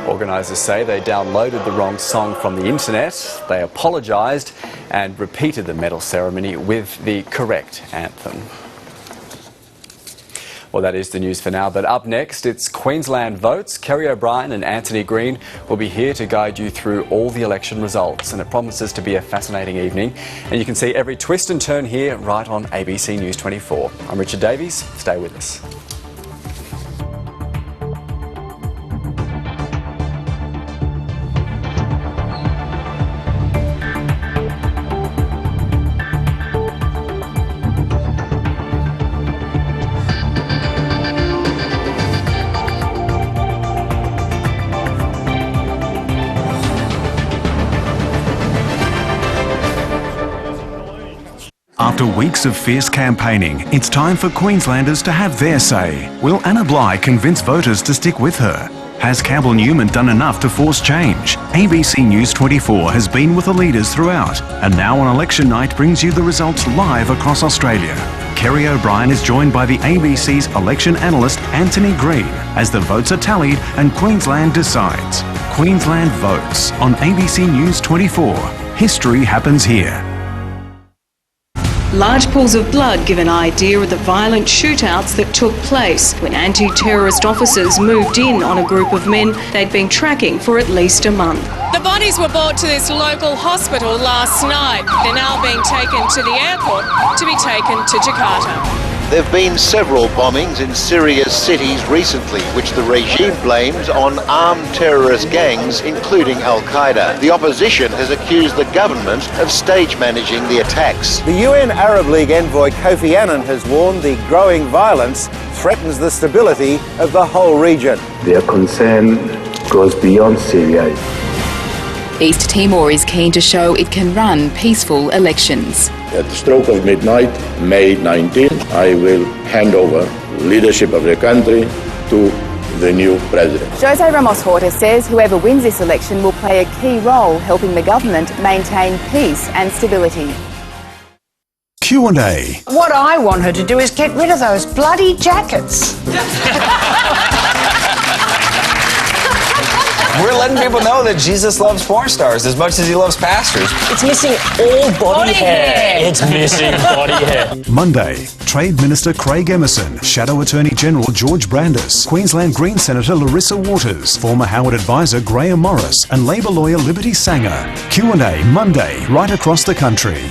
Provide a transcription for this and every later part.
Organisers say they downloaded the wrong song from the internet, they apologised and repeated the medal ceremony with the correct anthem. Well, that is the news for now, but up next it's Queensland votes. Kerry O'Brien and Anthony Green will be here to guide you through all the election results, and it promises to be a fascinating evening. And you can see every twist and turn here right on ABC News 24. I'm Richard Davies, stay with us. After weeks of fierce campaigning, it's time for Queenslanders to have their say. Will Anna Bligh convince voters to stick with her? Has Campbell Newman done enough to force change? ABC News 24 has been with the leaders throughout, and now on election night brings you the results live across Australia. Kerry O'Brien is joined by the ABC's election analyst Anthony Green as the votes are tallied and Queensland decides. Queensland votes on ABC News 24. History happens here. Large pools of blood give an idea of the violent shootouts that took place when anti-terrorist officers moved in on a group of men they'd been tracking for at least a month. The bodies were brought to this local hospital last night. They're now being taken to the airport to be taken to Jakarta. There have been several bombings in Syria's cities recently, which the regime blames on armed terrorist gangs, including Al-Qaeda. The opposition has accused the government of stage managing the attacks. The UN Arab League envoy Kofi Annan has warned the growing violence threatens the stability of the whole region. Their concern goes beyond Syria. East Timor is keen to show it can run peaceful elections. At the stroke of midnight, May 19, I will hand over leadership of the country to the new president. Jose Ramos Horta says whoever wins this election will play a key role helping the government maintain peace and stability. Q&A. What I want her to do is get rid of those bloody jackets. We're letting people know that Jesus loves porn stars as much as he loves pastors. It's missing all body hair. It's missing body hair. Monday, Trade Minister Craig Emerson, Shadow Attorney General George Brandis, Queensland Green Senator Larissa Waters, former Howard advisor Graham Morris and Labor lawyer Liberty Sanger. Q&A Monday, right across the country.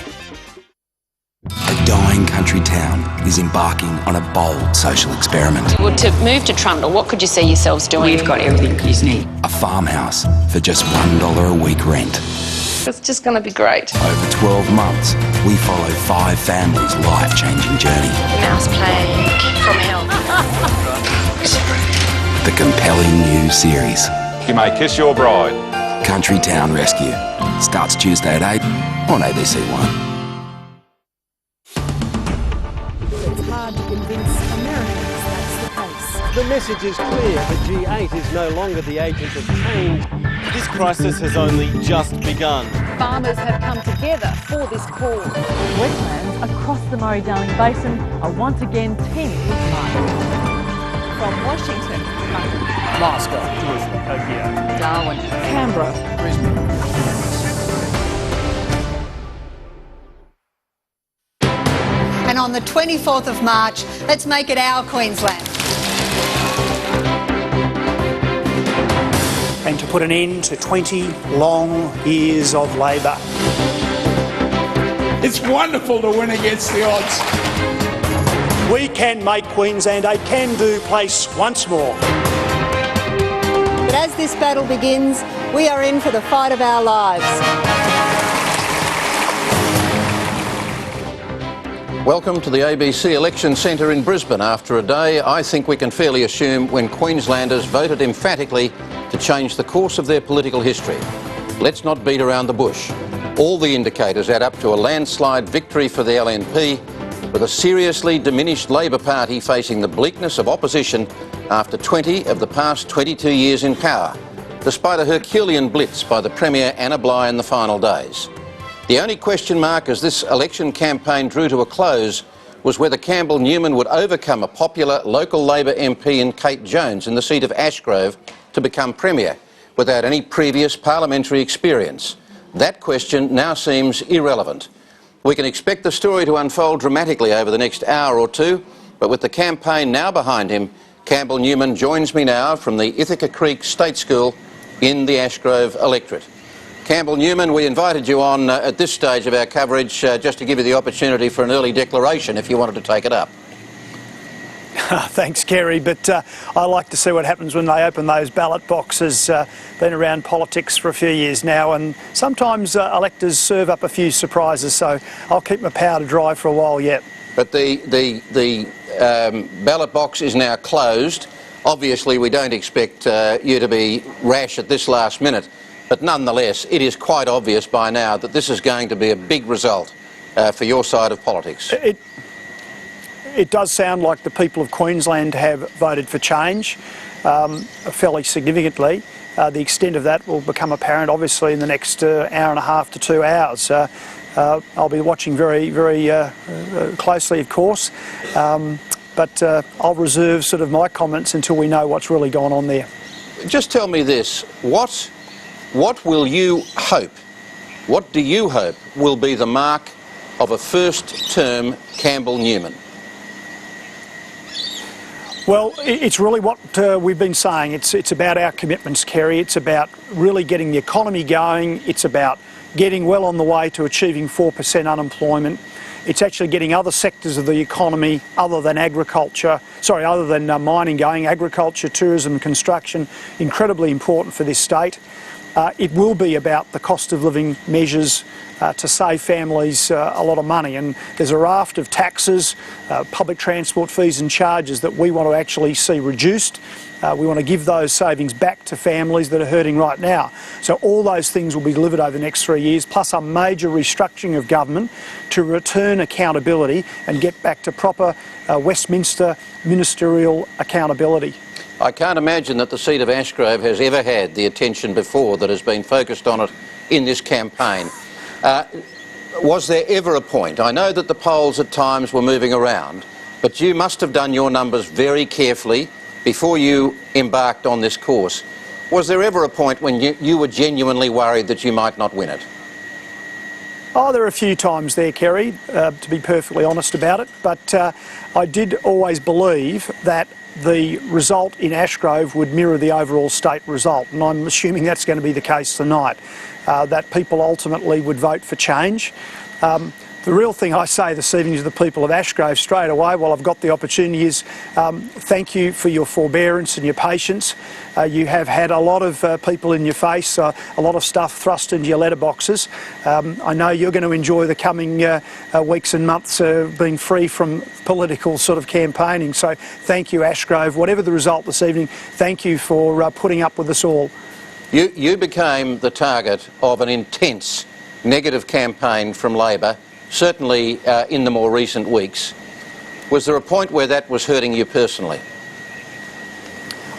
A dying country town is embarking on a bold social experiment. Well, to move to Trundle, what could you see yourselves doing? We've got everything you need. A farmhouse for just $1 a week rent. It's just going to be great. Over 12 months, we follow 5 families' life-changing journey. Mouse plague from hell. The compelling new series. You may kiss your bride. Country Town Rescue. Starts Tuesday at 8 on ABC One. Hard to convince Americans that's the case. The message is clear. The G8 is no longer the agent of change. This crisis has only just begun. Farmers have come together for this cause. Wetlands across the Murray-Darling Basin are once again teeming with life. From Washington, Moscow, Tokyo, Darwin, Canberra, Brisbane. And on the 24th of March, let's make it our Queensland. And to put an end to 20 long years of Labor. It's wonderful to win against the odds. We can make Queensland a can-do place once more. But as this battle begins, we are in for the fight of our lives. Welcome to the ABC Election Centre in Brisbane. After a day, I think we can fairly assume when Queenslanders voted emphatically to change the course of their political history. Let's not beat around the bush. All the indicators add up to a landslide victory for the LNP, with a seriously diminished Labor Party facing the bleakness of opposition after 20 of the past 22 years in power, despite a Herculean blitz by the Premier Anna Bligh in the final days. The only question mark as this election campaign drew to a close was whether Campbell Newman would overcome a popular local Labor MP in Kate Jones in the seat of Ashgrove to become Premier without any previous parliamentary experience. That question now seems irrelevant. We can expect the story to unfold dramatically over the next hour or two, but with the campaign now behind him, Campbell Newman joins me now from the Ithaca Creek State School in the Ashgrove electorate. Campbell Newman, we invited you on at this stage of our coverage just to give you the opportunity for an early declaration if you wanted to take it up. Thanks, Kerry, but I like to see what happens when they open those ballot boxes. Been around politics for a few years now, and sometimes electors serve up a few surprises, so I'll keep my powder dry for a while yet. But the ballot box is now closed. Obviously, we don't expect you to be rash at this last minute. But nonetheless, it is quite obvious by now that this is going to be a big result for your side of politics. It does sound like the people of Queensland have voted for change fairly significantly. The extent of that will become apparent, obviously, in the next hour and a half to 2 hours. I'll be watching very, very closely, of course, but I'll reserve sort of my comments until we know what's really going on there. Just tell me this, what will you hope, what do you hope will be the mark of a first-term Campbell Newman? Well, it's really what we've been saying. It's about our commitments, Kerry. It's about really getting the economy going. It's about getting well on the way to achieving 4% unemployment. It's actually getting other sectors of the economy other than mining going. Agriculture, tourism, construction, incredibly important for this state. It will be about the cost of living measures to save families a lot of money, and there's a raft of taxes, public transport fees and charges that we want to actually see reduced. We want to give those savings back to families that are hurting right now. So all those things will be delivered over the next 3 years, plus a major restructuring of government to return accountability and get back to proper Westminster ministerial accountability. I can't imagine that the seat of Ashgrove has ever had the attention before that has been focused on it in this campaign. Was there ever a point, I know that the polls at times were moving around, but you must have done your numbers very carefully before you embarked on this course. Was there ever a point when you were genuinely worried that you might not win it? Oh, there are a few times there, Kerry, to be perfectly honest about it, but I did always believe that the result in Ashgrove would mirror the overall state result, and I'm assuming that's going to be the case tonight, that people ultimately would vote for change. The real thing I say this evening to the people of Ashgrove straight away, while I've got the opportunity, is thank you for your forbearance and your patience. You have had a lot of people in your face, a lot of stuff thrust into your letterboxes. I know you're going to enjoy the coming weeks and months being free from political sort of campaigning. So thank you, Ashgrove. Whatever the result this evening, thank you for putting up with us all. You became the target of an intense negative campaign from Labor, certainly in the more recent weeks. Was there a point where that was hurting you personally?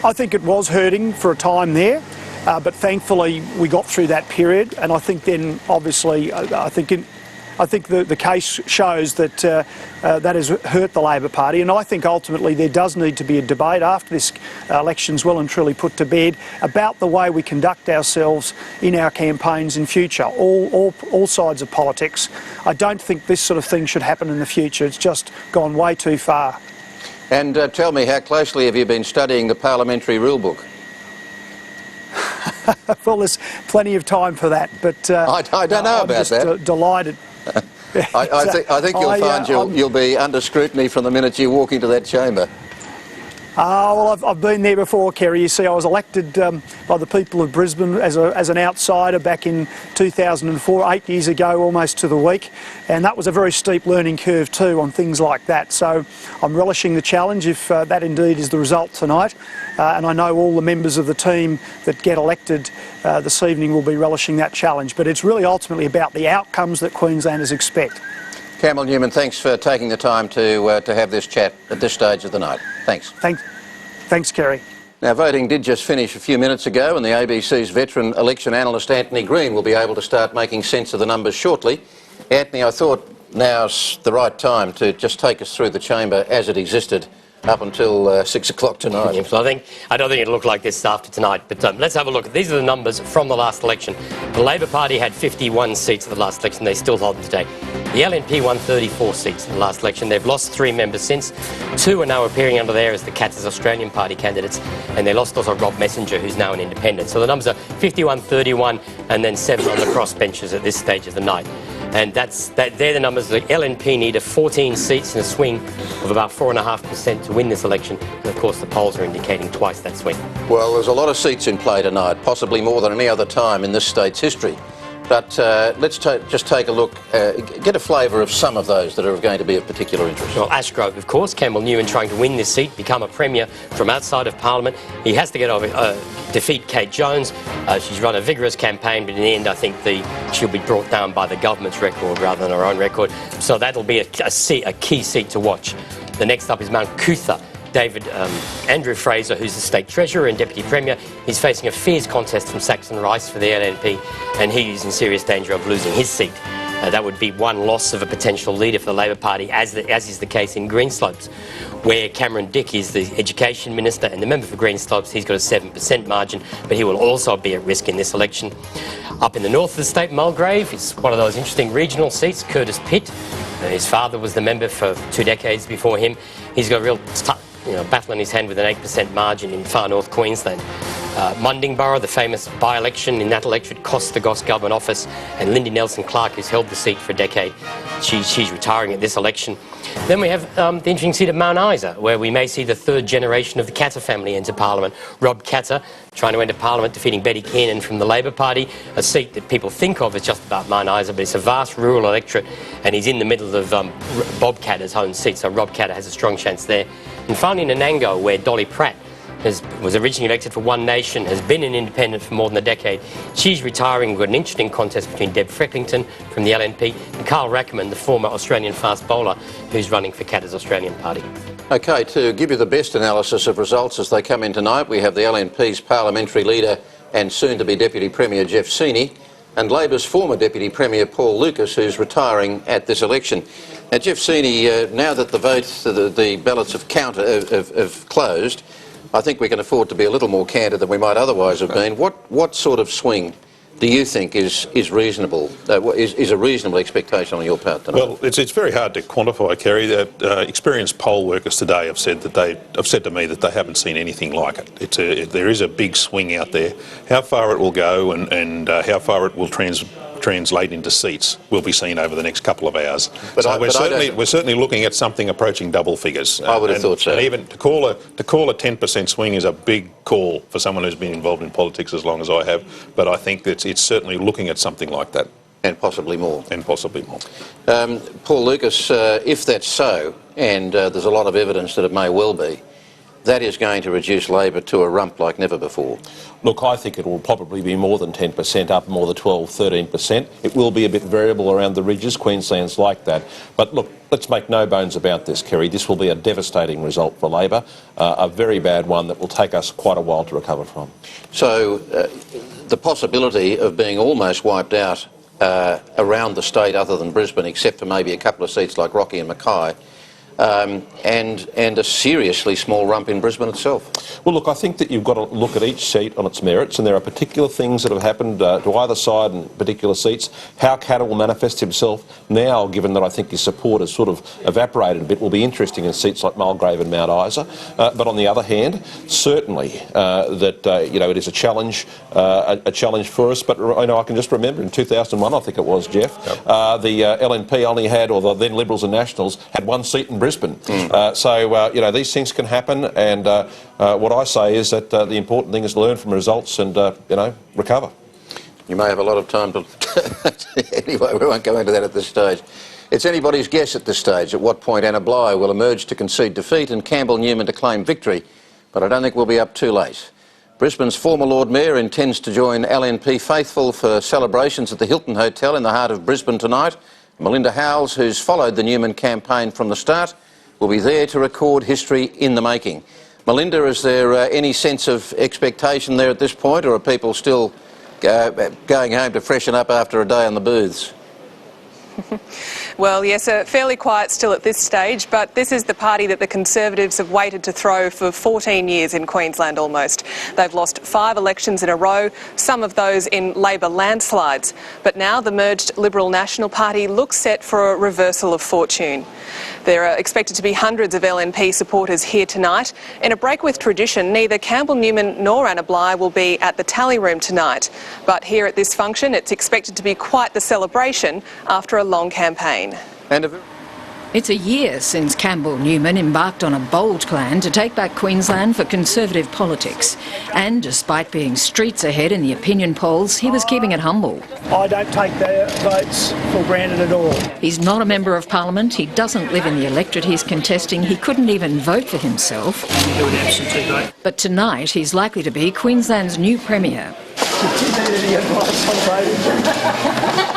I think it was hurting for a time there, but thankfully we got through that period, and I think then obviously I think the case shows that that has hurt the Labor Party, and I think ultimately there does need to be a debate after this election's well and truly put to bed about the way we conduct ourselves in our campaigns in future, all sides of politics. I don't think this sort of thing should happen in the future. It's just gone way too far. And tell me, how closely have you been studying the parliamentary rule book? Well, there's plenty of time for that, but I don't know about that. Delighted. I think you'll find you'll be under scrutiny from the minute you walk into that chamber. Well, I've been there before, Kerry. You see, I was elected by the people of Brisbane as an outsider back in 2004, 8 years ago, almost to the week, and that was a very steep learning curve too on things like that. So I'm relishing the challenge if that indeed is the result tonight, and I know all the members of the team that get elected this evening will be relishing that challenge. But it's really ultimately about the outcomes that Queenslanders expect. Campbell Newman, thanks for taking the time to have this chat at this stage of the night. Thanks. Thanks, Kerry. Now, voting did just finish a few minutes ago, and the ABC's veteran election analyst Anthony Green will be able to start making sense of the numbers shortly. Anthony, I thought now's the right time to just take us through the chamber as it existed up until 6 o'clock tonight. Yeah, so I don't think it'll look like this after tonight, but let's have a look. These are the numbers from the last election. The Labor Party had 51 seats at the last election. They still hold them today. The LNP won 34 seats in the last election. They've lost 3 members since. 2 are now appearing under there as the Katz's Australian Party candidates, and they lost also Rob Messenger, who's now an independent. So the numbers are 51, 31, and then 7 on the crossbenchers at this stage of the night. And they're the numbers. The LNP need 14 seats in a swing of about 4.5% to win this election. And of course, the polls are indicating twice that swing. Well, there's a lot of seats in play tonight, possibly more than any other time in this state's history. But let's just take a look, get a flavour of some of those that are going to be of particular interest. Well, Ashgrove, of course, Campbell Newman trying to win this seat, become a premier from outside of Parliament. He has to get over, defeat Kate Jones. She's run a vigorous campaign, but in the end, I think she'll be brought down by the government's record rather than her own record. So that'll be a key seat to watch. The next up is Mount Cootha. Andrew Fraser, who's the State Treasurer and Deputy Premier, he's facing a fierce contest from Saxon Rice for the LNP, and he's in serious danger of losing his seat. That would be one loss of a potential leader for the Labor Party, as is the case in Greenslopes, where Cameron Dick is the Education Minister and the member for Greenslopes. He's got a 7% margin, but he will also be at risk in this election. Up in the north of the state, Mulgrave, it's one of those interesting regional seats. Curtis Pitt, his father was the member for 2 decades before him. He's got a real battle in his hand with an 8% margin in far north Queensland. Mundingborough, the famous by-election in that electorate, cost the Goss government office, and Lindy Nelson-Clark, who's held the seat for a decade, she's retiring at this election. Then we have the interesting seat of Mount Isa, where we may see the 3rd generation of the Katter family enter Parliament. Rob Katter trying to enter Parliament, defeating Betty Kiernan from the Labor Party, a seat that people think of as just about Mount Isa, but it's a vast rural electorate, and he's in the middle of Bob Katter's own seat, so Rob Katter has a strong chance there. And finally, Nanango, where Dolly Pratt was originally elected for One Nation, has been an independent for more than a decade. She's retiring. We've got an interesting contest between Deb Frecklington from the LNP and Carl Rackerman, the former Australian fast bowler, who's running for Katter's Australian Party. OK, to give you the best analysis of results as they come in tonight, we have the LNP's parliamentary leader and soon-to-be Deputy Premier Jeff Seeney, and Labor's former Deputy Premier Paul Lucas, who's retiring at this election. Now, Jeff Seeney, now that the votes, the ballots have closed, I think we can afford to be a little more candid than we might otherwise have been. What sort of swing do you think is reasonable? Is a reasonable expectation on your part tonight? Well, it's very hard to quantify, Kerry. Experienced poll workers today have said to me that they haven't seen anything like it. There is a big swing out there. How far it will go and how far it will translate into seats will be seen over the next couple of hours. So we're certainly looking at something approaching double figures. I would have thought so. And even to call a 10% swing is a big call for someone who's been involved in politics as long as I have. But I think that it's certainly looking at something like that. And possibly more. And possibly more. Paul Lucas, if that's so, and there's a lot of evidence that it may well be, that is going to reduce Labor to a rump like never before. Look, I think it will probably be more than 10%, up more than 12, 13%. It will be a bit variable around the ridges. Queensland's like that. But look, let's make no bones about this, Kerry. This will be a devastating result for Labor, a very bad one that will take us quite a while to recover from. So the possibility of being almost wiped out around the state other than Brisbane, except for maybe a couple of seats like Rocky and Mackay, and a seriously small rump in Brisbane itself. Well, look, I think that you've got to look at each seat on its merits, and there are particular things that have happened to either side in particular seats. How Katter will manifest himself now, given that I think his support has sort of evaporated a bit, will be interesting in seats like Mulgrave and Mount Isa. But on the other hand, certainly it is a challenge for us. But I can just remember in 2001, I think it was, Jeff, the LNP only had, or the then Liberals and Nationals had one seat in Brisbane. So these things can happen, and what I say is that the important thing is to learn from results and recover. You may have a lot of time to... Anyway, we won't go into that at this stage. It's anybody's guess at this stage at what point Anna Bligh will emerge to concede defeat and Campbell Newman to claim victory, but I don't think we'll be up too late. Brisbane's former Lord Mayor intends to join LNP faithful for celebrations at the Hilton Hotel in the heart of Brisbane tonight. Melinda Howells, who's followed the Newman campaign from the start, will be there to record history in the making. Melinda, is there any sense of expectation there at this point, or are people still going home to freshen up after a day on the booths? Well, yes, fairly quiet still at this stage, but this is the party that the Conservatives have waited to throw for 14 years in Queensland almost. They've lost 5 elections in a row, some of those in Labor landslides. But now the merged Liberal National Party looks set for a reversal of fortune. There are expected to be hundreds of LNP supporters here tonight. In a break with tradition, neither Campbell Newman nor Anna Bligh will be at the tally room tonight. But here at this function, it's expected to be quite the celebration after a long campaign. It's a year since Campbell Newman embarked on a bold plan to take back Queensland for Conservative politics. And despite being streets ahead in the opinion polls, he was keeping it humble. I don't take their votes for granted at all. He's not a member of Parliament, he doesn't live in the electorate he's contesting, he couldn't even vote for himself. Do an absentee vote. But tonight he's likely to be Queensland's new Premier. Did you need any advice on voting?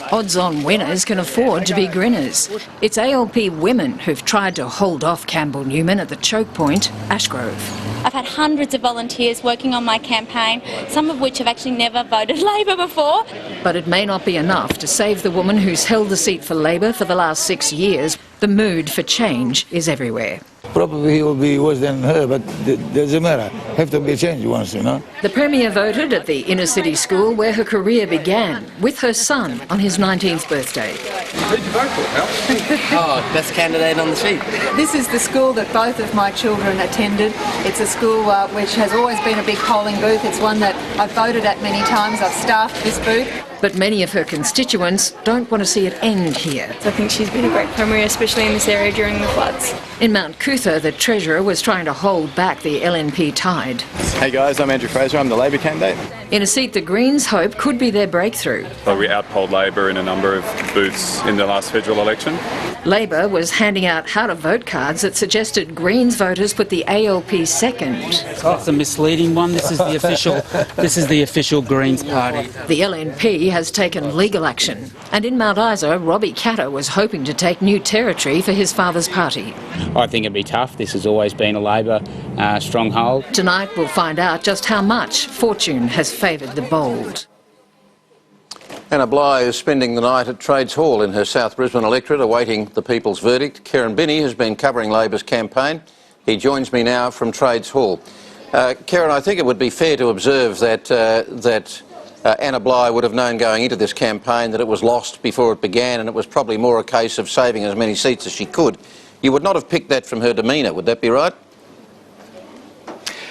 Odds-on winners can afford to be grinners. It's ALP women who've tried to hold off Campbell Newman at the choke point, Ashgrove. I've had hundreds of volunteers working on my campaign, some of which have actually never voted Labor before. But it may not be enough to save the woman who's held the seat for Labor for the last 6 years. The mood for change is everywhere. Probably he will be worse than her, but doesn't matter. Have to be changed once, you know. The Premier voted at the inner city school where her career began, with her son on his 19th birthday. Who did you vote for, Al? Best candidate on the sheet. This is the school that both of my children attended. It's a school which has always been a big polling booth. It's one that I've voted at many times. I've staffed this booth. But many of her constituents don't want to see it end here. I think she's been a great Premier, especially in this area during the floods. In Mount Cootha, the Treasurer was trying to hold back the LNP tide. Hey guys, I'm Andrew Fraser, I'm the Labor candidate. In a seat the Greens hope could be their breakthrough. Well, we outpolled Labor in a number of booths in the last federal election. Labor was handing out how-to-vote cards that suggested Greens voters put the ALP second. That's a misleading one. This is the official Greens party. The LNP has taken legal action. And in Mount Isa, Robbie Catter was hoping to take new territory for his father's party. I think it'd be tough. This has always been a Labor stronghold. Tonight we'll find out just how much fortune has favoured the bold. Anna Bligh is spending the night at Trades Hall in her South Brisbane electorate awaiting the people's verdict. Kieran Binney has been covering Labor's campaign. He joins me now from Trades Hall. Kieran, I think it would be fair to observe that Anna Bligh would have known going into this campaign that it was lost before it began, and it was probably more a case of saving as many seats as she could. You would not have picked that from her demeanour, would that be right?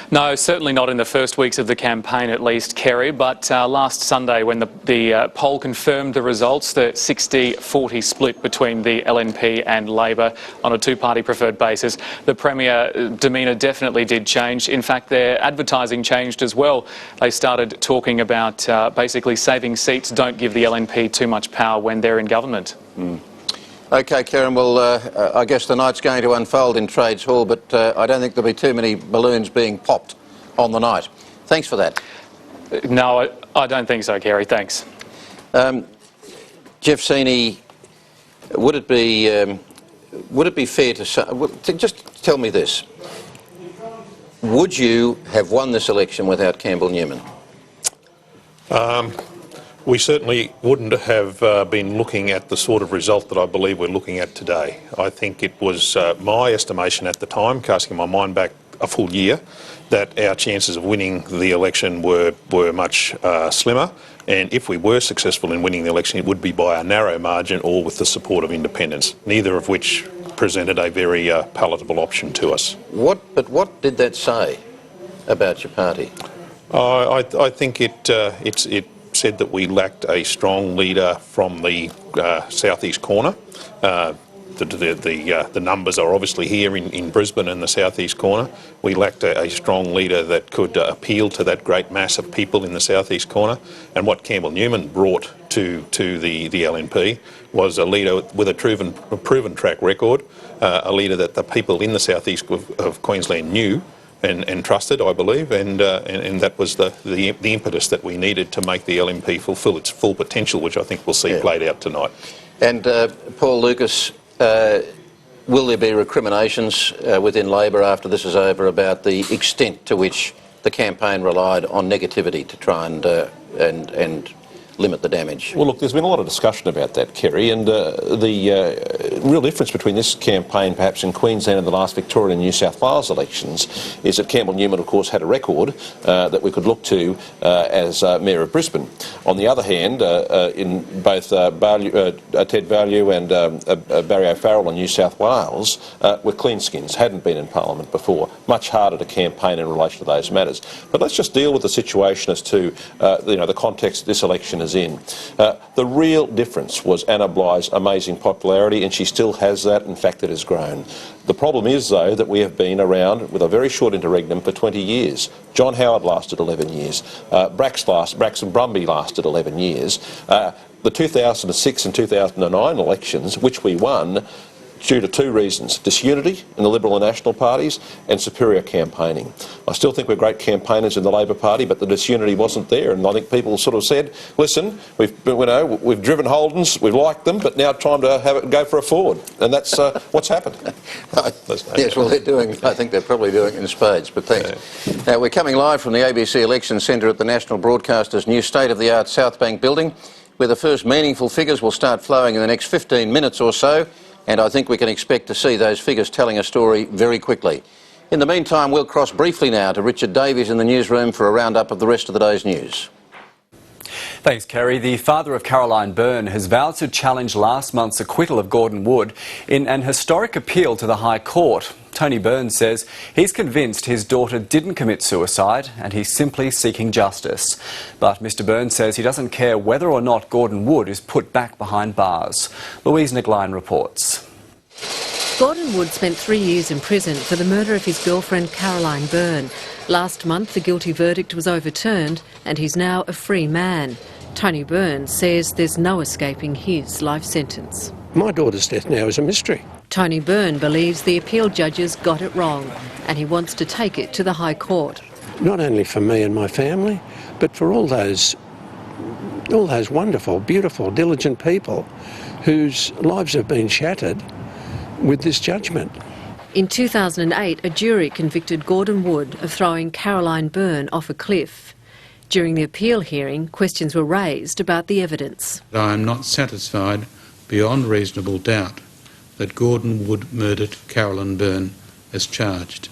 No, certainly not in the first weeks of the campaign at least, Kerry, but last Sunday when the poll confirmed the results, the 60-40 split between the LNP and Labor on a two-party preferred basis, the Premier demeanour definitely did change. In fact, their advertising changed as well. They started talking about basically saving seats, don't give the LNP too much power when they're in government. OK, Kieran, well, I guess the night's going to unfold in Trades Hall, but I don't think there'll be too many balloons being popped on the night. Thanks for that. No, I don't think so, Kerry. Thanks. Jeff Seeney, would it be fair to say, just tell me this, would you have won this election without Campbell Newman? We certainly wouldn't have been looking at the sort of result that I believe we're looking at today. I think it was my estimation at the time, casting my mind back a full year, that our chances of winning the election were much slimmer, and if we were successful in winning the election, it would be by a narrow margin or with the support of independents, neither of which presented a very palatable option to us. But what did that say about your party? I think it said that we lacked a strong leader from the southeast corner. The numbers are obviously here in Brisbane and the southeast corner. We lacked a strong leader that could appeal to that great mass of people in the southeast corner. And what Campbell Newman brought to the LNP was a leader with a proven track record, a leader that the people in the southeast of Queensland knew and trusted, I believe, and that was the impetus that we needed to make the LNP fulfil its full potential, which I think we'll see played out tonight. And Paul Lucas, will there be recriminations within Labor after this is over about the extent to which the campaign relied on negativity to try and limit the damage? Well, look, there's been a lot of discussion about that, Kerry, and the real difference between this campaign perhaps in Queensland and the last Victoria and New South Wales elections is that Campbell Newman, of course, had a record that we could look to as Mayor of Brisbane. On the other hand, in both Ted Value and Barry O'Farrell in New South Wales were clean skins, hadn't been in Parliament before. Much harder to campaign in relation to those matters. But let's just deal with the situation as to the context this election is in. The real difference was Anna Bligh's amazing popularity, and she still has that. In fact, it has grown. The problem is, though, that we have been around with a very short interregnum for 20 years. John Howard lasted 11 years. Braxton Brumby lasted 11 years. The 2006 and 2009 elections, which we won, due to two reasons: disunity in the Liberal and National parties and superior campaigning. I still think we're great campaigners in the Labor Party, but the disunity wasn't there, and I think people sort of said, listen, we've driven Holdens, we've liked them, but now time to have it go for a Ford, and that's what's happened. Yes, well, I think they're probably doing it in spades, but thanks. Now, we're coming live from the ABC Election Centre at the National Broadcaster's new state-of-the-art South Bank building, where the first meaningful figures will start flowing in the next 15 minutes or so. And I think we can expect to see those figures telling a story very quickly. In the meantime, we'll cross briefly now to Richard Davies in the newsroom for a roundup of the rest of the day's news. Thanks, Kerry. The father of Caroline Byrne has vowed to challenge last month's acquittal of Gordon Wood in an historic appeal to the High Court. Tony Byrne says he's convinced his daughter didn't commit suicide and he's simply seeking justice. But Mr Byrne says he doesn't care whether or not Gordon Wood is put back behind bars. Louise Negline reports. Gordon Wood spent 3 years in prison for the murder of his girlfriend Caroline Byrne. Last month the guilty verdict was overturned and he's now a free man. Tony Byrne says there's no escaping his life sentence. My daughter's death now is a mystery. Tony Byrne believes the appeal judges got it wrong and he wants to take it to the High Court. Not only for me and my family, but for all those wonderful, beautiful, diligent people whose lives have been shattered with this judgment. In 2008, a jury convicted Gordon Wood of throwing Caroline Byrne off a cliff. During the appeal hearing, questions were raised about the evidence. I am not satisfied beyond reasonable doubt that Gordon Wood murdered Caroline Byrne as charged.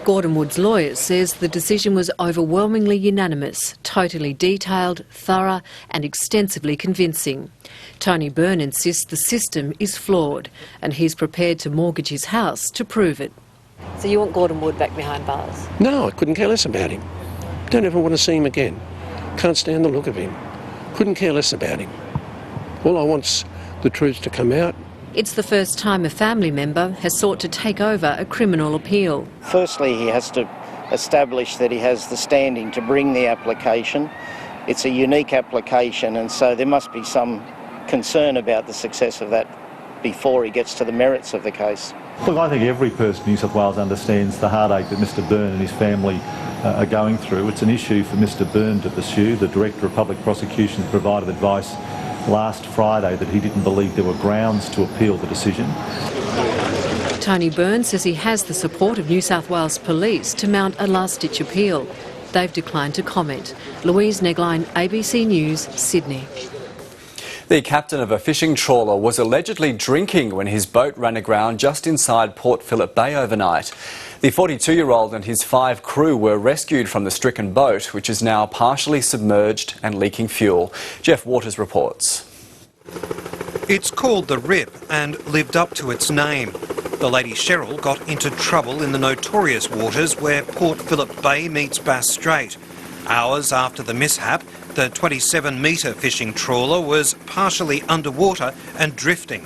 Gordon Wood's lawyer says the decision was overwhelmingly unanimous, totally detailed, thorough and extensively convincing. Tony Byrne insists the system is flawed and he's prepared to mortgage his house to prove it. So you want Gordon Wood back behind bars? No, I couldn't care less about him. Don't ever want to see him again. Can't stand the look of him. Couldn't care less about him. All I want's the truth to come out. It's the first time a family member has sought to take over a criminal appeal. Firstly, he has to establish that he has the standing to bring the application. It's a unique application, and so there must be some concern about the success of that before he gets to the merits of the case. Look, I think every person in New South Wales understands the heartache that Mr Byrne and his family are going through. It's an issue for Mr Byrne to pursue. The Director of Public Prosecutions provided advice last Friday that he didn't believe there were grounds to appeal the decision. Tony Byrne says he has the support of New South Wales Police to mount a last-ditch appeal. They've declined to comment. Louise Negline, ABC News, Sydney. The captain of a fishing trawler was allegedly drinking when his boat ran aground just inside Port Phillip Bay overnight. The 42-year-old and his 5 crew were rescued from the stricken boat, which is now partially submerged and leaking fuel. Jeff Waters reports. It's called the Rip and lived up to its name. The Lady Cheryl got into trouble in the notorious waters where Port Phillip Bay meets Bass Strait. Hours after the mishap, the 27-metre fishing trawler was partially underwater and drifting.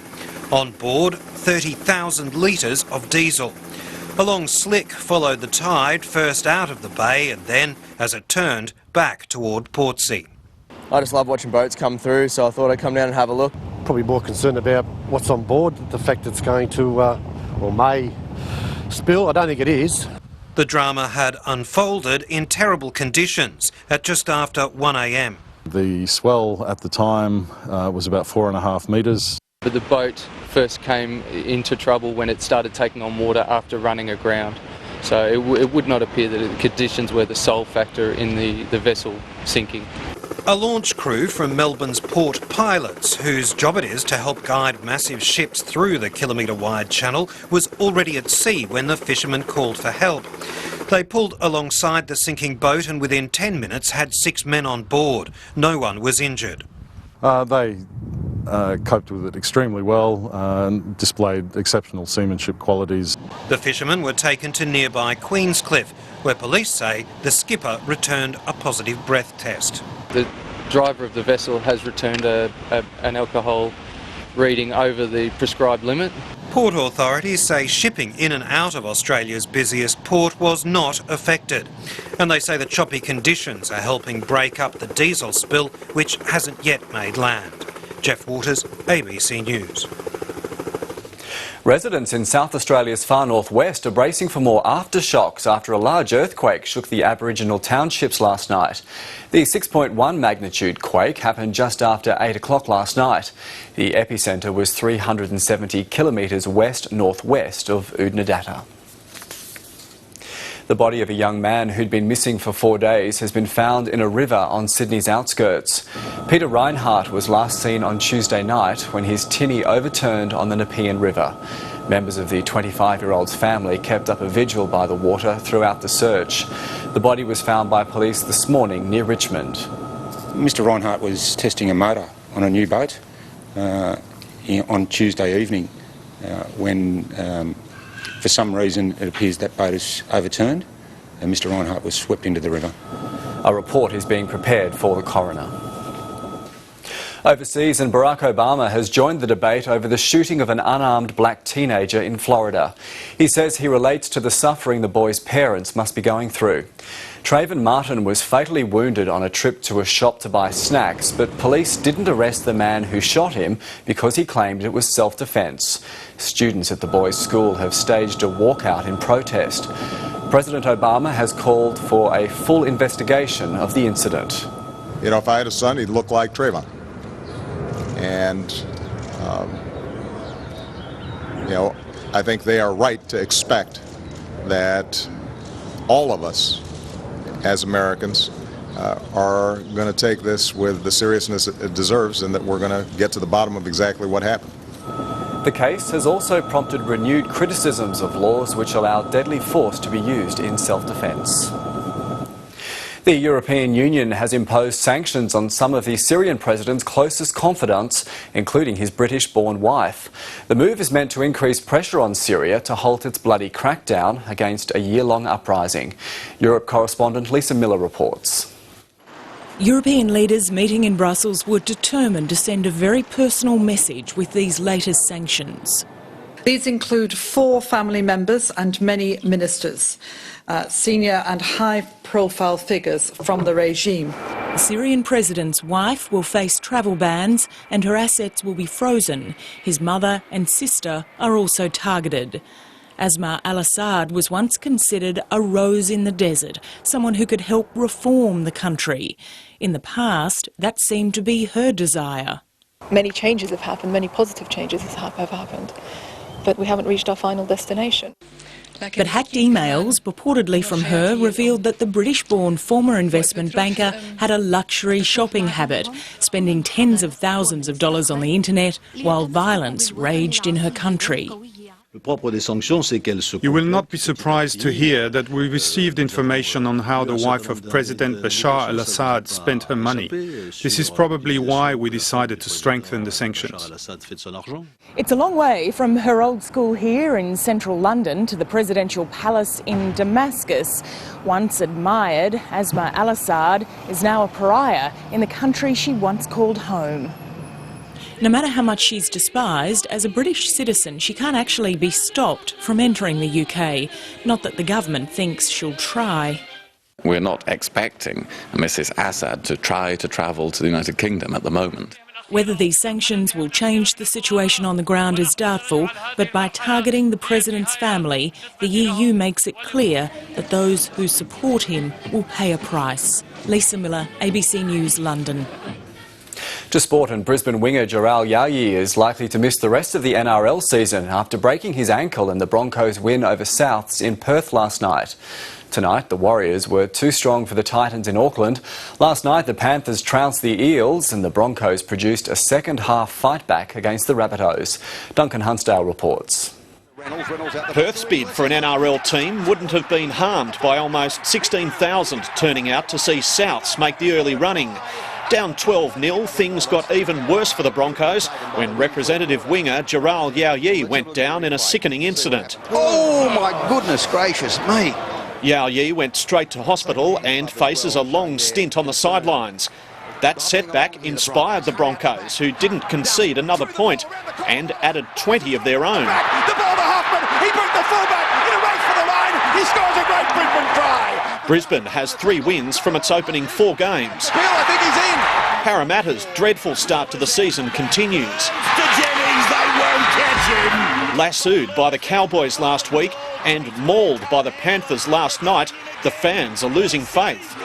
On board, 30,000 litres of diesel. A long slick followed the tide, first out of the bay and then, as it turned, back toward Portsea. I just love watching boats come through, so I thought I'd come down and have a look. Probably more concerned about what's on board, the fact it's going to, or may, spill. I don't think it is. The drama had unfolded in terrible conditions at just after 1 a.m. The swell at the time was about 4.5 metres. But the boat first came into trouble when it started taking on water after running aground. So it would not appear that the conditions were the sole factor in the vessel sinking. A launch crew from Melbourne's port pilots, whose job it is to help guide massive ships through the kilometre-wide channel, was already at sea when the fishermen called for help. They pulled alongside the sinking boat and within 10 minutes had 6 men on board. No one was injured. They coped with it extremely well and displayed exceptional seamanship qualities. The fishermen were taken to nearby Queenscliff, where police say the skipper returned a positive breath test. The driver of the vessel has returned an alcohol reading over the prescribed limit. Port authorities say shipping in and out of Australia's busiest port was not affected. And they say the choppy conditions are helping break up the diesel spill, which hasn't yet made land. Jeff Waters, ABC News. Residents in South Australia's far northwest are bracing for more aftershocks after a large earthquake shook the Aboriginal townships last night. The 6.1 magnitude quake happened just after 8 o'clock last night. The epicentre was 370 kilometres west-northwest of Oodnadatta. The body of a young man who'd been missing for 4 days has been found in a river on Sydney's outskirts. Peter Reinhardt was last seen on Tuesday night when his tinny overturned on the Nepean River. Members of the 25-year-old's family kept up a vigil by the water throughout the search. The body was found by police this morning near Richmond. Mr Reinhardt was testing a motor on a new boat on Tuesday evening when for some reason it appears that boat is overturned and Mr Reinhardt was swept into the river. A report is being prepared for the coroner. Overseas, and Barack Obama has joined the debate over the shooting of an unarmed black teenager in Florida. He says he relates to the suffering the boy's parents must be going through. Trayvon Martin was fatally wounded on a trip to a shop to buy snacks, but police didn't arrest the man who shot him because he claimed it was self-defence. Students at the boys' school have staged a walkout in protest. President Obama has called for a full investigation of the incident. You know, if I had a son, he'd look like Trayvon. And, you know, I think they are right to expect that all of us as Americans are going to take this with the seriousness it deserves and that we're going to get to the bottom of exactly what happened. The case has also prompted renewed criticisms of laws which allow deadly force to be used in self-defence. The European Union has imposed sanctions on some of the Syrian president's closest confidants, including his British-born wife. The move is meant to increase pressure on Syria to halt its bloody crackdown against a year-long uprising. Europe correspondent Lisa Miller reports. European leaders meeting in Brussels were determined to send a very personal message with these latest sanctions. These include 4 family members and many ministers, senior and high-profile figures from the regime. The Syrian president's wife will face travel bans and her assets will be frozen. His mother and sister are also targeted. Asma al-Assad was once considered a rose in the desert, someone who could help reform the country. In the past, that seemed to be her desire. Many changes have happened, many positive changes have happened, but we haven't reached our final destination. But hacked emails, purportedly from her, revealed that the British-born former investment banker had a luxury shopping habit, spending tens of thousands of dollars on the internet while violence raged in her country. You will not be surprised to hear that we received information on how the wife of President Bashar al-Assad spent her money. This is probably why we decided to strengthen the sanctions. It's a long way from her old school here in central London to the presidential palace in Damascus. Once admired, Asma al-Assad is now a pariah in the country she once called home. No matter how much she's despised, as a British citizen she can't actually be stopped from entering the UK. Not that the government thinks she'll try. We're not expecting Mrs Assad to try to travel to the United Kingdom at the moment. Whether these sanctions will change the situation on the ground is doubtful, but by targeting the president's family, the EU makes it clear that those who support him will pay a price. Lisa Miller, ABC News, London. To sport, and Brisbane winger Jharal Yayi is likely to miss the rest of the NRL season after breaking his ankle in the Broncos' win over Souths in Perth last night. Tonight, the Warriors were too strong for the Titans in Auckland. Last night, the Panthers trounced the Eels and the Broncos produced a second-half fight-back against the Rabbitohs. Duncan Hunsdale reports. Perth's bid for an NRL team wouldn't have been harmed by almost 16,000 turning out to see Souths make the early running. Down 12-0, things got even worse for the Broncos when representative winger Jharal Yayi went down in a sickening incident. Oh my goodness gracious me! Yayi went straight to hospital and faces a long stint on the sidelines. That setback inspired the Broncos, who didn't concede another point and added 20 of their own. The ball to Hoffman, he broke the fullback in a race for the line, he scores a great Brisbane try! Brisbane has 3 wins from its opening 4 games. Bill, I think he's in! Parramatta's dreadful start to the season continues. To Jennings, they won't catch him! Lassoed by the Cowboys last week and mauled by the Panthers last night, the fans are losing faith.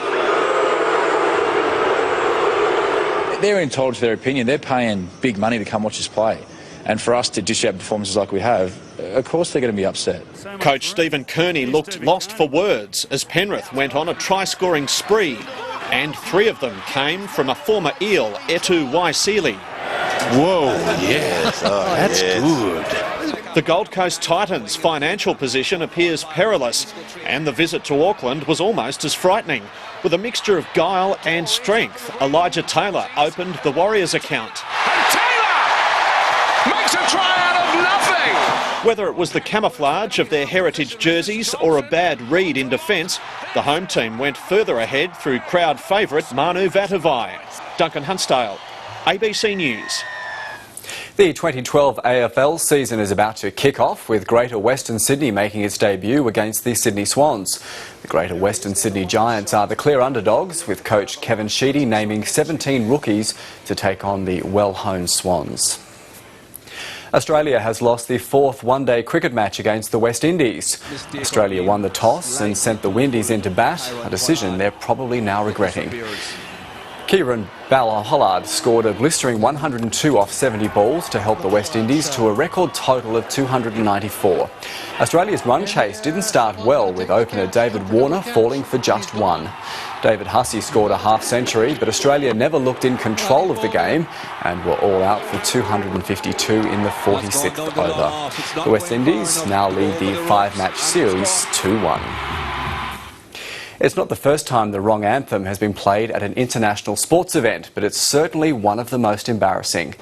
They're entitled to their opinion. They're paying big money to come watch us play. And for us to dish out performances like we have, of course they're going to be upset. Coach Stephen Kearney looked lost for words as Penrith went on a try-scoring spree. And 3 of them came from a former Eel, Etu Waisili. Whoa, yes, that's good. The Gold Coast Titans' financial position appears perilous, and the visit to Auckland was almost as frightening. With a mixture of guile and strength, Elijah Taylor opened the Warriors account. And Taylor makes a try out of nothing! Whether it was the camouflage of their heritage jerseys or a bad read in defence, the home team went further ahead through crowd favourite Manu Vatuvei. Duncan Hunsdale, ABC News. The 2012 AFL season is about to kick off, with Greater Western Sydney making its debut against the Sydney Swans. The Greater Western Sydney Giants are the clear underdogs, with coach Kevin Sheedy naming 17 rookies to take on the well-honed Swans. Australia has lost the 4th one-day cricket match against the West Indies. Australia won the toss and sent the Windies into bat, a decision they're probably now regretting. Kieran Ballard scored a blistering 102 off 70 balls to help the West Indies to a record total of 294. Australia's run chase didn't start well, with opener David Warner falling for just 1. David Hussey scored a half-century, but Australia never looked in control of the game and were all out for 252 in the 46th over. The West Indies now lead the 5-match series 2-1. It's not the first time the wrong anthem has been played at an international sports event, but it's certainly one of the most embarrassing.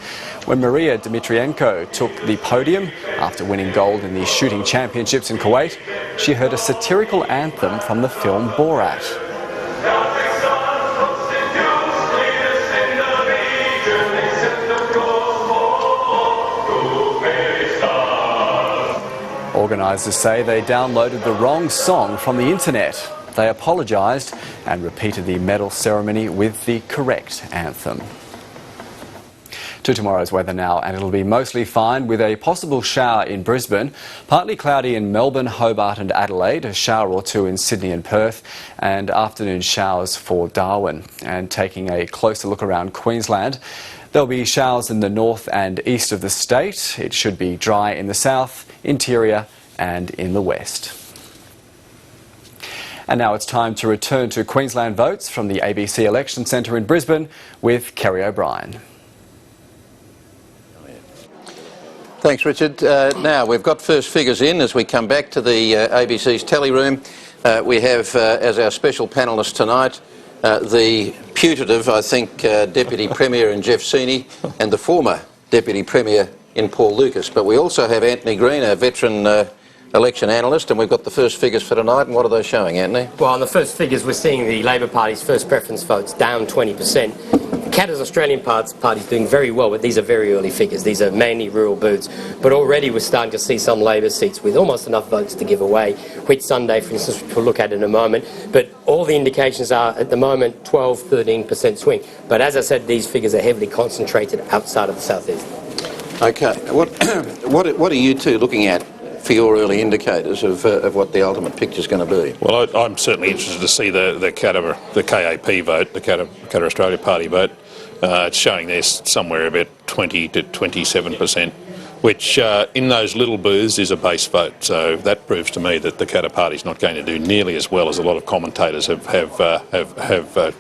When Maria Dmitrienko took the podium after winning gold in the shooting championships in Kuwait, she heard a satirical anthem from the film Borat. Organisers say they downloaded the wrong song from the internet. They apologised and repeated the medal ceremony with the correct anthem. To tomorrow's weather now, and it'll be mostly fine with a possible shower in Brisbane, partly cloudy in Melbourne, Hobart and Adelaide, a shower or 2 in Sydney and Perth, and afternoon showers for Darwin. And taking a closer look around Queensland, there'll be showers in the north and east of the state. It should be dry in the south, interior and in the west. And now it's time to return to Queensland votes from the ABC Election Centre in Brisbane with Kerry O'Brien. Thanks, Richard. Now, we've got first figures in as we come back to the ABC's tally room. We have, as our special panellist tonight, the putative, I think, Deputy Premier in Jeff Seeney and the former Deputy Premier in Paul Lucas. But we also have Anthony Green, a veteran election analyst, and we've got the first figures for tonight. And what are they showing, Anthony? Well, on the first figures, we're seeing the Labor Party's first preference votes down 20%. The Katter's Australian Party's doing very well, but these are very early figures. These are mainly rural booths. But already we're starting to see some Labor seats with almost enough votes to give away. Whitsunday, for instance, which we'll look at in a moment. But all the indications are, at the moment, 12-13% swing. But as I said, these figures are heavily concentrated outside of the southeast. OK. What are you two looking at for your early indicators of what the ultimate picture is going to be? Well, I'm certainly interested to see the KAP vote, the Katter Australia Party vote. It's showing there's somewhere about 20 to 27%, which in those little booths is a base vote. So that proves to me that the Katter Party's not going to do nearly as well as a lot of commentators have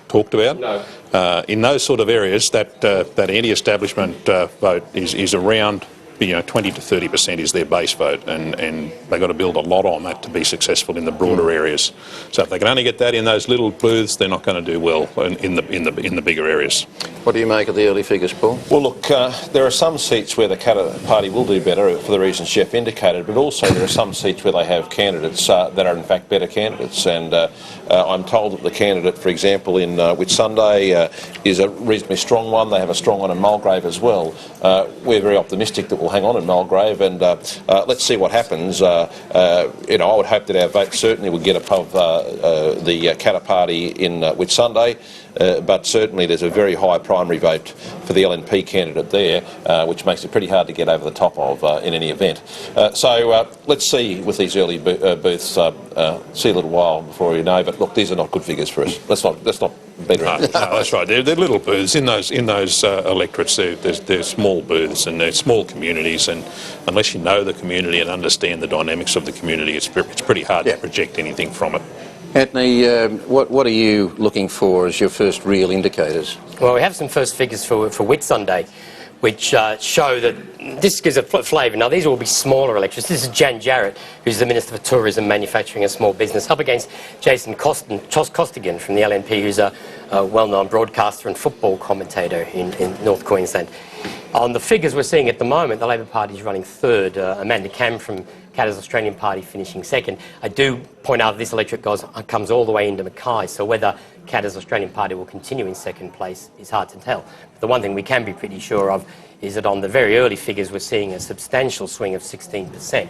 talked about. No. In those sort of areas, that anti-establishment vote is around 20 to 30% is their base vote, and they've got to build a lot on that to be successful in the broader areas. So if they can only get that in those little booths, they're not going to do well in the bigger areas. What do you make of the early figures, Paul? Well, look, there are some seats where the Katter Party will do better for the reasons Jeff indicated, but also there are some seats where they have candidates that are in fact better candidates. And I'm told that the candidate, for example, in Whitsunday is a reasonably strong one. They have a strong one in Mulgrave as well. We're very optimistic that we'll hang on in Mulgrave, and let's see what happens. I would hope that our vote certainly would get above the Katter Party in Whitsunday. But certainly there's a very high primary vote for the LNP candidate there, which makes it pretty hard to get over the top of in any event. So let's see with these early booths, see a little while before we know. But look, these are not good figures for us. Let's not beat around. No, that's right. They're little booths in those electorates. They're small booths and they're small communities, and unless you know the community and understand the dynamics of the community, it's pretty hard to project anything from it. Anthony, what are you looking for as your first real indicators? Well, we have some first figures for Whitsunday, which show that this gives a flavour. Now, these will be smaller electorates. This is Jan Jarrett, who's the Minister for Tourism, Manufacturing and Small Business, up against Jason Costigan from the LNP, who's a well-known broadcaster and football commentator in North Queensland. On the figures we're seeing at the moment, the Labor Party is running third. Amanda Cam from Katter's Australian Party finishing second. I do point out this electorate comes all the way into Mackay, so whether Katter's Australian Party will continue in second place is hard to tell. But the one thing we can be pretty sure of is that on the very early figures we're seeing a substantial swing of 16%.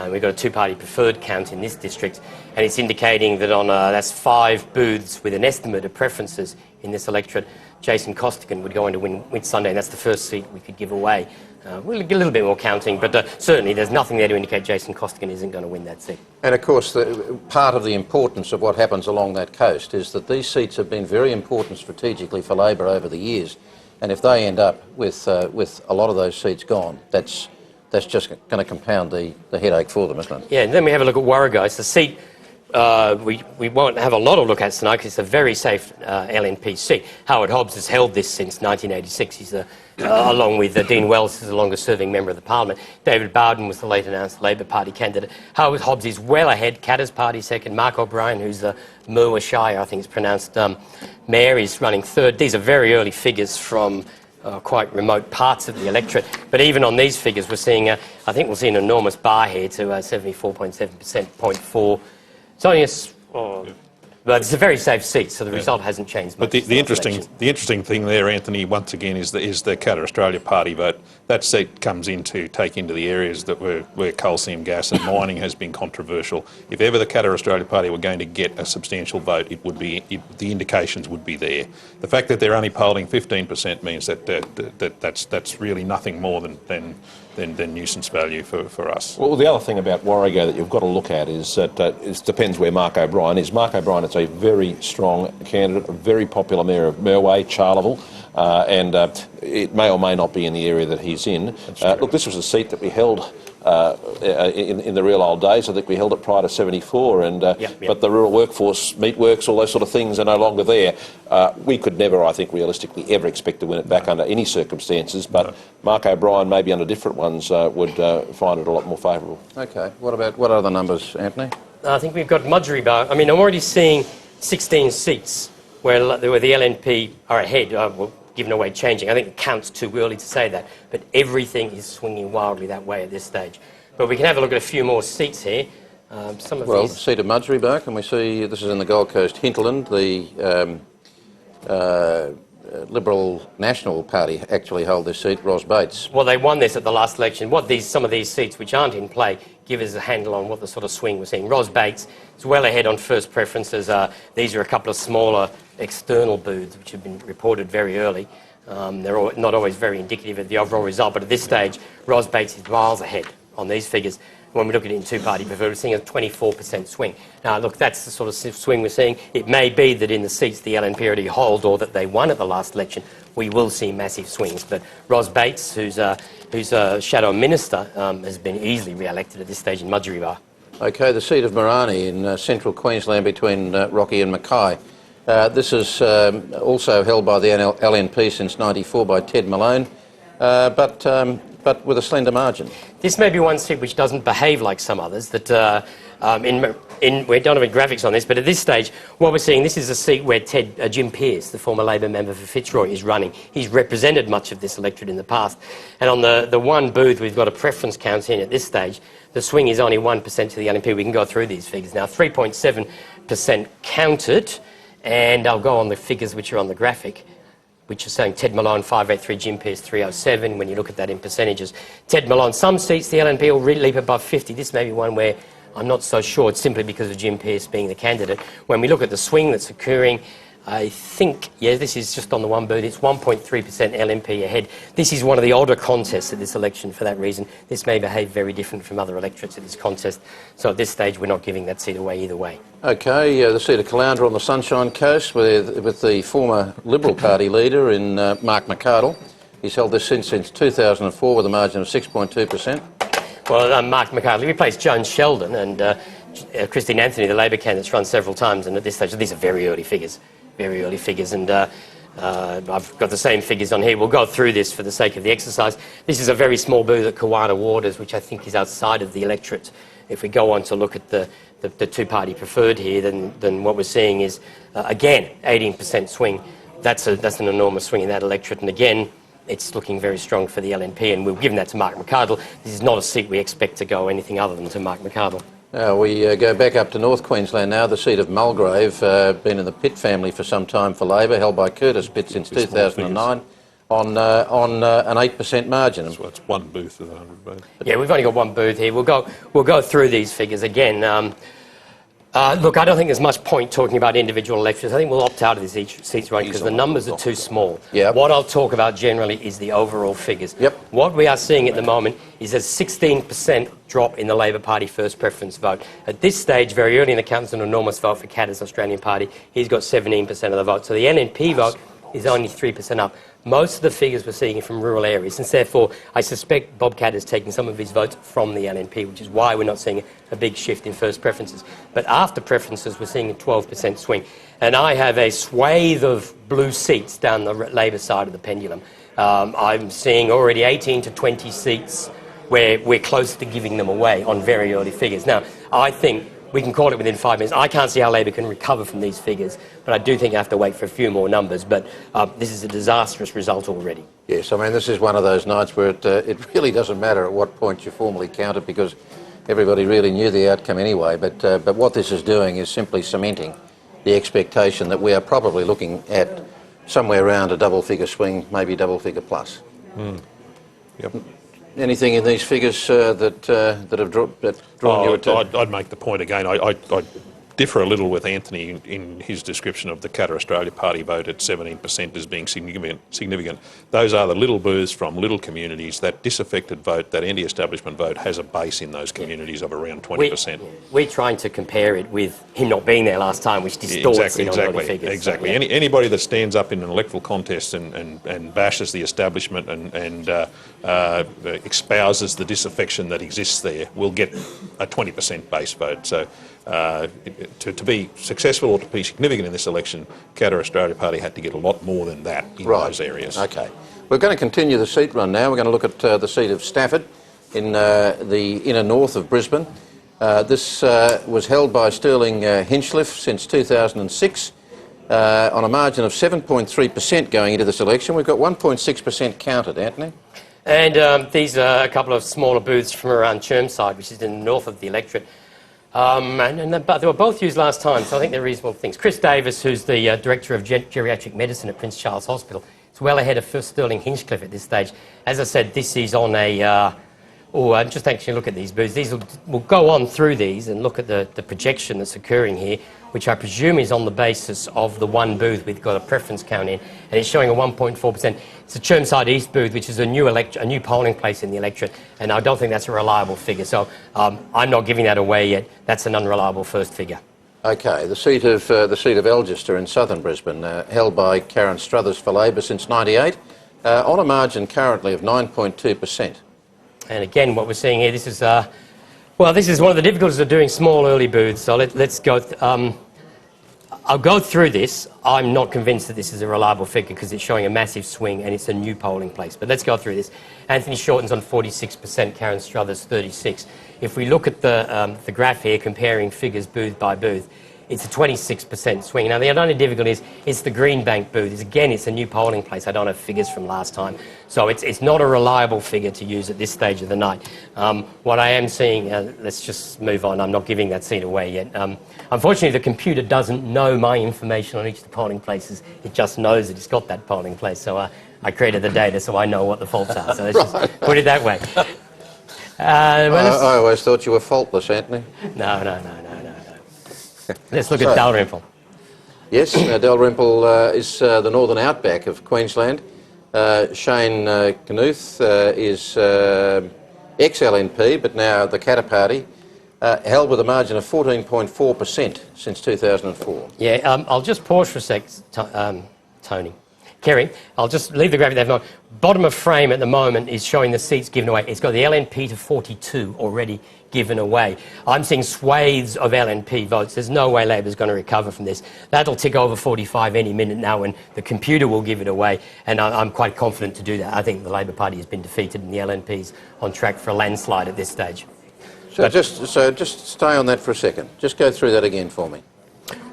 We've got a two-party preferred count in this district, and it's indicating that on that's 5 booths with an estimate of preferences in this electorate, Jason Costigan would go on to win Whitsunday, and that's the first seat we could give away. We'll get a little bit more counting, but certainly there's nothing there to indicate Jason Costigan isn't going to win that seat. And of course, part of the importance of what happens along that coast is that these seats have been very important strategically for Labor over the years, and if they end up with a lot of those seats gone, that's just going to compound the headache for them, isn't it? Yeah, and then we have a look at Warrego. It's the seat we won't have a lot of look at tonight because it's a very safe LNP seat. Howard Hobbs has held this since 1986. He's along with Dean Wells, who's the longest-serving member of the Parliament. David Bowden was the late-announced Labor Party candidate. Howard Hobbs is well ahead. Katter's Party second. Mark O'Brien, who's the Murwa Shire, I think it's pronounced, mayor, is running third. These are very early figures from quite remote parts of the electorate. But even on these figures, we're seeing, I think we'll see an enormous bar here to 74.7%, 0.4. It's only but it's a very safe seat, so the result hasn't changed much. But the interesting thing there, Anthony, once again, is the Katter Australia Party vote. That seat comes take into the areas that where coal seam gas and mining has been controversial. If ever the Katter Australia Party were going to get a substantial vote, the indications would be there. The fact that they're only polling 15% means that's really nothing more than nuisance value for us. Well, the other thing about Warrego that you've got to look at is that it depends where Mark O'Brien is. Mark O'Brien is a very strong candidate, a very popular mayor of Merway, Charleville, and it may or may not be in the area that he's in. Look, this was a seat that we held in the real old days. I think we held it prior to 74, and but the rural workforce, meatworks, all those sort of things are no longer there. We could never, I think, realistically ever expect to win it back under any circumstances, but Mark O'Brien, maybe under different ones, would find it a lot more favourable. Okay, what are the numbers, Anthony? I think we've got Mudgee Bar. I mean, I'm already seeing 16 seats where the LNP are ahead. Given away changing. I think the count's too early to say that, but everything is swinging wildly that way at this stage. But we can have a look at a few more seats here. The seat of Mudgee Bar, and we see this is in the Gold Coast hinterland. The Liberal National Party actually hold this seat, Ros Bates. Well, they won this at the last election. Some of these seats, which aren't in play, give us a handle on what the sort of swing we're seeing. Ros Bates is well ahead on first preferences. These are a couple of smaller external booths, which have been reported very early. They're not always very indicative of the overall result, but at this stage, Ros Bates is miles ahead on these figures. When we look at it in two-party preferred, we're seeing a 24% swing. Now, look, that's the sort of swing we're seeing. It may be that in the seats the LNP already hold or that they won at the last election we will see massive swings. But Ros Bates, who's a shadow minister, has been easily re-elected at this stage in Mudgery. Okay, the seat of Marani in central Queensland between Rocky and Mackay. This is also held by the LNP since '94 by Ted Malone, but with a slender margin. This may be one seat which doesn't behave like some others. That we don't have any graphics on this, but at this stage, what we're seeing, this is a seat where Jim Pearce, the former Labor member for Fitzroy, is running. He's represented much of this electorate in the past. And on the one booth, we've got a preference count in at this stage. The swing is only 1% to the LNP. We can go through these figures now. 3.7% counted, and I'll go on the figures which are on the graphic, which are saying Ted Malone 583, Jim Pearce 307. When you look at that in percentages, Ted Malone, some seats the LNP will leap above 50. This may be one where I'm not so sure. It's simply because of Jim Pearce being the candidate. When we look at the swing that's occurring, I think, yeah, this is just on the one booth. It's 1.3% LNP ahead. This is one of the older contests at this election for that reason. This may behave very different from other electorates at this contest. So at this stage, we're not giving that seat away either way. Okay, the seat of Caloundra on the Sunshine Coast with the former Liberal Party leader in Mark McArdle. He's held this since 2004 with a margin of 6.2%. Well, Mark McArdle replaced Joan Sheldon, and Christine Anthony, the Labor candidate's run several times, and at this stage, these are very early figures. Very early figures, and I've got the same figures on here. We'll go through this for the sake of the exercise. This is a very small booth at Kawana Waters, which I think is outside of the electorate. If we go on to look at the two-party preferred here, then what we're seeing is, again, 18% swing. That's an enormous swing in that electorate, and again, it's looking very strong for the LNP, and we've given that to Mark McArdle. This is not a seat we expect to go anything other than to Mark McArdle. We go back up to North Queensland now, the seat of Mulgrave, been in the Pitt family for some time for Labor, held by Curtis Pitt since 2009 on an 8% margin. So it's one booth of 100 votes. Yeah, we've only got one booth here. We'll go through these figures again. Look, I don't think there's much point talking about individual elections. I think we'll opt out of these seats running because the numbers are too small. Yep. What I'll talk about generally is the overall figures. Yep. What we are seeing at the moment is a 16% drop in the Labor Party first preference vote. At this stage, very early in the count, there's an enormous vote for Katter's Australian Party. He's got 17% of the vote. So the LNP vote is only 3% up. Most of the figures we're seeing are from rural areas, and therefore I suspect Bob Katter is taking some of his votes from the LNP, which is why we're not seeing a big shift in first preferences. But after preferences, we're seeing a 12% swing. And I have a swathe of blue seats down the Labor side of the pendulum. I'm seeing already 18 to 20 seats where we're close to giving them away on very early figures. Now, I think we can call it within 5 minutes. I can't see how Labor can recover from these figures, but I do think I have to wait for a few more numbers. But this is a disastrous result already. Yes, I mean, this is one of those nights where it really doesn't matter at what point you formally count it because everybody really knew the outcome anyway. But what this is doing is simply cementing the expectation that we are probably looking at somewhere around a double-figure swing, maybe double-figure plus. Yep. Anything in these figures that have drawn your attention? I'd make the point again. I differ a little with Anthony in his description of the Katter Australia Party vote at 17% as being significant. Those are the little booths from little communities. That disaffected vote, that anti-establishment vote, has a base in those communities of around 20%. We're trying to compare it with him not being there last time, which distorts early figures. Exactly. So, yeah. Anybody that stands up in an electoral contest and bashes the establishment and espouses the disaffection that exists there will get a 20% base vote. So to be successful or to be significant in this election, Katter Australia Party had to get a lot more than that in those areas. Okay. We're going to continue the seat run now. We're going to look at the seat of Stafford in the inner north of Brisbane. This was held by Sterling Hinchliffe since 2006 on a margin of 7.3% going into this election. We've got 1.6% counted, Anthony. And these are a couple of smaller booths from around Chermside, which is in the north of the electorate. But they were both used last time, so I think they're reasonable things. Chris Davis, who's the Director of Geriatric Medicine at Prince Charles Hospital, is well ahead of Sterling Hinchliffe at this stage. As I said, this is on a... just actually look at these booths. We'll go on through these and look at the projection that's occurring here, which I presume is on the basis of the one booth we've got a preference count in, and it's showing a 1.4%. It's a Chermside East booth, which is a new polling place in the electorate, and I don't think that's a reliable figure. So I'm not giving that away yet. That's an unreliable first figure. Okay, the seat of Algester in southern Brisbane, held by Karen Struthers for Labor since '98, on a margin currently of 9.2%. And again, what we're seeing here, this is well, this is one of the difficulties of doing small early booths. So let's go. I'll go through this. I'm not convinced that this is a reliable figure because it's showing a massive swing and it's a new polling place. But let's go through this. Anthony Shorten's on 46%, Karen Struthers 36%. If we look at the graph here, comparing figures booth by booth, it's a 26% swing. Now, the only difficulty is it's the Greenbank booth. Again, it's a new polling place. I don't have figures from last time. So it's not a reliable figure to use at this stage of the night. What I am seeing, let's just move on. I'm not giving that seat away yet. Unfortunately, the computer doesn't know my information on each of the polling places. It just knows that it's got that polling place. So I created the data so I know what the faults are. So let's just put it that way. I always thought you were faultless, Anthony. No. Let's look at Dalrymple. Yes, Dalrymple is the northern outback of Queensland. Shane Knuth is ex-LNP, but now the Katter Party, held with a margin of 14.4% since 2004. Yeah, I'll just pause for a sec, Tony. Kerry, I'll just leave the graphic there. Bottom of frame at the moment is showing the seats given away. It's got the LNP to 42 already given away. I'm seeing swathes of LNP votes. There's no way Labor's going to recover from this. That'll tick over 45 any minute now and the computer will give it away, and I'm quite confident to do that. I think the Labor Party has been defeated and the LNP's on track for a landslide at this stage. So just stay on that for a second. Just go through that again for me.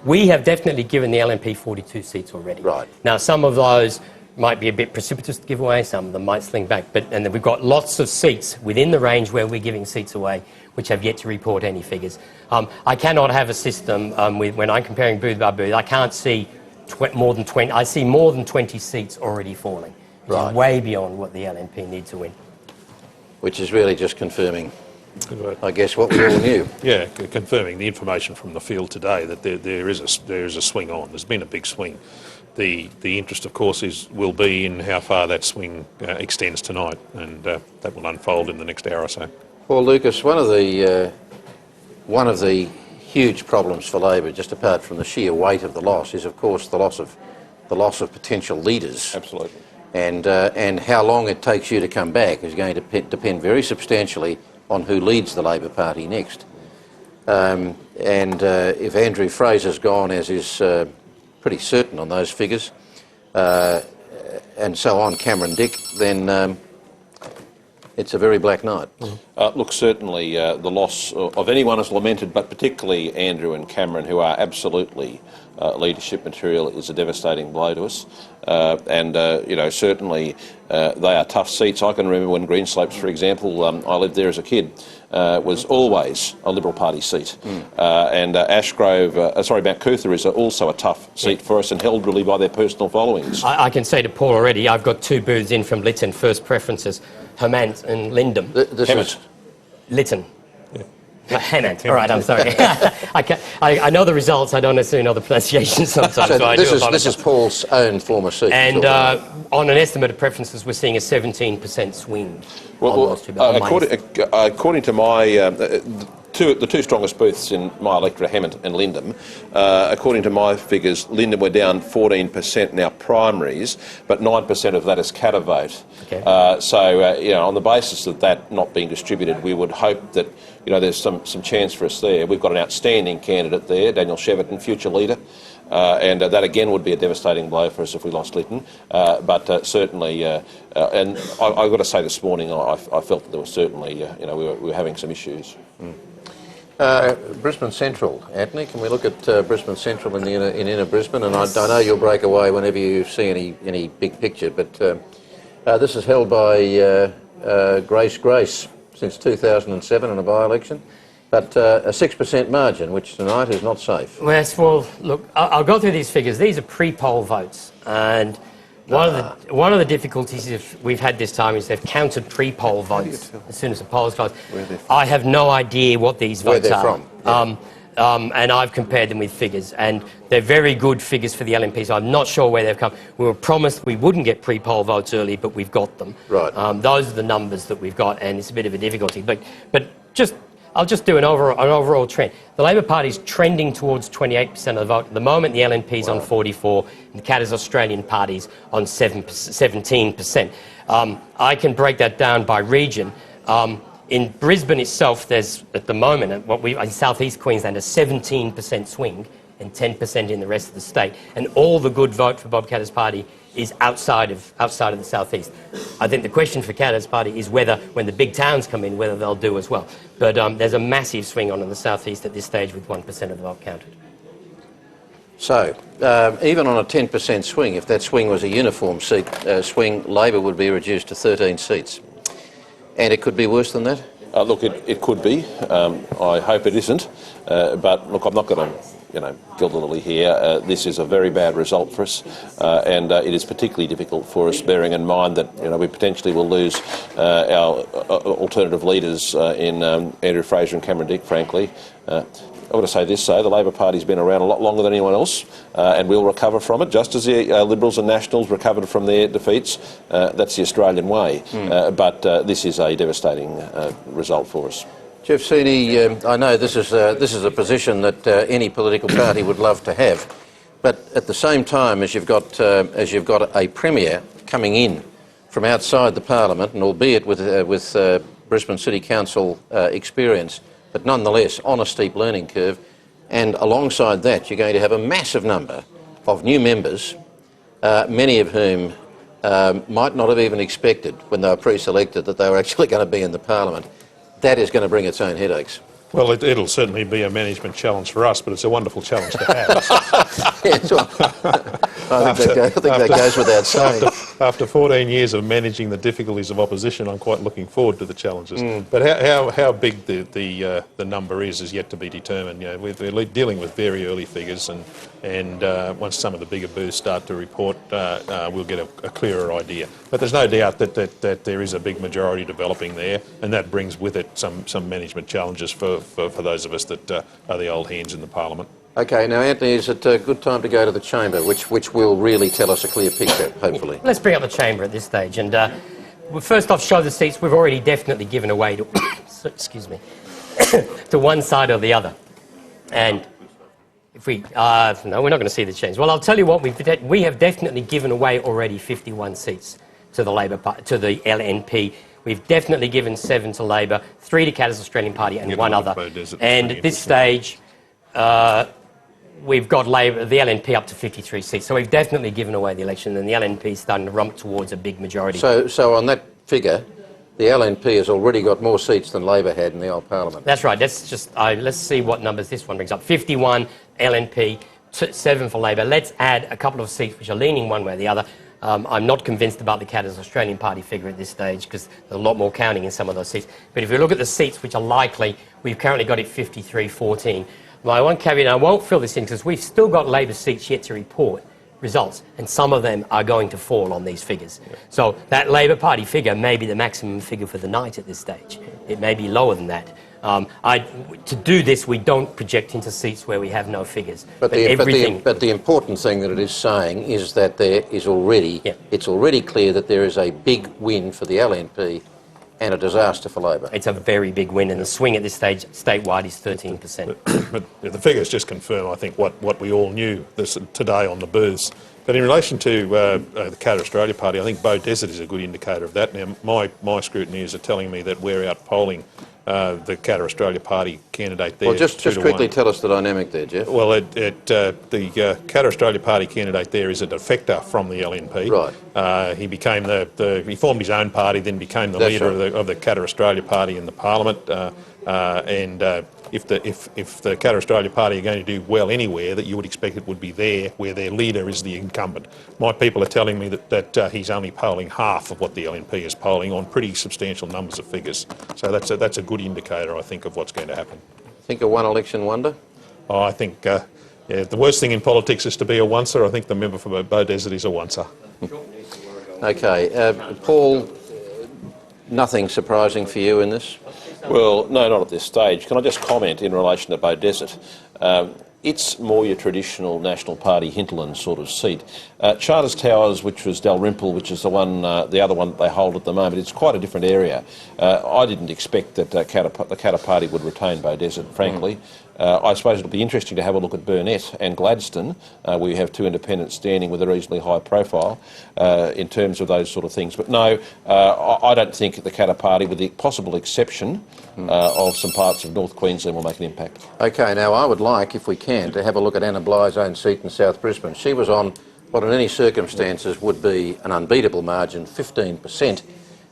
We have definitely given the LNP 42 seats already. Right. Now, some of those might be a bit precipitous to give away, some of them might sling back, and then we've got lots of seats within the range where we're giving seats away which have yet to report any figures. I cannot have a system when I'm comparing booth by booth. I can't see more than 20. I see more than 20 seats already falling, which is way beyond what the LNP need to win. Which is really just confirming, I guess, what we all knew. Yeah, confirming the information from the field today that there is a swing on. There's been a big swing. The interest, of course, will be in how far that swing extends tonight, and that will unfold in the next hour or so. Well, Lucas, one of the huge problems for Labor, just apart from the sheer weight of the loss, is of course the loss of potential leaders. Absolutely. And how long it takes you to come back is going to depend very substantially on who leads the Labor Party next. If Andrew Fraser's gone, as is pretty certain on those figures, and so on, Cameron Dick, then it's a very black night. Look, certainly the loss of anyone is lamented, but particularly Andrew and Cameron, who are absolutely leadership material, is a devastating blow to us. You know, certainly they are tough seats. I can remember when Greenslopes, for example, I lived there as a kid, was always a Liberal Party seat. Mount Cootha is also a tough seat for us and held really by their personal followings. I can say to Paul already, I've got two booths in from Lytton, first preferences, Hemant and Lindum. Lytton. Hemant. All right, I'm sorry. I know the results. I don't necessarily know the pronunciation sometimes. So this is Paul's own former seat. And on an estimate of preferences, we're seeing a 17% swing. According to my the two strongest booths in my electorate, Hemant and Lindum, according to my figures, Lindum were down 14% in our primaries, but 9% of that is Katter vote. Okay. You know, on the basis of that not being distributed, we would hope that, you know, there's some chance for us there. We've got an outstanding candidate there, Daniel Cheverton, future leader, and that again would be a devastating blow for us if we lost Lytton. Certainly, and I've got to say this morning, I felt that there was certainly, you know, we were having some issues. Brisbane Central, Anthony, can we look at Brisbane Central in inner Brisbane? And I know you'll break away whenever you see any big picture, but this is held by Grace since 2007 in a by-election, but a 6% margin, which tonight is not safe. Well, look, I'll go through these figures. These are pre-poll votes, and one of the difficulties we've had this time is they've counted pre-poll votes as soon as the polls close. I have no idea what these votes are. From. And I've compared them with figures, and they're very good figures for the LNP, so I'm not sure where they've come. We were promised we wouldn't get pre-poll votes early, but we've got them. Right. Those are the numbers that we've got, and it's a bit of a difficulty. But just I'll just do an overall trend. The Labor Party's trending towards 28% of the vote. At the moment, the LNP's on 44%, and the Katter's Australian Party's on 17%. I can break that down by region. In Brisbane itself, there's, at the moment, in southeast Queensland, a 17% swing and 10% in the rest of the state. And all the good vote for Bob Katter's party is outside of the southeast. I think the question for Katter's party is whether, when the big towns come in, whether they'll do as well. But there's a massive swing on in the southeast at this stage with 1% of the vote counted. So, even on a 10% swing, if that swing was a uniform seat swing, Labor would be reduced to 13 seats. And it could be worse than that? Look, it could be. I hope it isn't. But look, I'm not going to, gild the lily here. This is a very bad result for us, and it is particularly difficult for us, bearing in mind that we potentially will lose our alternative leaders in Andrew Fraser and Cameron Dick. Frankly, I want to say this, though, the Labor Party's been around a lot longer than anyone else, and we'll recover from it, just as the Liberals and Nationals recovered from their defeats. That's the Australian way. But this is a devastating result for us. Jeff Seeney, I know this is a position that any political party would love to have, but at the same time, as you've got a premier coming in from outside the Parliament, and albeit with Brisbane City Council experience, but nonetheless on a steep learning curve, and alongside that, you're going to have a massive number of new members, many of whom might not have even expected when they were pre-selected that they were actually going to be in the Parliament. That is going to bring its own headaches. Well, it'll certainly be a management challenge for us, but it's a wonderful challenge to have. Yes, well, I think that goes without saying. After 14 years of managing the difficulties of opposition, I'm quite looking forward to the challenges. But how big the number is yet to be determined. We're dealing with very early figures, and once some of the bigger booths start to report, we'll get a clearer idea. But there's no doubt that there is a big majority developing there, and that brings with it some management challenges for those of us that are the old hands in the Parliament. Okay, now Anthony, is it a good time to go to the chamber, which will really tell us a clear picture, hopefully? Let's bring up the chamber at this stage, and we'll first off show the seats we've already definitely given away to, excuse me, to one side or the other. And if we, no, we're not going to see the change. Well, I'll tell you what, we have definitely given away already 51 seats to the Labor Party, to the LNP. We've definitely given 7 to Labor, 3 to Katter's Australian Party, and 1 other. And at this stage, we've got Labor, the LNP up to 53 seats. So we've definitely given away the election, and the LNP is starting to rump towards a big majority. So on that figure, the LNP has already got more seats than Labor had in the old Parliament. That's right. Let's just let's see what numbers this one brings up. 51 LNP, 7 for Labor. Let's add a couple of seats which are leaning one way or the other. I'm not convinced about the Katter's Australian Party figure at this stage because there's a lot more counting in some of those seats. But if you look at the seats which are likely, we've currently got it 53-14. My one caveat, I won't fill this in because we've still got Labor seats yet to report results, and some of them are going to fall on these figures. So that Labor Party figure may be the maximum figure for the night at this stage. It may be lower than that. To do this, we don't project into seats where we have no figures. But the important thing that it is saying is that there is already, it's already clear that there is a big win for the LNP and a disaster for Labor. It's a very big win, and the swing at this stage statewide is 13%. But the figures just confirm, I think, what we all knew today on the booths. But in relation to the Katter Australia Party, I think Bow Desert is a good indicator of that. Now, my scrutineers are telling me that we're out polling the Katter Australia Party candidate there. Well, just quickly tell us the dynamic there, Jeff. Well, the Katter Australia Party candidate there is a defector from the LNP. Right. He became he formed his own party, then became the leader of the Katter Australia Party in the Parliament. If the Katter Australia Party are going to do well anywhere, that you would expect it would be there where their leader is the incumbent. My people are telling me that he's only polling half of what the LNP is polling on pretty substantial numbers of figures. So that's a good indicator, I think, of what's going to happen. Think a one-election wonder? Oh, I think the worst thing in politics is to be a oncer. I think the member for Bow Desert is a oncer. Okay. Paul, nothing surprising for you in this? Well, no, not at this stage. Can I just comment in relation to Bow Desert? it's more your traditional National Party hinterland sort of seat. Charters Towers, which was Dalrymple, which is the other one that they hold at the moment, it's quite a different area. I didn't expect that the Katter Party would retain Beaudesert, frankly. I suppose it'll be interesting to have a look at Burnett and Gladstone, where you have two independents standing with a reasonably high profile in terms of those sort of things. But no, I don't think the Katter Party, with the possible exception of some parts of North Queensland, will make an impact. OK, now I would like, if we can, to have a look at Anna Bligh's own seat in South Brisbane. She was on what in any circumstances would be an unbeatable margin, 15%.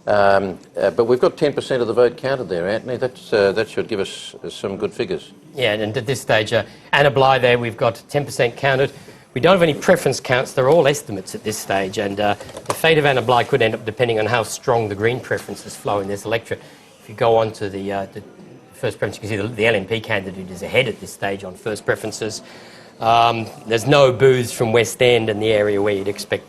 But we've got 10% of the vote counted there, Anthony. That should give us some good figures. Yeah, and at this stage, Anna Bligh there, we've got 10% counted. We don't have any preference counts. They're all estimates at this stage, and the fate of Anna Bligh could end up depending on how strong the Green preferences flow in this electorate. If you go on to the first preference, you can see the LNP candidate is ahead at this stage on first preferences. There's no booths from West End and the area where you'd expect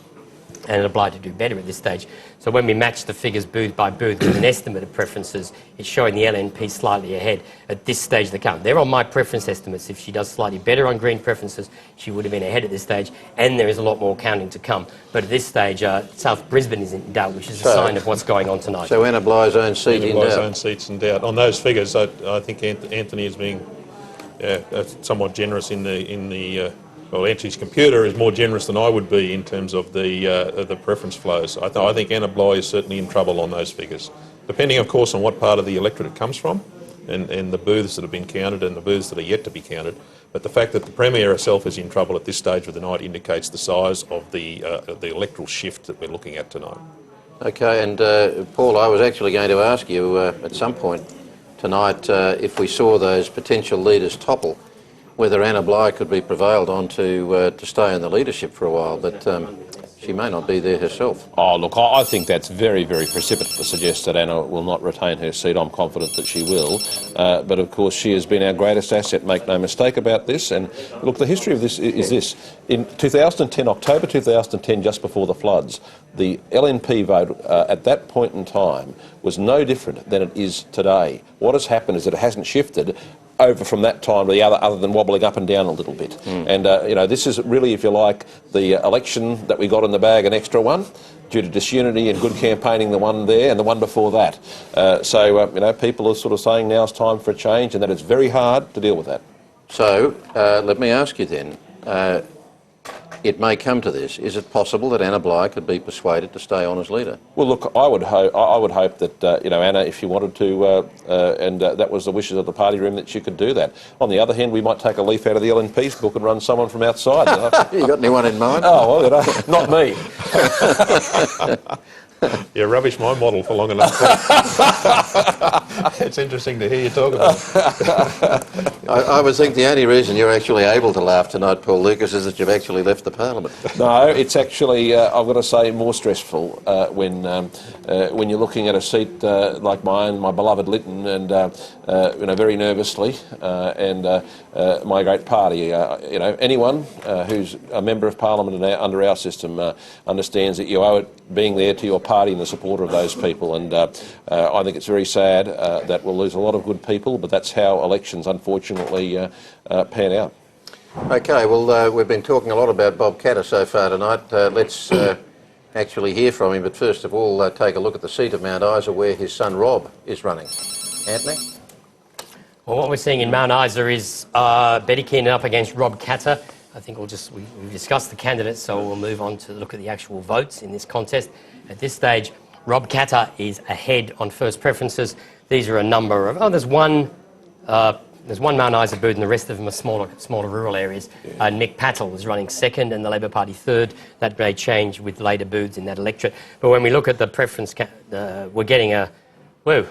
Anna Bligh to do better at this stage. So when we match the figures booth by booth with an estimate of preferences, it's showing the LNP slightly ahead at this stage of the count. They're on my preference estimates. If she does slightly better on Green preferences, she would have been ahead at this stage, and there is a lot more counting to come. But at this stage, South Brisbane is in doubt, which is a sign of what's going on tonight. So Anna Bligh's own seat in doubt. Anna Bligh's own seat's in doubt. On those figures, I think Anthony is being somewhat generous in the well, Anthony's computer is more generous than I would be in terms of the preference flows. I think Anna Bligh is certainly in trouble on those figures, depending, of course, on what part of the electorate it comes from and the booths that have been counted and the booths that are yet to be counted. But the fact that the Premier herself is in trouble at this stage of the night indicates the size of the electoral shift that we're looking at tonight. OK, and Paul, I was actually going to ask you at some point tonight if we saw those potential leaders topple, whether Anna Bligh could be prevailed on to stay in the leadership for a while, but she may not be there herself. Oh, look, I think that's very, very precipitate to suggest that Anna will not retain her seat. I'm confident that she will. But, of course, she has been our greatest asset, make no mistake about this. And, look, the history of this is this. In 2010, October 2010, just before the floods, the LNP vote at that point in time was no different than it is today. What has happened is that it hasn't shifted over from that time to the other than wobbling up and down a little bit. And, you know, this is really, if you like, the election that we got in the bag, an extra one, due to disunity and good campaigning, the one there and the one before that. You know, people are sort of saying now's time for a change and that it's very hard to deal with that. So, let me ask you then, it may come to this. Is it possible that Anna Bligh could be persuaded to stay on as leader? Well, look, I would hope that you know, Anna, if she wanted to, and that was the wishes of the party room, that she could do that. On the other hand, we might take a leaf out of the LNP's book and run someone from outside. You got anyone in mind? Oh, well, you know, not me. You rubbish my model for long enough. It's interesting to hear you talk about it. I would think the only reason you're actually able to laugh tonight, Paul Lucas, is that you've actually left the Parliament. No, it's actually, I've got to say, more stressful when you're looking at a seat like mine, my beloved Lytton, and you know, very nervously, and my great party. You know, anyone who's a member of Parliament under our system understands that you owe it being there to your party and the supporter of those people. And I think it's very sad that we'll lose a lot of good people, but that's how elections, unfortunately, pan out. OK, well, we've been talking a lot about Bob Katter so far tonight. Let's actually hear from him, but first of all, take a look at the seat of Mount Isa where his son Rob is running. Anthony? Well, what we're seeing in Mount Isa is Betty Keenan up against Rob Katter. I think we've discussed the candidates, so we'll move on to look at the actual votes in this contest. At this stage, Rob Katter is ahead on first preferences. These are a number of... there's one Mount Isa booth and the rest of them are smaller rural areas. Nick Patel is running second and the Labor Party third. That may change with later booths in that electorate. But when we look at the preference, we're getting a... Whoa.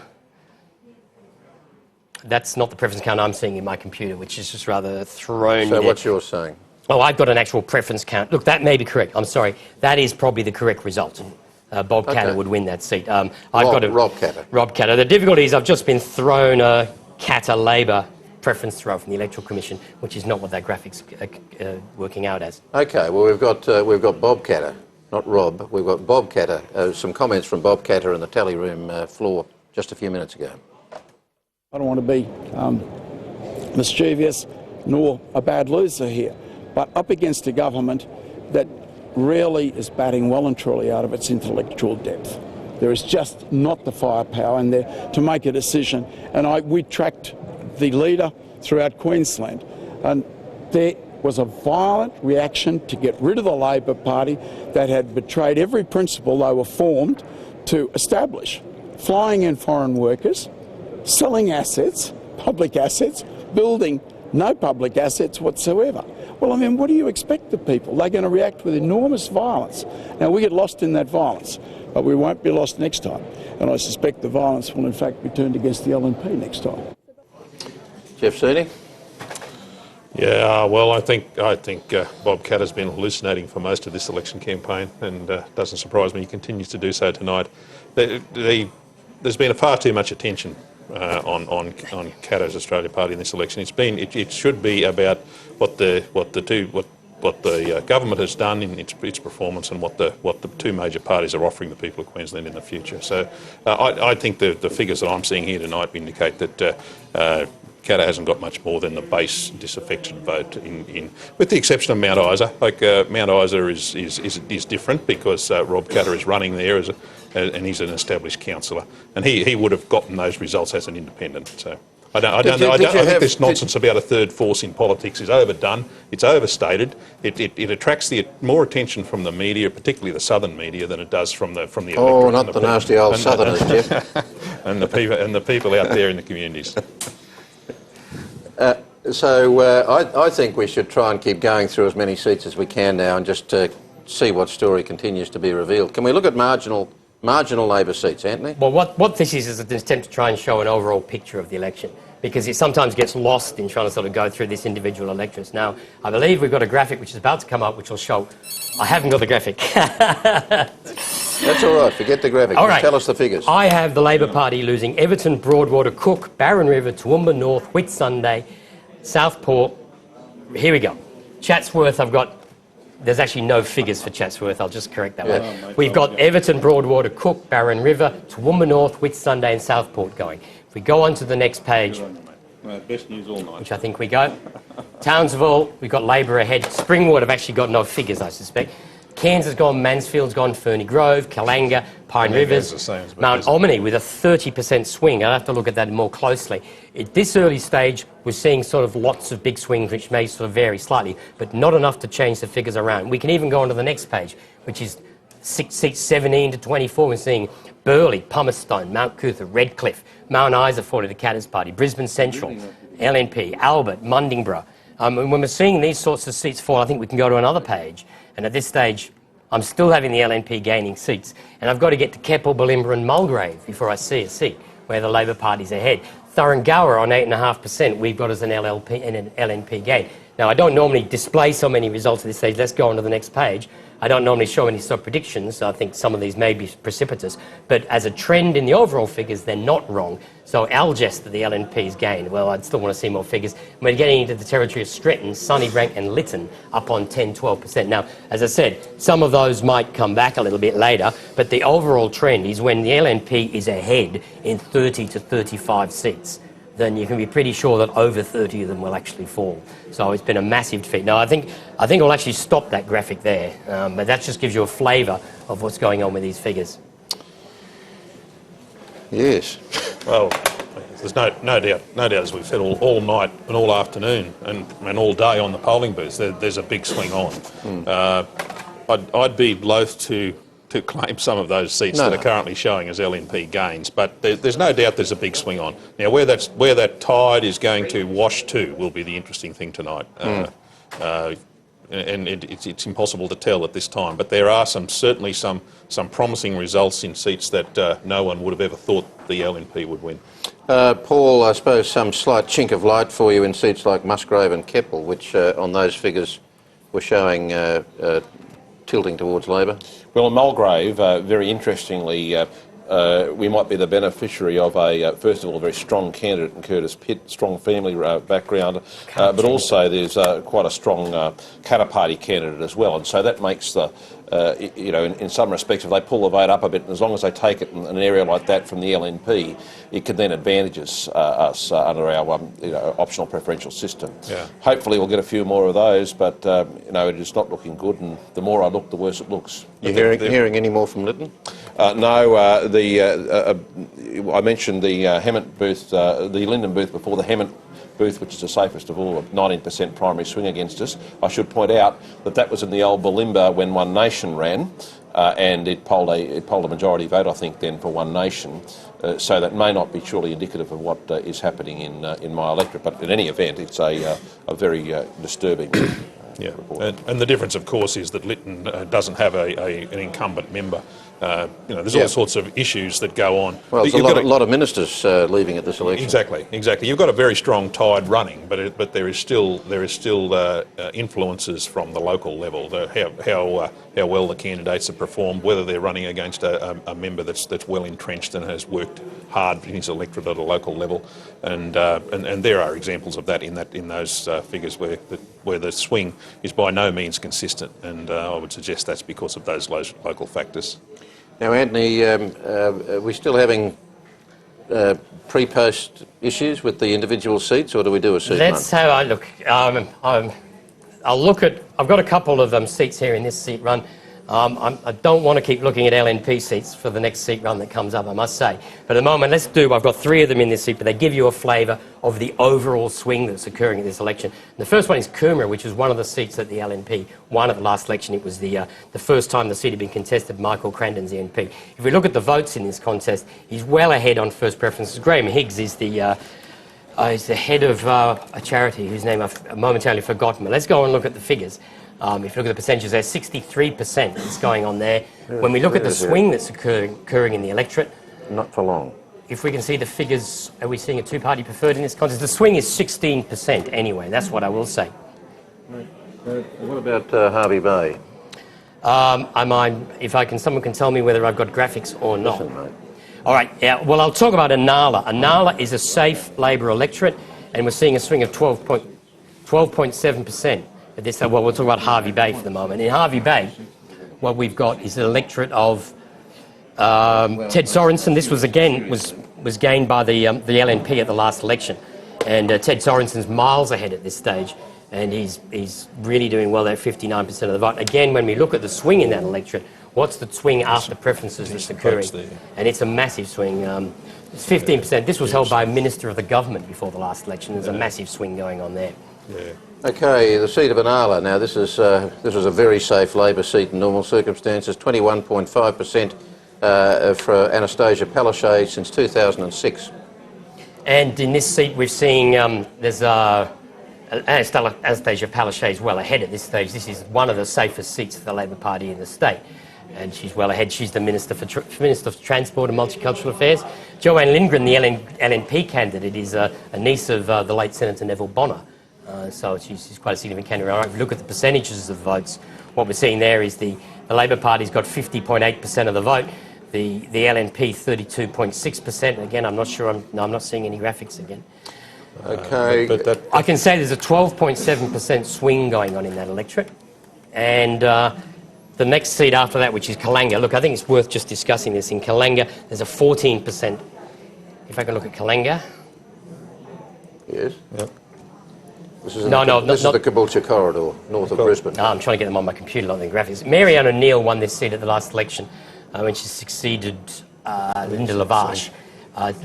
That's not the preference count I'm seeing in my computer, which is just rather thrown... So what's yours saying? Oh, I've got an actual preference count. Look, that may be correct. I'm sorry. That is probably the correct result. Bob Katter would win that seat. Rob Katter. Rob Katter. The difficulty is I've just been thrown a Katter Labor preference throw from the Electoral Commission, which is not what that graphic's working out as. OK, well, we've got Bob Katter, not Rob. We've got Bob Katter. Some comments from Bob Katter on the tally room floor just a few minutes ago. I don't want to be mischievous, nor a bad loser here, but up against a government that really is batting well and truly out of its intellectual depth. There is just not the firepower in there to make a decision. And we tracked the leader throughout Queensland, and there was a violent reaction to get rid of the Labor Party that had betrayed every principle they were formed to establish. Flying in foreign workers, selling assets, public assets, building no public assets whatsoever. Well, I mean, what do you expect of people? They're going to react with enormous violence. Now, we get lost in that violence, but we won't be lost next time. And I suspect the violence will in fact be turned against the LNP next time. Jeff Seeley? Yeah, well, I think Bob Katter's been hallucinating for most of this election campaign, and doesn't surprise me he continues to do so tonight. There's been far too much attention on Katter's Australia Party in this election. It should be about what the government has done in its performance and what the two major parties are offering the people of Queensland in the future. So I think the figures that I'm seeing here tonight indicate that Katter hasn't got much more than the base disaffected vote, with the exception of Mount Isa. Like Mount Isa is different because Rob Katter is running there and he's an established councillor, and he would have gotten those results as an independent. So I think this nonsense about a third force in politics is overdone. It's overstated. It attracts more attention from the media, particularly the southern media, than it does from the electorate. Oh, not the nasty old southerners, Jeff. and the people out there in the communities. I think we should try and keep going through as many seats as we can now and just see what story continues to be revealed. Can we look at marginal Labor seats, Anthony? Well, what this is an attempt to try and show an overall picture of the election, because it sometimes gets lost in trying to sort of go through this individual elections. Now, I believe we've got a graphic which is about to come up which will show... I haven't got the graphic. That's all right, forget the graphic. All right. Tell us the figures. I have the Labor Party losing Everton, Broadwater, Cook, Barron River, Toowoomba North, Whitsunday, Southport. Here we go. Chatsworth, I've got... There's actually no figures for Chatsworth, I'll just correct that one. We've got Everton, Broadwater, Cook, Barron River, Toowoomba North, Whitsunday and Southport going. If we go on to the next page, best news all night. which I think we go, Townsville, we've got Labor ahead. Springwood have actually got no figures, I suspect. Cairns has gone, Mansfield's gone, Ferny Grove, Kalanga, Pine Rivers, Mount Omni with a 30% swing. I'll have to look at that more closely. At this early stage, we're seeing sort of lots of big swings which may sort of vary slightly, but not enough to change the figures around. We can even go on to the next page, which is seats 17 to 24. We're seeing Burleigh, Pumicestown, Mount Cootha, Redcliffe, Mount Isa for the Katter's Party, Brisbane Central, LNP, Albert, Mundingborough. When we're seeing these sorts of seats fall, I think we can go to another page. And at this stage, I'm still having the LNP gaining seats. And I've got to get to Keppel, Bulimba and Mulgrave before I see a seat where the Labor Party's ahead. Thuringowa on 8.5%, we've got as an LNP gain. Now, I don't normally display so many results at this stage. Let's go on to the next page. I don't normally show any sort of predictions. I think some of these may be precipitous. But as a trend in the overall figures, they're not wrong. So Algest, the LNP's gain, well, I'd still want to see more figures. We're getting into the territory of Stretton, Sunnybranch and Lytton up on 10, 12%. Now, as I said, some of those might come back a little bit later, but the overall trend is when the LNP is ahead in 30 to 35 seats, then you can be pretty sure that over 30 of them will actually fall. So it's been a massive defeat. Now, I think I'll actually stop that graphic there, but that just gives you a flavour of what's going on with these figures. Yes. Well, there's no doubt, as we've said all night and all afternoon and all day on the polling booths, there's a big swing on. I'd be loath to claim some of those seats that are currently showing as LNP gains, but there's no doubt there's a big swing on. Now, where that tide is going to wash to will be the interesting thing tonight. And it's impossible to tell at this time, but there are certainly some promising results in seats that no one would have ever thought the LNP would win. Paul, I suppose some slight chink of light for you in seats like Musgrave and Keppel, which on those figures were showing tilting towards Labor. Well, in Mulgrave, very interestingly, we might be the beneficiary of first of all, a very strong candidate in Curtis Pitt, strong family background, but also there's quite a strong Katter Party candidate as well, and so that makes the in some respects, if they pull the vote up a bit, and as long as they take it in an area like that from the LNP, it can then advantage us under our optional preferential system. Yeah. Hopefully we'll get a few more of those, but it is not looking good, and the more I look, the worse it looks. You hearing any more from Lytton? No. I mentioned the Hemmant booth, the Lyndon booth before, the Hemmant booth, which is the safest of all, of 19% primary swing against us. I should point out that was in the old Bulimba when One Nation ran, and it polled a majority vote, I think, then for One Nation. So that may not be surely indicative of what is happening in my electorate, but in any event, it's a very disturbing. Yeah, and the difference, of course, is that Lytton doesn't have an incumbent member. There's all sorts of issues that go on. Well, there's a lot of ministers leaving at this election. Exactly. You've got a very strong tide running, but there is still influences from the local level. How well the candidates have performed, whether they're running against a member that's well entrenched and has worked hard in his electorate at a local level, and there are examples of that in those figures where the swing is by no means consistent, and I would suggest that's because of those local factors. Now, Anthony, are we still having pre-post issues with the individual seats, or do we do a seat run? That's how I look. I'll look at. I've got a couple of seats here in this seat run. I don't want to keep looking at LNP seats for the next seat run that comes up, I must say. But at the moment, I've got 3 of them in this seat, but they give you a flavour of the overall swing that's occurring in this election. And the first one is Coomera, which is one of the seats that the LNP won at the last election. It was the first time the seat had been contested. Michael Crandon's the MP. If we look at the votes in this contest, he's well ahead on first preferences. Graham Higgs is the head of a charity whose name I've momentarily forgotten. But let's go and look at the figures. If you look at the percentages, there's 63% that's going on there. When we look at the swing that's occurring in the electorate... Not for long. If we can see the figures, are we seeing a two-party preferred in this contest? The swing is 16% anyway, that's what I will say. What about Harvey Bay? Someone can tell me whether I've got graphics or not. Listen, mate. All right, yeah, well, I'll talk about Inala. Inala is a safe Labor electorate, and we're seeing a swing of 12.7%. Well, we'll talk about Harvey Bay for the moment. In Harvey Bay, what we've got is an electorate of Ted Sorensen. This was gained by the LNP at the last election, and Ted Sorensen's miles ahead at this stage, and he's really doing well there, 59% of the vote. Again, when we look at the swing in that electorate, what's the swing after preferences that's occurring? And it's a massive swing. It's 15%. This was held by a minister of the government before the last election. There's a massive swing going on there. Yeah. Okay, the seat of Inala. Now, this was a very safe Labor seat in normal circumstances. 21.5% for Anastasia Palaszczuk since 2006. And in this seat, we're seeing Anastasia Palaszczuk is well ahead at this stage. This is one of the safest seats for the Labor Party in the state. And she's well ahead. She's the Minister for Transport and Multicultural Affairs. Joanne Lindgren, the LNP candidate, is a niece of the late Senator Neville Bonner. So she's quite a significant candidate. If you look at the percentages of votes, what we're seeing there is the Labor Party's got 50.8% of the vote, the LNP 32.6%. Again, I'm not sure, I'm not seeing any graphics again. Okay. I can say there's a 12.7% swing going on in that electorate. And the next seat after that, which is Kalanga, look, I think it's worth just discussing this. In Kalanga, there's a 14%. If I can look at Kalanga. Yes. Yep. This is the Caboolture corridor, north of Brisbane. I'm trying to get them on my computer, not the graphics. Mary Ann O'Neill won this seat at the last election when she succeeded Linda Lavash.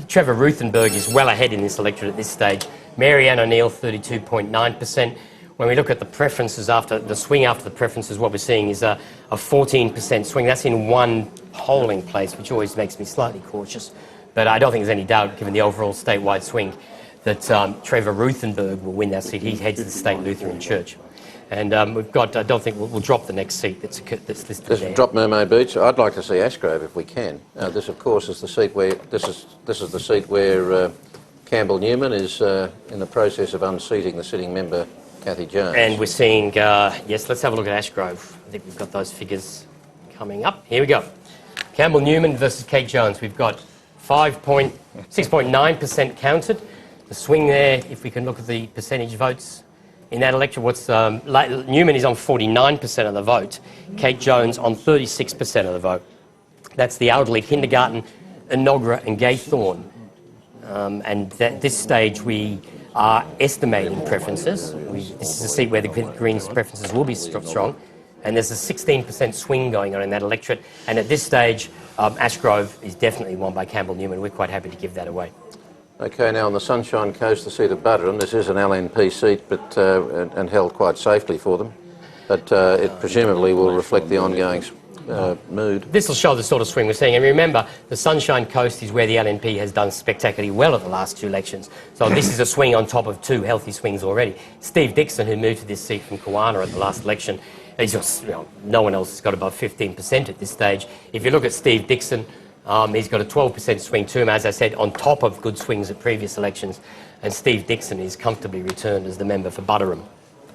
Trevor Ruthenberg is well ahead in this electorate at this stage. Mary Ann O'Neill, 32.9%. When we look at the preferences after the swing after the preferences, what we're seeing is a 14% swing. That's in one polling place, which always makes me slightly cautious. But I don't think there's any doubt, given the overall statewide swing, that Trevor Ruthenberg will win that seat. He heads the State Lutheran Church. And we've got, I don't think we'll drop the next seat that's listed there. Drop Mermaid Beach. I'd like to see Ashgrove if we can. This, of course, is the seat where Campbell Newman is in the process of unseating the sitting member, Cathy Jones. And we're seeing, yes, let's have a look at Ashgrove. I think we've got those figures coming up. Here we go. Campbell Newman versus Kate Jones. We've got 6.9% counted. The swing there, if we can look at the percentage votes in that election, Newman is on 49% of the vote, Kate Jones on 36% of the vote. That's the Alderley Kindergarten, Enoggera and Gaythorne. And at this stage we are estimating preferences. This is a seat where the Greens' preferences will be strong. And there's a 16% swing going on in that electorate. And at this stage, Ashgrove is definitely won by Campbell Newman. We're quite happy to give that away. Okay, now on the Sunshine Coast, the seat of Buderim, this is an LNP seat and held quite safely for them. But it presumably will reflect the ongoing mood. This will show the sort of swing we're seeing. And remember, the Sunshine Coast is where the LNP has done spectacularly well at the last 2 elections. So this is a swing on top of 2 healthy swings already. Steve Dixon, who moved to this seat from Kawana at the last election, he's just, no one else has got above 15% at this stage. If you look at Steve Dixon, he's got a 12% swing to him, as I said, on top of good swings at previous elections. And Steve Dixon is comfortably returned as the member for Buderim.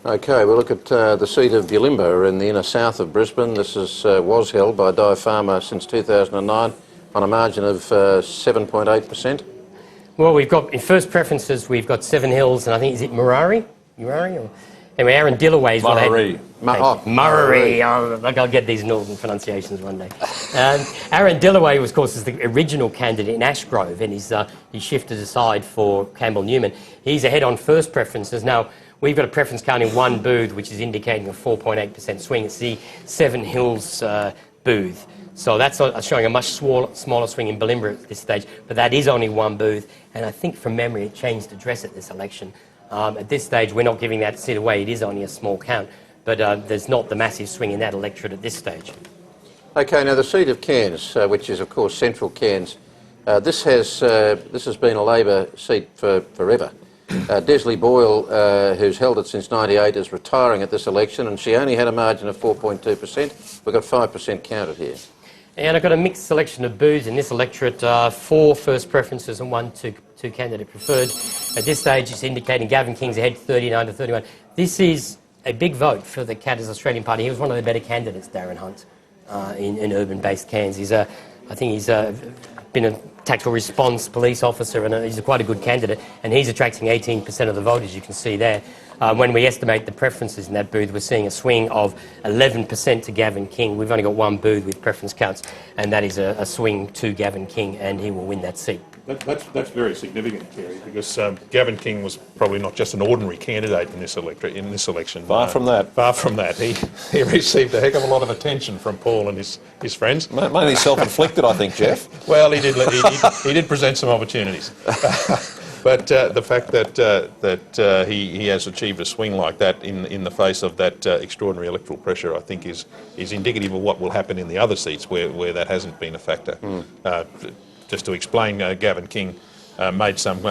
Okay, we'll look at the seat of Bulimba in the inner south of Brisbane. This was held by Di Farmer since 2009 on a margin of 7.8%. Well, we've got, in first preferences, we've got Seven Hills, and I think, is it Murari? Or... Anyway, Aaron Dillaway is Murray. Murray. I'll get these northern pronunciations one day. Aaron Dillaway, of course, is the original candidate in Ashgrove, and he shifted aside for Campbell Newman. He's ahead on first preferences. Now, we've got a preference count in 1 booth, which is indicating a 4.8% swing. It's the Seven Hills booth. So that's showing a much smaller swing in Bulimba at this stage, but that is only 1 booth, and I think from memory it changed address at this election. At this stage, we're not giving that seat away. It is only a small count, but there's not the massive swing in that electorate at this stage. Okay, now the seat of Cairns, which is of course central Cairns, this has been a Labor seat for forever. Desley Boyle, who's held it since '98, is retiring at this election, and she only had a margin of 4.2%. We've got 5% counted here. And I've got a mixed selection of booths in this electorate, 4 first preferences and 1 two candidate preferred. At this stage, it's indicating Gavin King's ahead 39 to 31. This is a big vote for the Katters Australian Party. He was one of the better candidates, Darren Hunt, in urban-based Cairns. I think he's been a tactical response police officer, and he's quite a good candidate, and he's attracting 18% of the vote, as you can see there. When we estimate the preferences in that booth, we're seeing a swing of 11% to Gavin King. We've only got 1 booth with preference counts, and that is a swing to Gavin King, and he will win that seat. That's very significant, Kerry, because Gavin King was probably not just an ordinary candidate in this election. Far from that. Far from that. He received a heck of a lot of attention from Paul and his friends. Mainly self-inflicted, I think, Jeff. Well, he did present some opportunities. But the fact that he has achieved a swing like that in the face of that extraordinary electoral pressure, I think is indicative of what will happen in the other seats where that hasn't been a factor. Just to explain, Gavin King made some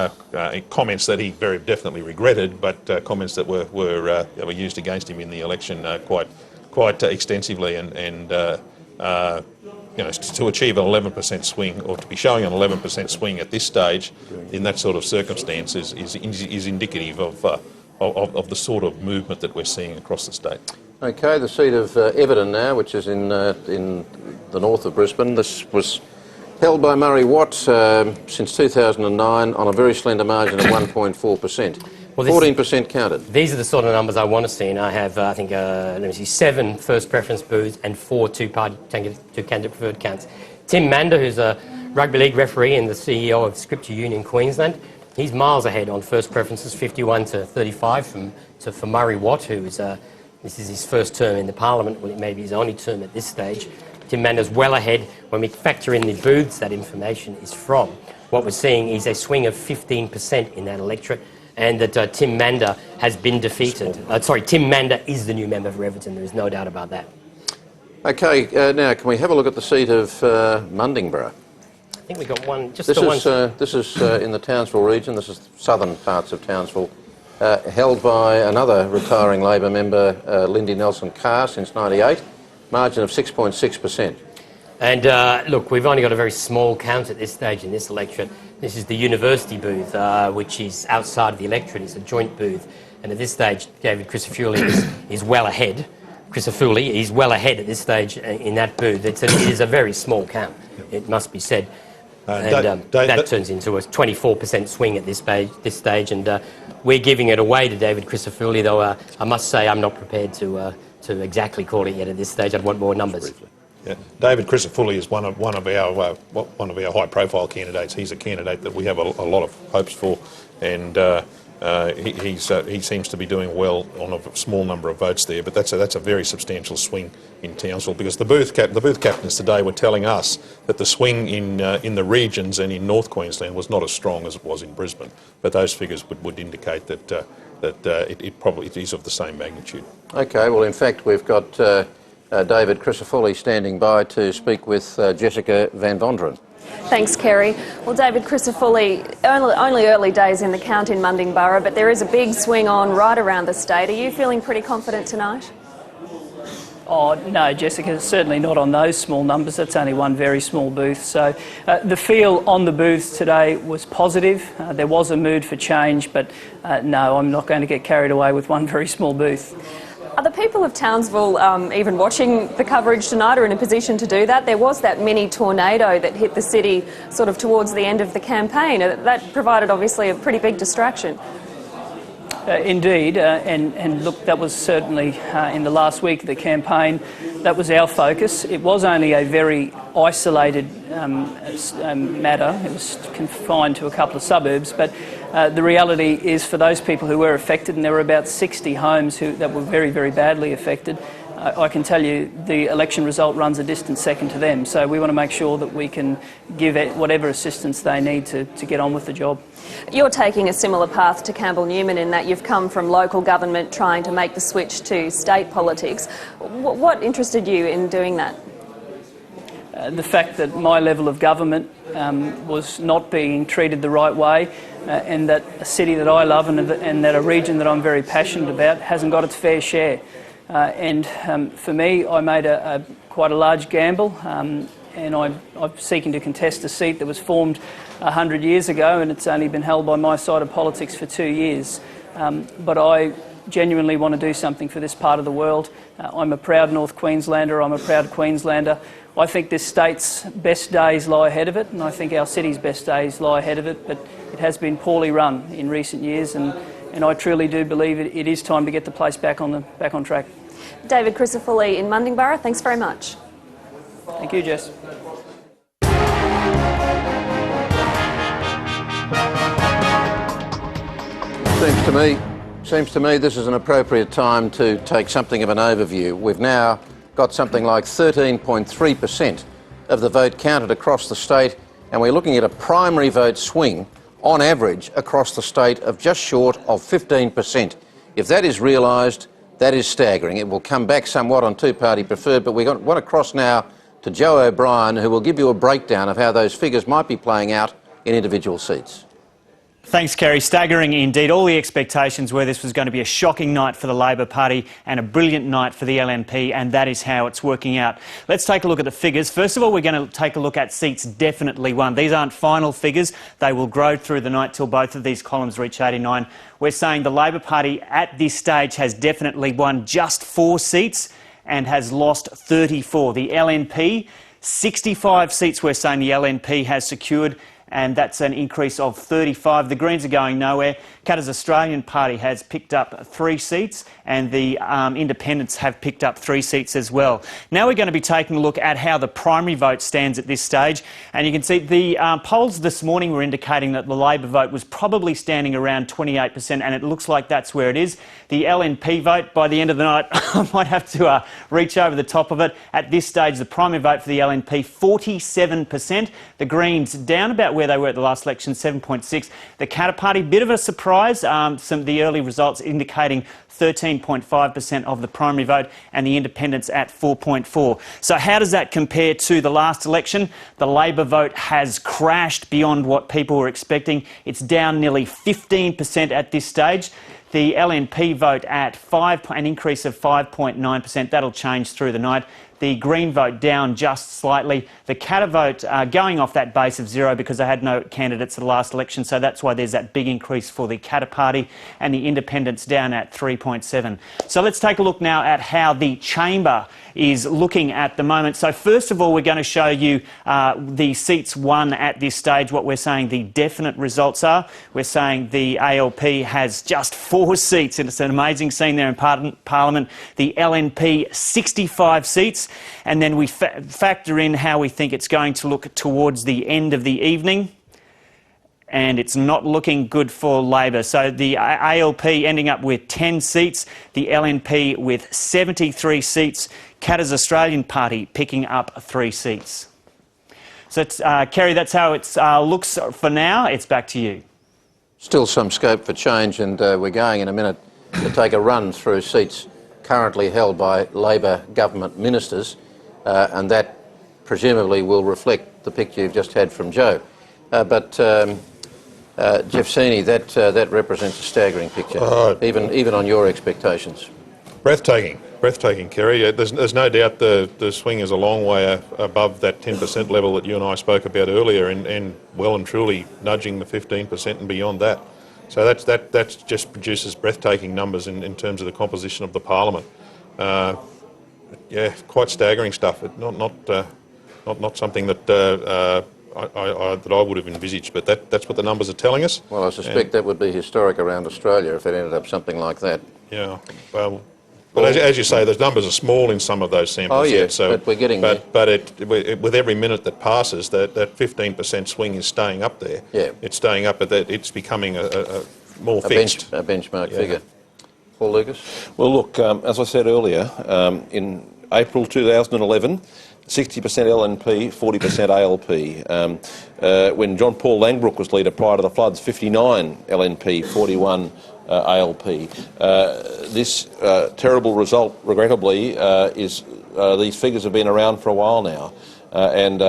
comments that he very definitely regretted, but comments that were used against him in the election quite extensively, and to achieve an 11% swing, or to be showing an 11% swing at this stage in that sort of circumstance is indicative of the sort of movement that we're seeing across the state. Okay, the seat of Everton now, which is in the north of Brisbane. This was held by Murray Watt since 2009 on a very slender margin of 1.4%. Well, 14% counted. These are the sort of numbers I want to see, and I have, I think, 7 first preference booths and 4 two-candidate preferred counts. Tim Mander, who's a rugby league referee and the CEO of Scripture Union Queensland, he's miles ahead on first preferences, 51 to 35 for Murray Watt, who is this is his first term in the Parliament. Well, it may be his only term at this stage. Tim Mander's well ahead. When we factor in the booths that information is from, what we're seeing is a swing of 15% in that electorate, and that Tim Mander has been defeated. Tim Mander is the new member for Everton. There is no doubt about that. Okay, now can we have a look at the seat of Mundingborough? I think we got one. This is in the Townsville region. This is southern parts of Townsville, held by another retiring Labor member, Lindy Nelson-Carr, since '98. Margin of 6.6%. And look, we've only got a very small count at this stage in this electorate. This is the university booth, which is outside of the electorate. It's a joint booth. And at this stage, David Crisafulli is well ahead. Crisafulli. He's well ahead at this stage in that booth. It is a very small count, it must be said. That turns into a 24% swing at this stage, and we're giving it away to David Crisafulli, though I must say I'm not prepared to exactly call it yet at this stage. I'd want more numbers. Yeah. David Crisafulli is one of our high-profile candidates. He's a candidate that we have a lot of hopes for, and he seems to be doing well on a small number of votes there. But that's a very substantial swing in Townsville, because the booth captains today were telling us that the swing in the regions and in North Queensland was not as strong as it was in Brisbane. But those figures would indicate that it probably is of the same magnitude. Okay. Well, in fact, we've got David Crisafulli standing by to speak with Jessica Van Vonderen. Thanks, Kerry. Well, David Crisafulli, only early days in the count in Mundingburra, but there is a big swing on right around the state. Are you feeling pretty confident tonight? Oh, no, Jessica, certainly not on those small numbers. That's only one very small booth. So the feel on the booths today was positive. There was a mood for change, but no, I'm not going to get carried away with one very small booth. Are the people of Townsville even watching the coverage tonight, or in a position to do that? There was that mini tornado that hit the city sort of towards the end of the campaign. That provided obviously a pretty big distraction. Indeed, and look, that was certainly in the last week of the campaign, that was our focus. It was only a very isolated matter. It was confined to a couple of suburbs, but the reality is, for those people who were affected, and there were about 60 homes that were very, very badly affected, I can tell you the election result runs a distant second to them. So we want to make sure that we can give it whatever assistance they need to get on with the job. You're taking a similar path to Campbell Newman in that you've come from local government trying to make the switch to state politics. What interested you in doing that? The fact that my level of government was not being treated the right way, and that a city that I love and that a region that I'm very passionate about hasn't got its fair share. For me, I made quite a large gamble, and I'm seeking to contest a seat that was formed 100 years ago, and it's only been held by my side of politics for 2 years. But I genuinely want to do something for this part of the world. I'm a proud North Queenslander, I'm a proud Queenslander. I think this state's best days lie ahead of it, and I think our city's best days lie ahead of it, but it has been poorly run in recent years, and I truly do believe it is time to get the place back on track. David Crisafulli in Mundingburra, thanks very much. Thank you, Jess. Seems to me this is an appropriate time to take something of an overview. We've now got something like 13.3% of the vote counted across the state, and we're looking at a primary vote swing on average across the state of just short of 15%. If that is realised, that is staggering. It will come back somewhat on two-party preferred, but we want to cross now to Joe O'Brien, who will give you a breakdown of how those figures might be playing out in individual seats. Thanks, Kerry. Staggering indeed. All the expectations were this was going to be a shocking night for the Labor Party and a brilliant night for the LNP, and that is how it's working out. Let's take a look at the figures. First of all, we're going to take a look at seats definitely won. These aren't final figures. They will grow through the night till both of these columns reach 89. We're saying the Labor Party at this stage has definitely won just 4 seats and has lost 34. The LNP, 65 seats we're saying the LNP has secured, and that's an increase of 35. The Greens are going nowhere. Qattar's Australian Party has picked up 3 seats, and the Independents have picked up 3 seats as well. Now we're going to be taking a look at how the primary vote stands at this stage, and you can see the polls this morning were indicating that the Labor vote was probably standing around 28%, and it looks like that's where it is. The LNP vote, by the end of the night, I might have to reach over the top of it. At this stage, the primary vote for the LNP, 47%. The Greens down about where they were at the last election, 7.6. The Qatar Party, bit of a surprise. Some of the early results indicating 13.5% of the primary vote, and the Independents at 4.4. So how does that compare to the last election? The Labor vote has crashed beyond what people were expecting. It's down nearly 15% at this stage. The LNP vote at an increase of 5.9%. That'll change through the night. The Green vote down just slightly. The Katter vote going off that base of 0 because they had no candidates at the last election, so that's why there's that big increase for the Katter party, and the Independents down at 3.7. So let's take a look now at how the chamber is looking at the moment. So first of all, we're going to show you the seats won at this stage, what we're saying the definite results are. We're saying the ALP has just 4 seats, and it's an amazing scene there in Parliament. The LNP, 65 seats. And then we factor in how we think it's going to look towards the end of the evening. And it's not looking good for Labor. So the ALP ending up with 10 seats, the LNP with 73 seats, Katter's Australian Party picking up 3 seats. So, Kerry, that's how it looks for now. It's back to you. Still some scope for change, and we're going in a minute to take a run through seats currently held by Labor government ministers, and that presumably will reflect the picture you've just had from Joe. But Jeff Seeney, that represents a staggering picture, even on your expectations. Breathtaking, Kerry. There's no doubt the swing is a long way above that 10% level that you and I spoke about earlier, and well and truly nudging the 15% and beyond that. So that just produces breathtaking numbers in terms of the composition of the parliament. Yeah, quite staggering stuff. Not something that I would have envisaged, but that's what the numbers are telling us. Well, I suspect that would be historic around Australia if it ended up something like that. Yeah. Well, as you say, the numbers are small in some of those samples yet. So, but we're getting there. But with every minute that passes, that 15% swing is staying up there. Yeah. It's staying up, but it's becoming a more fixed. A benchmark figure. Paul Lucas? Well, look, as I said earlier, in April 2011, 60% LNP, 40% ALP. When John Paul Langbrook was leader prior to the floods, 59 LNP, 41 ALP. This terrible result, regrettably, is these figures have been around for a while now, and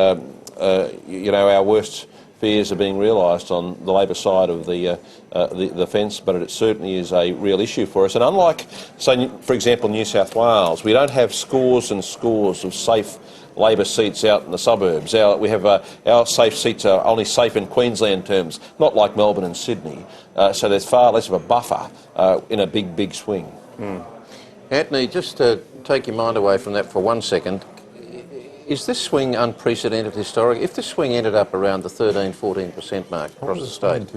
you know, our worst fears are being realised on the Labor side of the fence, but it certainly is a real issue for us. And unlike, say, for example, New South Wales, we don't have scores and scores of safe Labor seats out in the suburbs. Our safe seats are only safe in Queensland terms, not like Melbourne and Sydney. So there's far less of a buffer in a big swing. Anthony, just to take your mind away from that for 1 second, is this swing unprecedented historic? If this swing ended up around the 13-14% mark across the state,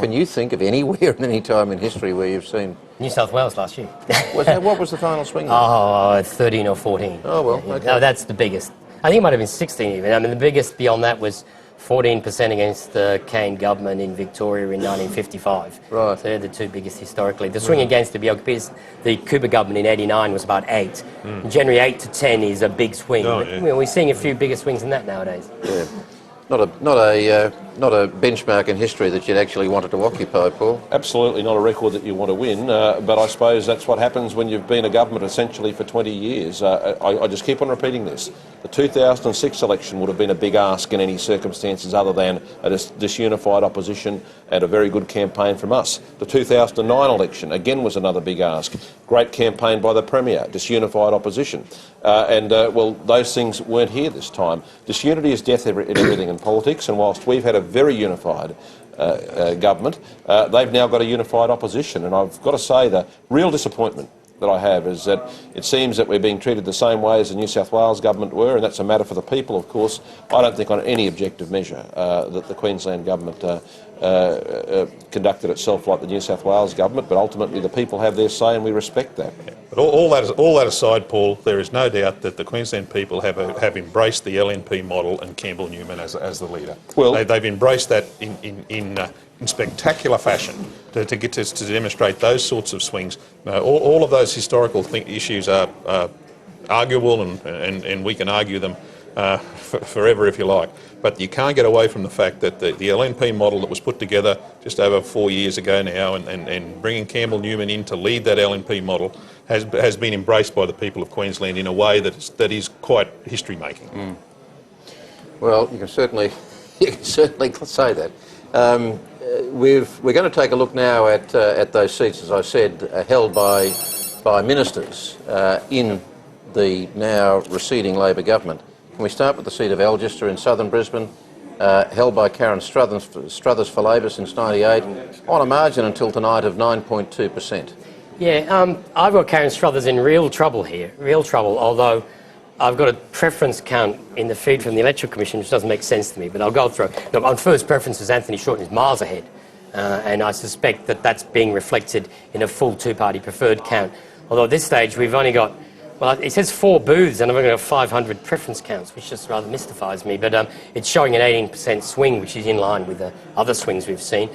can you think of anywhere at any time in history where you've seen... New South Wales last year. What was the final swing? 13 or 14. Oh, well, okay. No, that's the biggest. I think it might have been 16 even. I mean, the biggest beyond that was 14% against the Kane government in Victoria in 1955. Right. So they're the 2 biggest historically. The swing against the BLPs, the Cooper government in 89 was about 8. Generally 8 to 10 is a big swing. Oh, but, yeah. you know, we're seeing a few bigger swings than that nowadays. Yeah. Not a benchmark in history that you'd actually wanted to occupy, Paul. Absolutely not a record that you want to win, but I suppose that's what happens when you've been a government essentially for 20 years. I just keep on repeating this. The 2006 election would have been a big ask in any circumstances other than a disunified opposition and a very good campaign from us. The 2009 election, again, was another big ask. Great campaign by the Premier, disunified opposition. Well, those things weren't here this time. Disunity is death in everything in politics, and whilst we've had a very unified government, they've now got a unified opposition. And I've got to say the real disappointment that I have is that it seems that we're being treated the same way as the New South Wales government were, and that's a matter for the people, of course. I don't think on any objective measure that the Queensland government conducted itself like the New South Wales government, but ultimately the people have their say and we respect that. Yeah. But all that aside, Paul, there is no doubt that the Queensland people have embraced the LNP model and Campbell Newman as the leader. Well, they've embraced that in spectacular fashion to get to demonstrate those sorts of swings. All of those historical issues are arguable, and we can argue them forever if you like. But you can't get away from the fact that the LNP model that was put together just over 4 years ago now, and bringing Campbell Newman in to lead that LNP model has been embraced by the people of Queensland in a way that is quite history-making. Well, you can certainly say that. we're going to take a look now at those seats, as I said, held by ministers in the now receding Labor government. Can we start with the seat of Algester in southern Brisbane, held by Karen Struthers for Labor since '98, on a margin until tonight of 9.2%. Yeah, I've got Karen Struthers in real trouble here, real trouble, although I've got a preference count in the feed from the Electoral Commission, which doesn't make sense to me, but I'll go through it. Look, on first preferences, Anthony Shorten is miles ahead, and I suspect that that's being reflected in a full two-party preferred count. Although at this stage, we've only got, well, it says 4 booths, and I've only got 500 preference counts, which just rather mystifies me, but it's showing an 18% swing, which is in line with the other swings we've seen.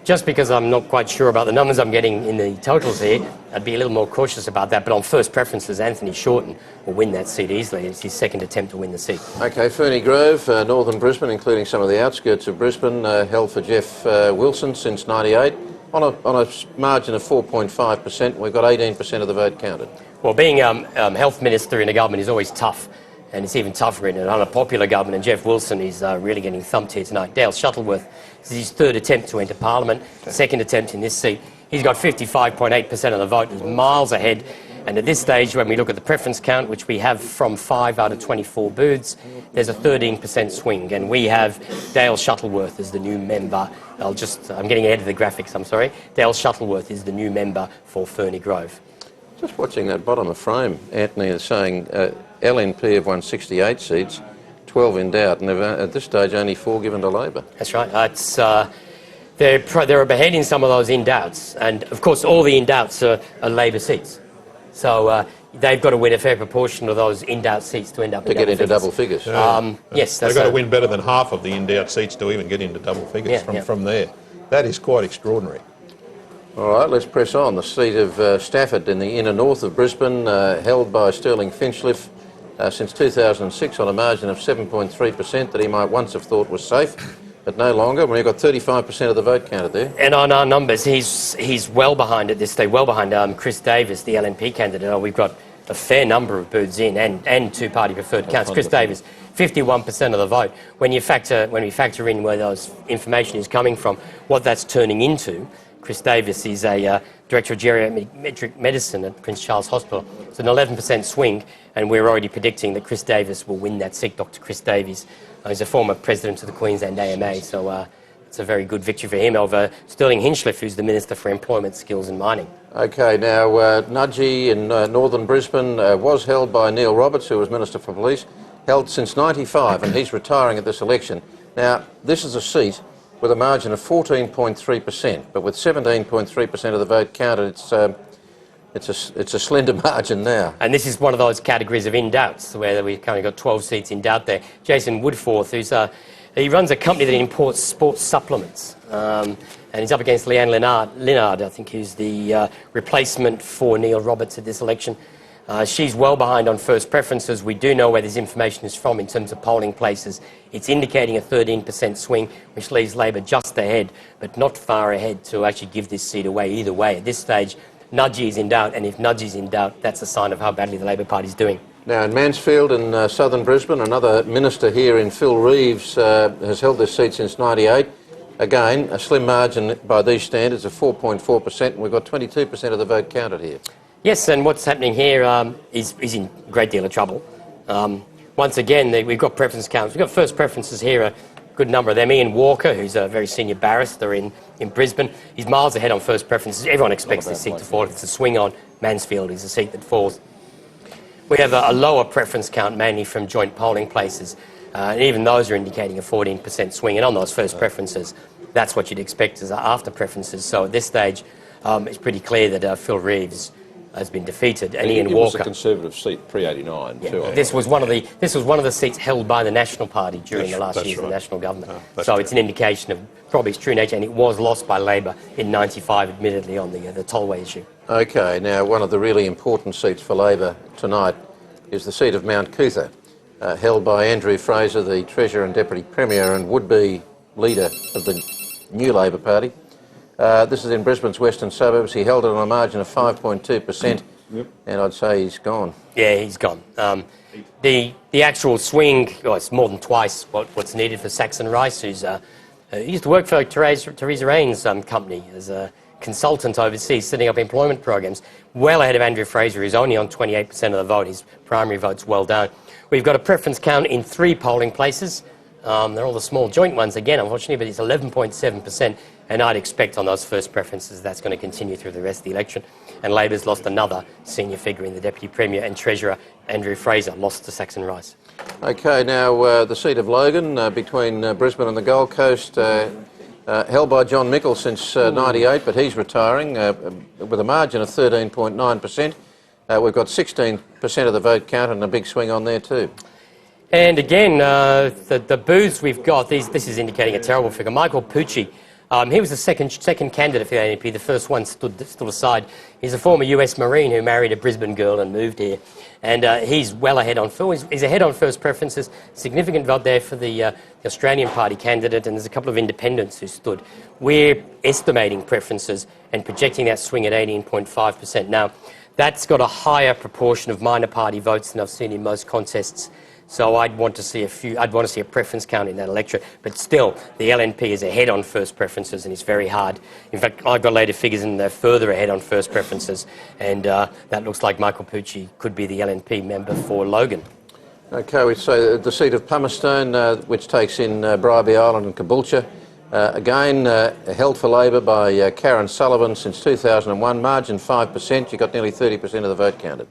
Just because I'm not quite sure about the numbers I'm getting in the totals here, I'd be a little more cautious about that. But on first preferences, Anthony Shorten will win that seat easily. It's his second attempt to win the seat. OK, Ferny Grove, northern Brisbane, including some of the outskirts of Brisbane, held for Jeff Wilson since '98 on a margin of 4.5%. We've got 18% of the vote counted. Well, being health minister in a government is always tough. And it's even tougher in an unpopular government, and Jeff Wilson is really getting thumped here tonight. Dale Shuttleworth, this is his third attempt to enter Parliament, second attempt in this seat. He's got 55.8% of the vote, he's miles ahead. And at this stage, when we look at the preference count, which we have from 5 out of 24 booths, there's a 13% swing. And we have Dale Shuttleworth as the new member. I'm getting ahead of the graphics, I'm sorry. Dale Shuttleworth is the new member for Ferny Grove. Just watching that bottom of frame, Anthony is saying LNP have won 68 seats, 12 in doubt, and at this stage only 4 given to Labor. That's right. They're ahead in some of those in doubts, and of course all the in doubts are Labor seats. So they've got to win a fair proportion of those in doubt seats to end up to get into double figures. Yes, they've got to win better than half of the in doubt seats to even get into double figures from there. That is quite extraordinary. All right, let's press on. The seat of Stafford in the inner north of Brisbane, held by Sterling Finchliffe since 2006 on a margin of 7.3% that he might once have thought was safe, but no longer. We've got 35% of the vote counted there. And on our numbers, he's well behind at this stage, well behind Chris Davis, the LNP candidate. We've got a fair number of booths in and two-party preferred counts. Chris Davis, 51% of the vote. When we factor in where those information is coming from, what that's turning into, Chris Davis is a Director of Geriatric Medicine at Prince Charles Hospital. It's an 11% swing, and we're already predicting that Chris Davis will win that seat. Dr. Chris Davies is a former president of the Queensland AMA, so it's a very good victory for him over Sterling Hinchliffe, who's the Minister for Employment, Skills and Mining. OK, now Nudgee in northern Brisbane was held by Neil Roberts, who was Minister for Police, held since '95, and he's retiring at this election. Now, this is a seat with a margin of 14.3%, but with 17.3% of the vote counted, it's a slender margin now. And this is one of those categories of in-doubts, where we've kind of got 12 seats in doubt there. Jason Woodforth, he runs a company that imports sports supplements, and he's up against Leanne Linnard, I think, who's the replacement for Neil Roberts at this election. She's well behind on first preferences. We do know where this information is from in terms of polling places. It's indicating a 13% swing, which leaves Labor just ahead, but not far ahead to actually give this seat away either way. At this stage, Nudgee is in doubt, and if Nudgee's in doubt, that's a sign of how badly the Labor Party's doing. Now, in Mansfield in southern Brisbane, another minister here in Phil Reeves has held this seat since '98. Again, a slim margin by these standards of 4.4%, and we've got 22% of the vote counted here. Yes, and what's happening here is in a great deal of trouble. Once again, we've got preference counts. We've got first preferences here, a good number of them. Ian Walker, who's a very senior barrister in Brisbane, he's miles ahead on first preferences. Everyone expects this seat to fall. If it's a swing on, Mansfield is a seat that falls. We have a lower preference count, mainly from joint polling places. And even those are indicating a 14% swing. And on those first preferences, that's what you'd expect as after preferences. So at this stage, it's pretty clear that Phil Reeves has been defeated, and Ian Walker. It was a Conservative seat pre-'89 too. This was one of the seats held by the National Party during the last years of the National Government. So it's an indication of probably its true nature, and it was lost by Labor in '95, admittedly, on the tollway issue. OK, now one of the really important seats for Labor tonight is the seat of Mount Cootha, held by Andrew Fraser, the Treasurer and Deputy Premier and would-be leader of the new Labor Party. This is in Brisbane's western suburbs. He held it on a margin of 5.2%, and I'd say he's gone. Yeah, he's gone. The actual swing, it's more than twice what's needed for Saxon Rice, who's He used to work for Theresa Raine's company as a consultant overseas, setting up employment programs, well ahead of Andrew Fraser, who's only on 28% of the vote. His primary vote's well down. We've got a preference count in 3 polling places. They're all the small joint ones again, unfortunately, but it's 11.7%, and I'd expect on those first preferences that's going to continue through the rest of the election. And Labor's lost another senior figure in the Deputy Premier and Treasurer, Andrew Fraser, lost to Saxon Rice. OK, now the seat of Logan between Brisbane and the Gold Coast, held by John Mickle since '98, but he's retiring with a margin of 13.9%. We've got 16% of the vote count and a big swing on there too. And again, the booths we've got, this is indicating a terrible figure. Michael Pucci, he was the second candidate for the ANP. The first one stood aside. He's a former US Marine who married a Brisbane girl and moved here. And he's well ahead on he's ahead on first preferences. Significant vote there for the Australian Party candidate, and there's a couple of independents who stood. We're estimating preferences and projecting that swing at 18.5%. Now, that's got a higher proportion of minor party votes than I've seen in most contests. So I'd want to see a preference count in that electorate. But still, the LNP is ahead on first preferences, and it's very hard. In fact, I've got later figures and they're further ahead on first preferences, and that looks like Michael Pucci could be the LNP member for Logan. OK, we say the seat of Palmerston, which takes in Bribie Island and Caboolture, again held for Labor by Karen Sullivan since 2001, margin 5%. You got nearly 30% of the vote counted.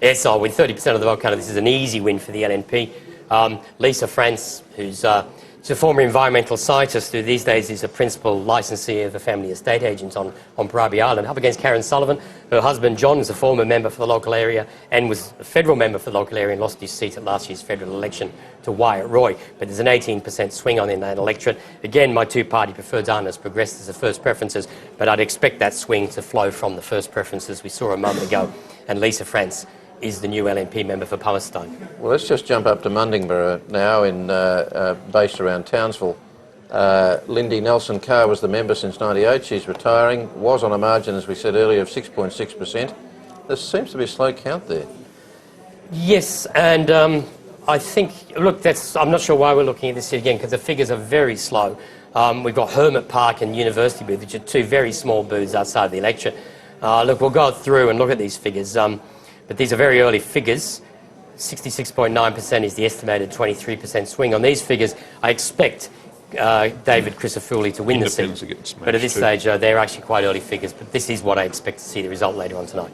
Yes, with 30% of the vote counted, this is an easy win for the LNP. Lisa France, who's a former environmental scientist who these days is a principal licensee of the family estate agents on Bribie Island, up against Karen Sullivan. Her husband John is a former member for the local area and was a federal member for the local area and lost his seat at last year's federal election to Wyatt Roy. But there's an 18% swing on in that electorate. Again, my two-party preferred aren't as progressed as the first preferences, but I'd expect that swing to flow from the first preferences we saw a moment ago. And Lisa France is the new LNP member for Palestine. Well, let's just jump up to Mundingburra now, based around Townsville. Lindy Nelson-Carr was the member since '98. She's retiring. Was on a margin, as we said earlier, of 6.6%. There seems to be a slow count there. Yes, and I think, look, I'm not sure why we're looking at this again, because the figures are very slow. We've got Hermit Park and University Booth, which are 2 very small booths outside the electorate. Look, we'll go through and look at these figures. But these are very early figures. 66.9% is the estimated 23% swing. On these figures, I expect David Crisafulli to win the seat. But at this stage, they're actually quite early figures. But this is what I expect to see the result later on tonight.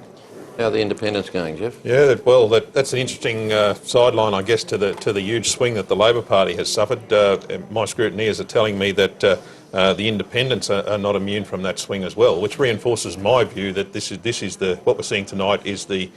How are the independents going, Jeff? Yeah, well, that's an interesting sideline, I guess, to the huge swing that the Labor Party has suffered. My scrutineers are telling me that the independents are not immune from that swing as well, which reinforces my view that what we're seeing tonight is the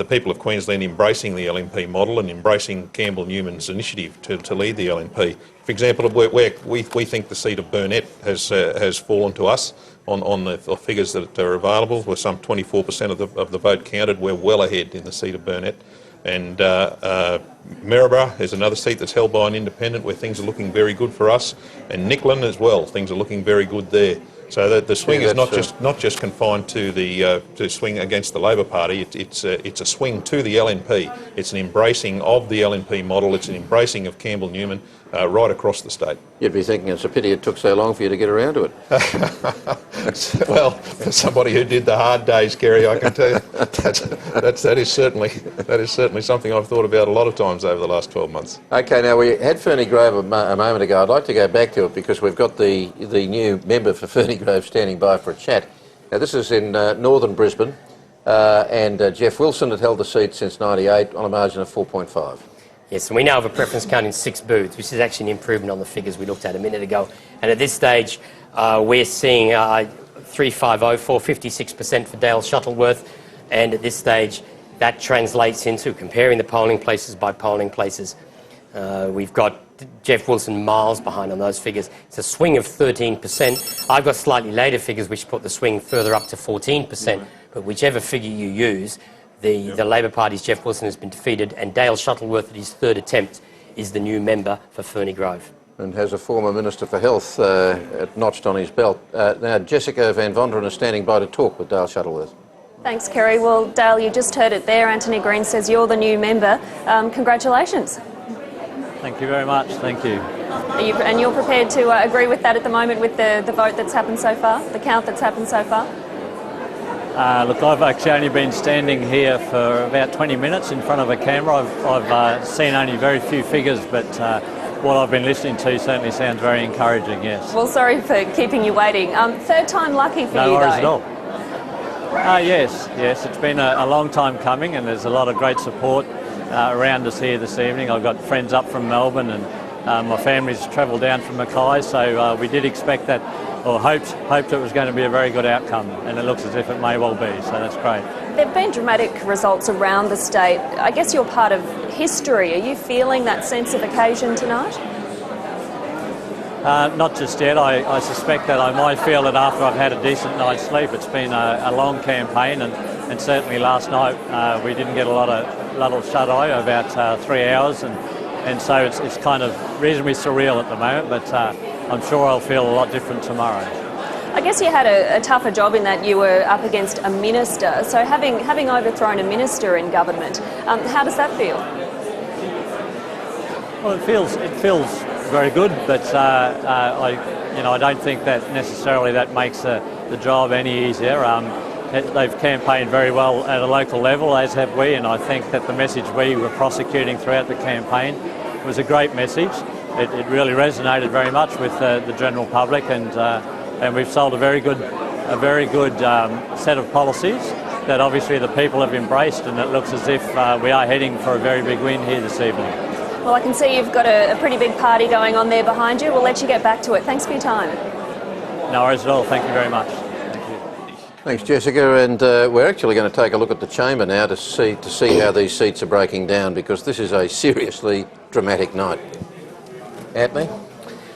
people of Queensland embracing the LNP model and embracing Campbell Newman's initiative to lead the LNP. For example, where we think the seat of Burnett has fallen to us on the figures that are available, with some 24% of the vote counted. We're well ahead in the seat of Burnett. And Maryborough is another seat that's held by an independent where things are looking very good for us. And Nicklin as well, things are looking very good there. So the swing is not just confined to the swing against the Labor Party. It's a swing to the LNP. It's an embracing of the LNP model. It's an embracing of Campbell Newman right across the state. You'd be thinking it's a pity it took so long for you to get around to it. Well, for somebody who did the hard days, Kerry, I can tell you that is certainly something I've thought about a lot of times over the last 12 months. OK, now we had Ferny Grove a moment ago. I'd like to go back to it because we've got the new member for Ferny Grove standing by for a chat. Now this is in northern Brisbane, and Jeff Wilson had held the seat since '98 on a margin of 4.5. Yes, and we now have a preference count in 6 booths, which is actually an improvement on the figures we looked at a minute ago. And at this stage, we're seeing 3504, 56% for Dale Shuttleworth. And at this stage, that translates into comparing the polling places by polling places. We've got Jeff Wilson miles behind on those figures. It's a swing of 13%. I've got slightly later figures which put the swing further up to 14%. But whichever figure you use, the Labor Party's Jeff Wilson has been defeated, and Dale Shuttleworth, at his 3rd attempt, is the new member for Ferny Grove. And has a former Minister for Health notched on his belt. Now, Jessica Van Vonderen is standing by to talk with Dale Shuttleworth. Thanks, Kerry. Well, Dale, you just heard it there. Anthony Green says you're the new member. Congratulations. Thank you very much. Thank you. And you're prepared to agree with that at the moment with the vote that's happened so far, the count that's happened so far? Look, I've actually only been standing here for about 20 minutes in front of a camera. I've seen only very few figures, but what I've been listening to certainly sounds very encouraging, yes. Well, sorry for keeping you waiting. Third time lucky for you, though. No worries at all. Yes, it's been a long time coming, and there's a lot of great support around us here this evening. I've got friends up from Melbourne, and my family's travelled down from Mackay, so we did expect that, or hoped it was going to be a very good outcome, and it looks as if it may well be, so that's great. There have been dramatic results around the state. I guess you're part of history. Are you feeling that sense of occasion tonight? Not just yet. I suspect that I might feel it after I've had a decent night's sleep. It's been a long campaign, and certainly last night we didn't get a lot of shut-eye, about 3 hours, and so it's kind of reasonably surreal at the moment, but I'm sure I'll feel a lot different tomorrow. I guess you had a tougher job in that you were up against a minister. So having overthrown a minister in government, how does that feel? Well, it feels very good, but I don't think that necessarily that makes the job any easier. They've campaigned very well at a local level, as have we, and I think that the message we were prosecuting throughout the campaign was a great message. It really resonated very much with the general public, and we've sold a very good set of policies that obviously the people have embraced, and it looks as if we are heading for a very big win here this evening. Well, I can see you've got a pretty big party going on there behind you. We'll let you get back to it. Thanks for your time. No worries at all. Thank you very much. Thanks, Jessica. And we're actually going to take a look at the chamber now to see how these seats are breaking down, because this is a seriously dramatic night. Anthony?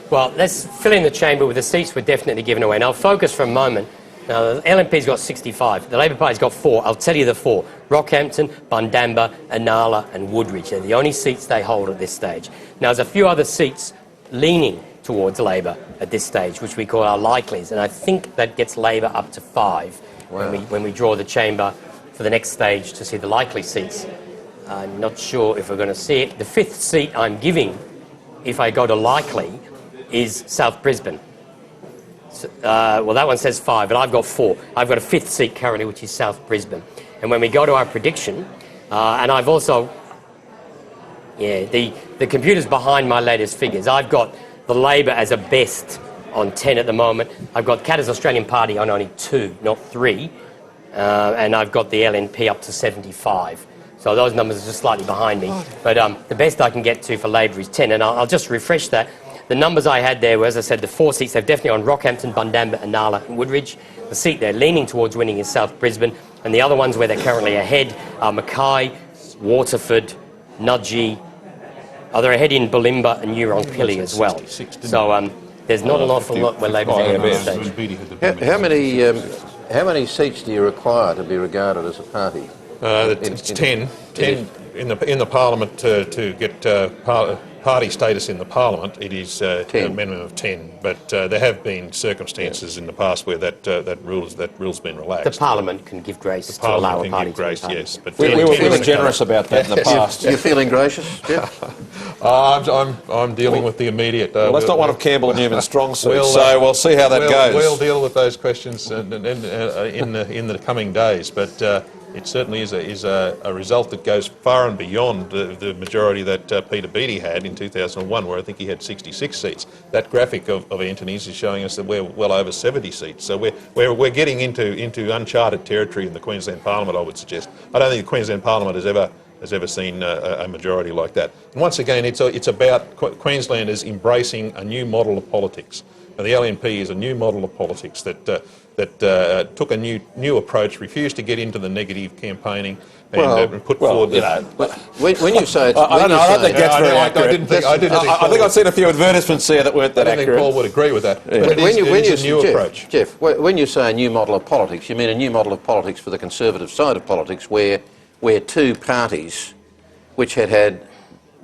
Well, let's fill in the chamber with the seats we're definitely giving away. And I'll focus for a moment. Now, the LNP's got 65. The Labor Party's got 4. I'll tell you the 4. Rockhampton, Bundamba, Inala and Woodridge. They're the only seats they hold at this stage. Now, there's a few other seats leaning towards Labor at this stage, which we call our likelies. And I think that gets Labor up to 5 when we draw the chamber for the next stage to see the likely seats. I'm not sure if we're going to see it. The 5th seat I'm giving, if I go to likely, is South Brisbane. Well, that one says 5, but I've got 4. I've got a 5th seat currently, which is South Brisbane. And when we go to our prediction, and I've also, the computer's behind my latest figures. I've got the Labor as a best on 10 at the moment. I've got Katter's Australian Party on only 2, not 3. And I've got the LNP up to 75. So those numbers are just slightly behind me. But the best I can get to for Labor is 10. And I'll just refresh that. The numbers I had there were, as I said, the 4 seats. They've definitely on Rockhampton, Bundamba, Inala and Woodridge. The seat they're leaning towards winning is South Brisbane. And the other ones where they're currently ahead are Mackay, Waterford, Nudgee. They're ahead in Bulimba and Euron-Pilly as well. So there's not an awful lot where Labor's ahead at this stage. How many seats do you require to be regarded as a party? It's 10 in the Parliament to get party status in the Parliament. It is a minimum of 10, but there have been circumstances in the past where that rule's been relaxed. The Parliament can give grace to allow a party to grace, yes. But we were generous about that in the past. You're feeling gracious, Jeff? I'm dealing with the immediate. Well, that's not one of Campbell and Newman's strong suits, so we'll see how that goes. We'll deal with those questions in the coming days, but it certainly is a result that goes far and beyond the majority that Peter Beattie had in 2001, where I think he had 66 seats. That graphic of Anthony's is showing us that we're well over 70 seats. So we're getting into uncharted territory in the Queensland Parliament, I would suggest. I don't think the Queensland Parliament has ever seen a majority like that. And once again, it's about Queenslanders embracing a new model of politics. And the LNP is a new model of politics that took a new approach, refused to get into the negative campaigning, and put forward. When you say it's, I don't think that's very accurate. I think I've seen a few advertisements there that weren't that accurate. I don't think Paul would agree with that. Yeah. But it is a new approach. Jeff, when you say a new model of politics, you mean a new model of politics for the Conservative side of politics, where 2 parties, which had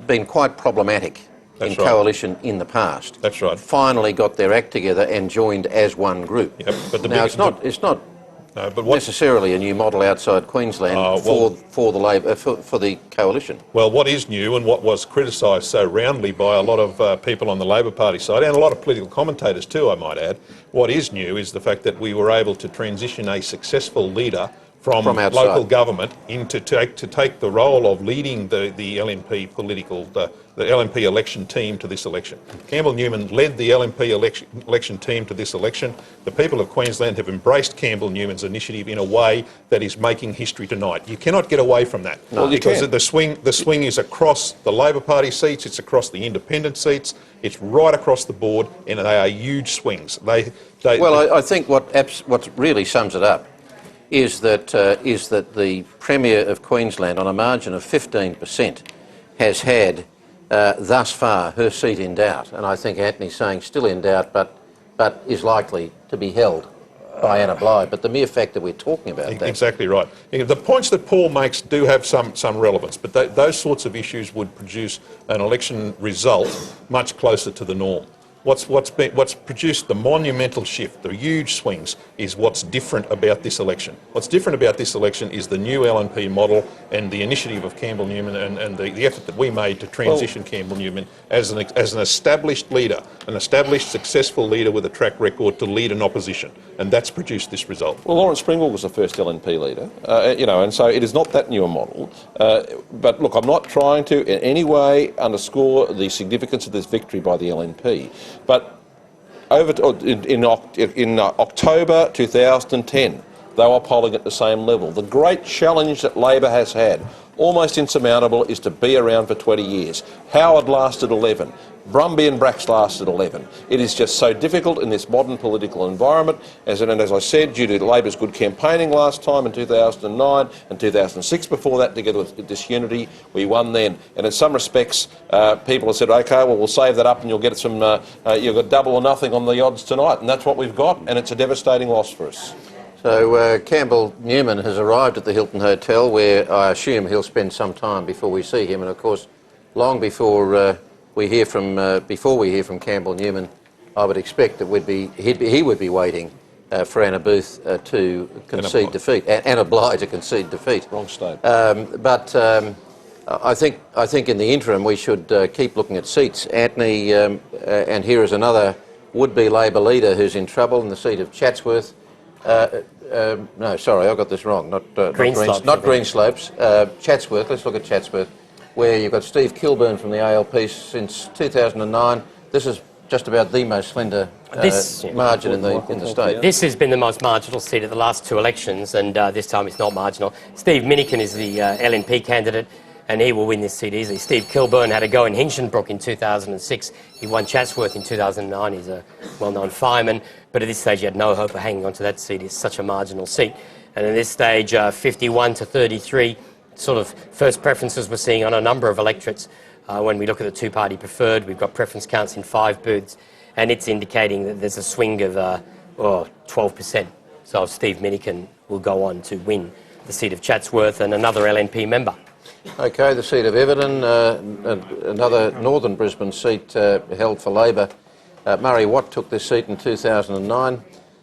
been quite problematic in coalition in the past. That's right. Finally got their act together and joined as one group. Yep, but now it's not necessarily a new model outside Queensland for the Labor for the coalition. Well, what is new and what was criticised so roundly by a lot of people on the Labor Party side and a lot of political commentators too, I might add, what is new is the fact that we were able to transition a successful leader from local government to take the role of leading the LNP the LNP election team to this election. Campbell Newman led the LNP election team to this election. The people of Queensland have embraced Campbell Newman's initiative in a way that is making history tonight. You cannot get away from that because the swing is across the Labor Party seats, it's across the independent seats, it's right across the board, and they are huge swings. I think what really sums it up is that the Premier of Queensland, on a margin of 15%, has had thus far her seat in doubt, and I think Anthony's saying still in doubt, but is likely to be held by Anna Bligh. But the mere fact that we're talking about that... Exactly right. The points that Paul makes do have some relevance, but those sorts of issues would produce an election result much closer to the norm. What's produced the monumental shift, the huge swings, is what's different about this election. What's different about this election is the new LNP model and the initiative of Campbell Newman and the effort that we made to transition Campbell Newman as an established leader, an established successful leader with a track record to lead an opposition, and that's produced this result. Well, Lawrence Springwell was the first LNP leader, and so it is not that new a model. But look, I'm not trying to in any way underscore the significance of this victory by the LNP. But in October 2010, they were polling at the same level. The great challenge that Labor has had, almost insurmountable, is to be around for 20 years. Howard lasted 11. Brumby and Bracks lasted 11. It is just so difficult in this modern political environment, as I said, due to Labor's good campaigning last time in 2009 and 2006 before that, together with Disunity, we won then. And in some respects, people have said, OK, well, we'll save that up and you'll get some, you've got double or nothing on the odds tonight. And that's what we've got, and it's a devastating loss for us. So Campbell Newman has arrived at the Hilton Hotel, where I assume he'll spend some time before we see him. And of course, long before we hear from Campbell Newman, I would expect that he would be waiting for Anna Booth to concede defeat, Anna Bligh to concede defeat. Wrong state. But I think in the interim we should keep looking at seats. Anthony, and here is another would-be Labor leader who's in trouble in the seat of Chatsworth. No, sorry, I got this wrong. Not Greenslopes. Chatsworth. Let's look at Chatsworth, where you've got Steve Kilburn from the ALP since 2009. This is just about the most slender margin in the state. This has been the most marginal seat of the last two elections, and this time it's not marginal. Steve Minikin is the LNP candidate, and he will win this seat easily. Steve Kilburn had a go in Hinchinbrook in 2006. He won Chatsworth in 2009. He's a well-known fireman, but at this stage he had no hope of hanging on to that seat. It's such a marginal seat. And at this stage, 51 to 33, sort of first preferences we're seeing on a number of electorates. When we look at the two-party preferred, we've got preference counts in 5 booths, and it's indicating that there's a swing of 12%. So Steve Minikin will go on to win the seat of Chatsworth and another LNP member. OK, the seat of Everton, another northern Brisbane seat held for Labor. Murray Watt took this seat in 2009,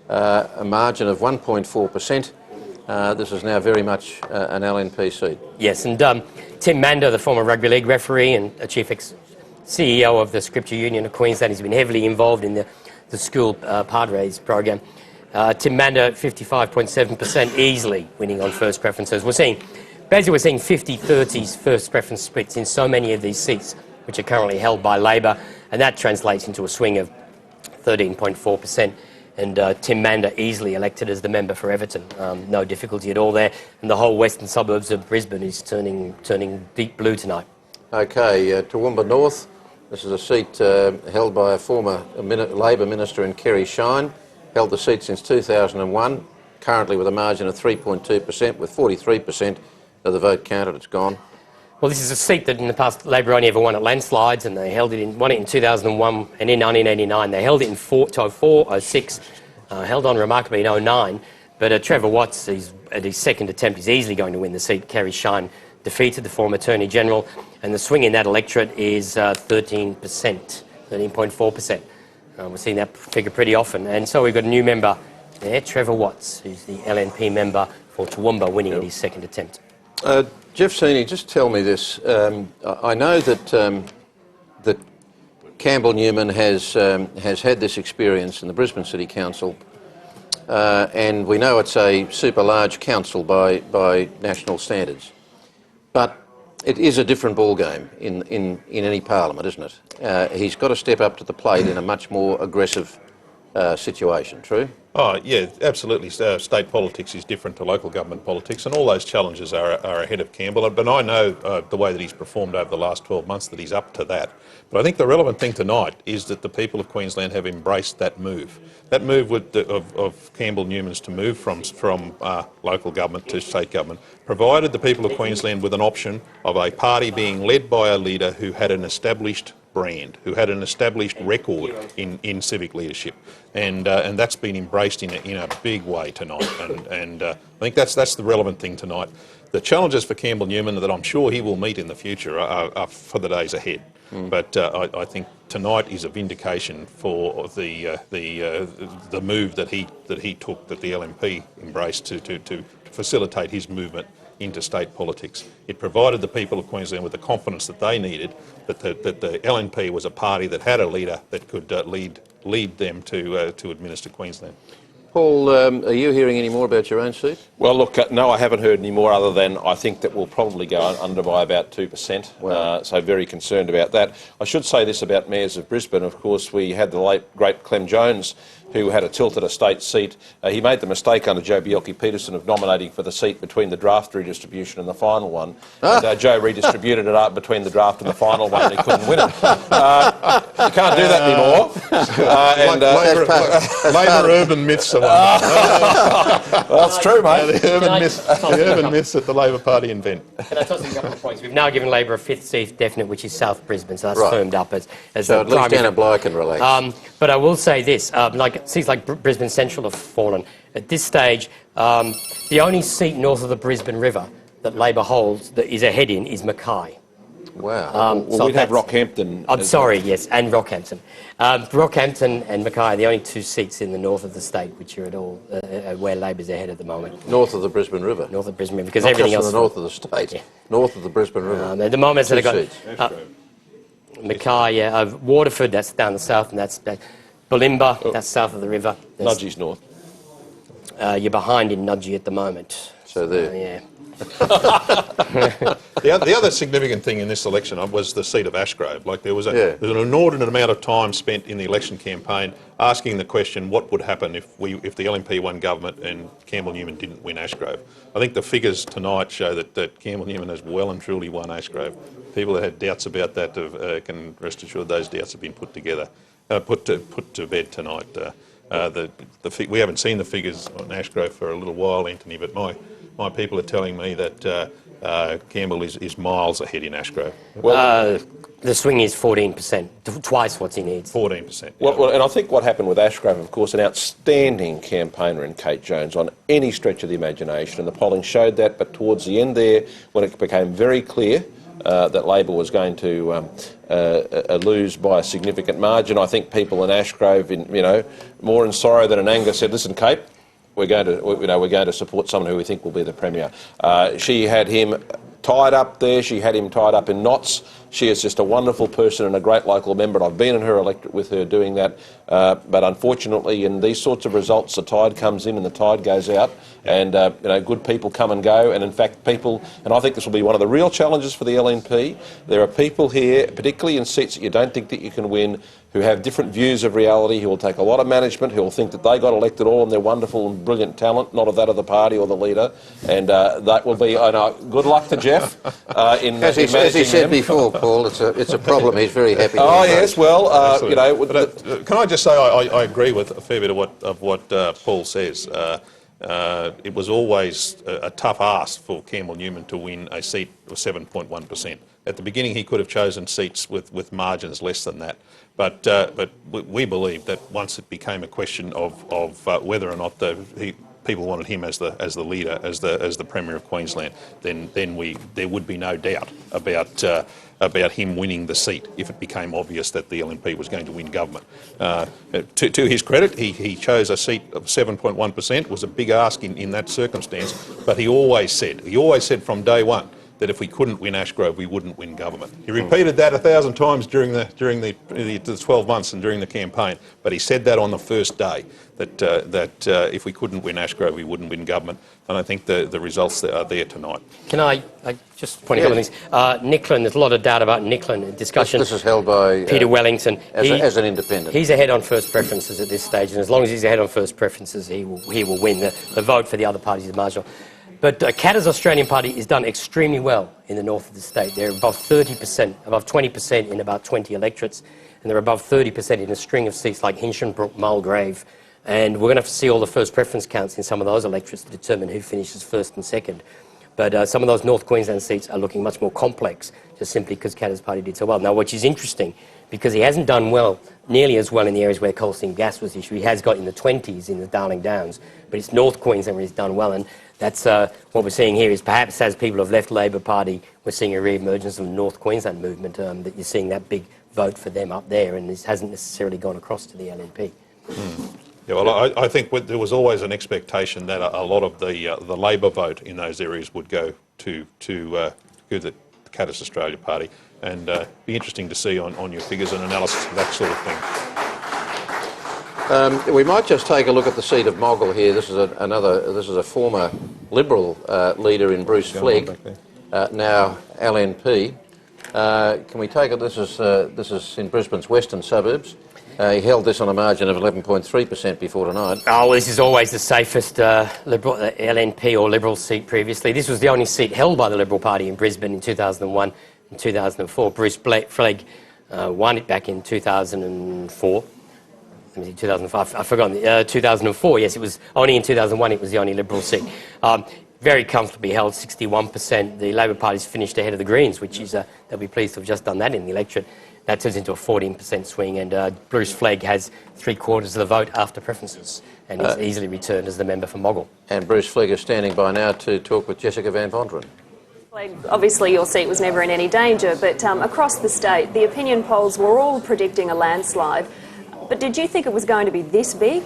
a margin of 1.4%. This is now very much an LNP seat. Yes, and Tim Mander, the former rugby league referee and a chief CEO of the Scripture Union of Queensland, has been heavily involved in the school Padres program. Tim Mander, 55.7%, easily winning on first preferences. We're seeing 50-30 first preference splits in so many of these seats, which are currently held by Labor, and that translates into a swing of 13.4%. And Tim Mander easily elected as the member for Everton. No difficulty at all there. And the whole western suburbs of Brisbane is turning deep blue tonight. OK, Toowoomba North. This is a seat held by a former Labor minister in Kerry Shine. Held the seat since 2001, currently with a margin of 3.2%, with 43% of the vote counted. It's gone. Well, this is a seat that in the past Labor only ever won at landslides, and they won it in 2001 and in 1989. They held it in 04, 06, held on remarkably in 09. But Trevor Watts, at his second attempt, is easily going to win the seat. Kerry Shine defeated the former Attorney General, and the swing in that electorate is 13%, 13.4%. We're seeing that figure pretty often. And so we've got a new member there, Trevor Watts, who's the LNP member for Toowoomba, winning in his second attempt. Jeff Seeney, just tell me this. I know that Campbell Newman has had this experience in the Brisbane City Council, and we know it's a super large council by national standards. But it is a different ballgame in any parliament, isn't it? He's got to step up to the plate in a much more aggressive situation, true? Oh, yeah, absolutely. State politics is different to local government politics, and all those challenges are ahead of Campbell. But I know the way that he's performed over the last 12 months that he's up to that. But I think the relevant thing tonight is that the people of Queensland have embraced that move. That move of Campbell Newman's to move from local government to state government provided the people of Queensland with an option of a party being led by a leader who had an established brand, who had an established record in civic leadership, and that's been embraced in a big way tonight. And I think that's the relevant thing tonight. The challenges for Campbell Newman that I'm sure he will meet in the future are for the days ahead. But I think tonight is a vindication for the move that he took, that the LNP embraced to facilitate his movement into state politics. It provided the people of Queensland with the confidence that they needed, that the LNP was a party that had a leader that could lead them to administer Queensland. Paul, are you hearing any more about your own seat? Well, look, no, I haven't heard any more other than I think that we'll probably go under by about 2%. Wow. So very concerned about that. I should say this about mayors of Brisbane. Of course, we had the late, great Clem Jones, who had a tilt at a state seat. He made the mistake under Joe Bjelke-Petersen of nominating for the seat between the draft redistribution and the final one. And, Joe redistributed it up between the draft and the final one, and he couldn't win it. You can't do that anymore. Labor urban myths are one. Well, that's true, mate. The urban myths that the Labor Party invent. Can I toss in a couple of points? We've now given Labor a fifth seat definite, which is South Brisbane, so that's firmed up as so at least Anna Bligh can relax. But I will say this, seats like Brisbane Central have fallen. At this stage, the only seat north of the Brisbane River that Labor holds that is ahead in is Mackay. Wow. Well, we'd have Rockhampton. I'm sorry, yes, and Rockhampton. Rockhampton and Mackay are the only two seats in the north of the state which are at all where Labor's ahead at the moment. North of the Brisbane River? North of Brisbane River, because not everything just else... the north of the state, yeah. North of the Brisbane River. At the moment, Two they've got Mackay, Waterford, that's down the south, and that's Bulimba, that's south of the river. Nudgee's north. You're behind in Nudgee at the moment. So there. Yeah. The other significant thing in this election was the seat of Ashgrove. Like there was an inordinate amount of time spent in the election campaign asking the question, what would happen if the LNP won government and Campbell Newman didn't win Ashgrove? I think the figures tonight show that Campbell Newman has well and truly won Ashgrove. People that had doubts about that can rest assured those doubts have been put to bed tonight. We haven't seen the figures on Ashgrove for a little while, Anthony, but my people are telling me that Campbell is miles ahead in Ashgrove. Well, the swing is 14%, twice what he needs. 14%. Well, and I think what happened with Ashgrove, of course, an outstanding campaigner in Kate Jones on any stretch of the imagination, and the polling showed that, but towards the end there, when it became very clear that Labor was going to lose by a significant margin, I think people in Ashgrove, more in sorrow than in anger, said, "Listen, Kate, we're going to support someone who we think will be the Premier." She had him tied up there. She had him tied up in knots. She is just a wonderful person and a great local member, and I've been in her electorate with her doing that. But unfortunately, in these sorts of results, the tide comes in and the tide goes out, and good people come and go. And in fact, and I think this will be one of the real challenges for the LNP. There are people here, particularly in seats that you don't think that you can win, who have different views of reality, who will take a lot of management, who will think that they got elected all on their wonderful and brilliant talent, not of that of the party or the leader. And that will be, good luck to Jeff in as he said before, Paul, it's a problem. He's very happy. Oh yes, well, can I just say I agree with a fair bit of what Paul says. It was always a tough ask for Campbell Newman to win a seat of 7.1%. At the beginning, he could have chosen seats with margins less than that. But we believe that once it became a question of whether or not people wanted him as the leader, as the Premier of Queensland, then there would be no doubt about him winning the seat if it became obvious that the LNP was going to win government. To his credit, he chose a seat of 7.1%. It was a big ask in that circumstance, but he always said from day one that if we couldn't win Ashgrove, we wouldn't win government. He repeated that 1,000 times during the 12 months and during the campaign, but he said that on the first day, that if we couldn't win Ashgrove, we wouldn't win government, and I think the results are there tonight. Can I just point a couple of things? Nicklin, there's a lot of data about Nicklin, discussion. This is held by Peter Wellington. As an independent. He's ahead on first preferences at this stage, and as long as he's ahead on first preferences, he will win. The vote for the other parties is marginal. But Katter's Australian Party has done extremely well in the north of the state. They're above 30%, above 20% in about 20 electorates, and they're above 30% in a string of seats like Hinchinbrook, Mulgrave. And we're going to have to see all the first preference counts in some of those electorates to determine who finishes first and second. But some of those North Queensland seats are looking much more complex, just simply because Katter's party did so well. Now, which is interesting, because he hasn't done nearly as well in the areas where coal seam gas was issued. He has got in the 20s in the Darling Downs, but it's North Queensland where he's done well. And that's what we're seeing here is perhaps as people have left Labor Party, we're seeing a re-emergence of the North Queensland movement, that you're seeing that big vote for them up there, and this hasn't necessarily gone across to the LNP. Yeah, well, I think there was always an expectation that a lot of the Labor vote in those areas would go to the Katter's Australia Party, and be interesting to see on your figures and analysis of that sort of thing. We might just take a look at the seat of Moggill here. This is a former Liberal leader in Bruce Flegg, now LNP. Can we take it? This is in Brisbane's western suburbs. He held this on a margin of 11.3% before tonight. Oh, this is always the safest Liberal LNP or Liberal seat previously. This was the only seat held by the Liberal Party in Brisbane in 2001 and 2004. Bruce Flegg won it back in 2004. 2005, I've forgotten. 2004, yes, it was only in 2001 it was the only Liberal seat. Very comfortably held, 61%. The Labor Party's finished ahead of the Greens, which is, they'll be pleased to have just done that in the electorate. That turns into a 14% swing, and Bruce Flegg has 3/4 of the vote after preferences, and he's easily returned as the member for Moggill. And Bruce Flegg is standing by now to talk with Jessica Van Vonderen. Obviously your seat was never in any danger, but across the state, the opinion polls were all predicting a landslide. But did you think it was going to be this big?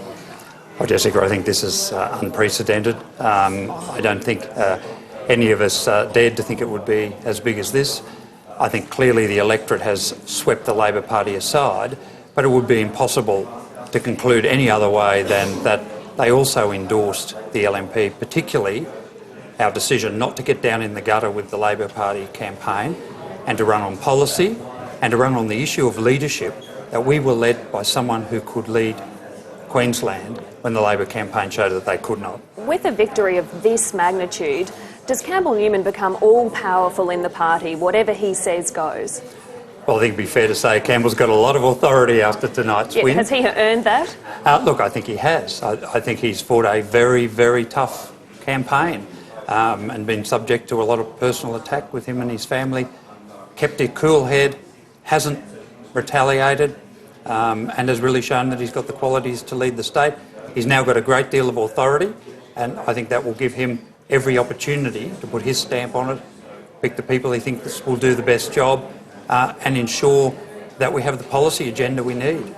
Well, Jessica, I think this is unprecedented. I don't think any of us dared to think it would be as big as this. I think clearly the electorate has swept the Labor Party aside, but it would be impossible to conclude any other way than that they also endorsed the LNP, particularly our decision not to get down in the gutter with the Labor Party campaign and to run on policy and to run on the issue of leadership, that we were led by someone who could lead Queensland when the Labor campaign showed that they could not. With a victory of this magnitude, does Campbell Newman become all-powerful in the party? Whatever he says goes? Well, I think it'd be fair to say Campbell's got a lot of authority after tonight's win. Has he earned that? Look, I think he has. I think he's fought a very, very tough campaign and been subject to a lot of personal attack with him and his family. Kept a cool head, hasn't retaliated, and has really shown that he's got the qualities to lead the state. He's now got a great deal of authority, and I think that will give him every opportunity to put his stamp on it, pick the people he thinks will do the best job, and ensure that we have the policy agenda we need.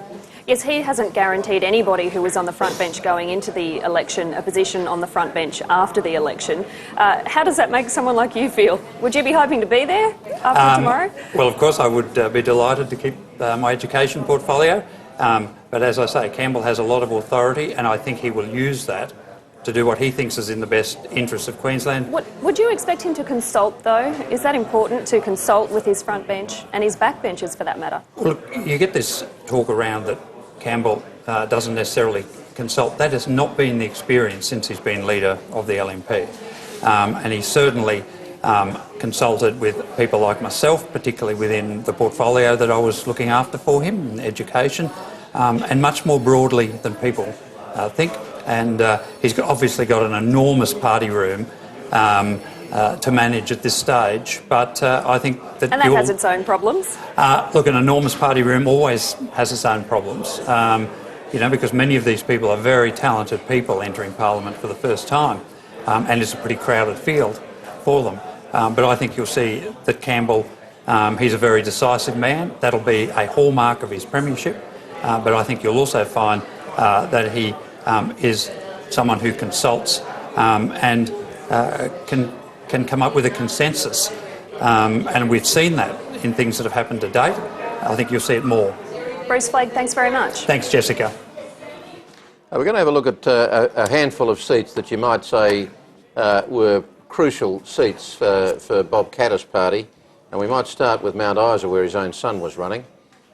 Yes, he hasn't guaranteed anybody who was on the front bench going into the election a position on the front bench after the election. How does that make someone like you feel? Would you be hoping to be there after tomorrow? Well, of course I would be delighted to keep my education portfolio, but as I say, Campbell has a lot of authority, and I think he will use that to do what he thinks is in the best interest of Queensland. Would you expect him to consult, though? Is that important, to consult with his front bench and his back benches, for that matter? Well, look, you get this talk around that Campbell doesn't necessarily consult. That has not been the experience since he's been leader of the LNP. And he certainly consulted with people like myself, particularly within the portfolio that I was looking after for him, in education, and much more broadly than people think. And he's obviously got an enormous party room to manage at this stage, but I think that... And that has its own problems? Look, an enormous party room always has its own problems. because many of these people are very talented people entering Parliament for the first time, and it's a pretty crowded field for them. But I think you'll see that Campbell, he's a very decisive man. That'll be a hallmark of his premiership. But I think you'll also find that he is someone who consults and can come up with a consensus. And we've seen that in things that have happened to date. I think you'll see it more. Bruce Flagg, thanks very much. Thanks, Jessica. We're going to have a look at a handful of seats that you might say were crucial seats for Bob Katter's party. And we might start with Mount Isa, where his own son was running.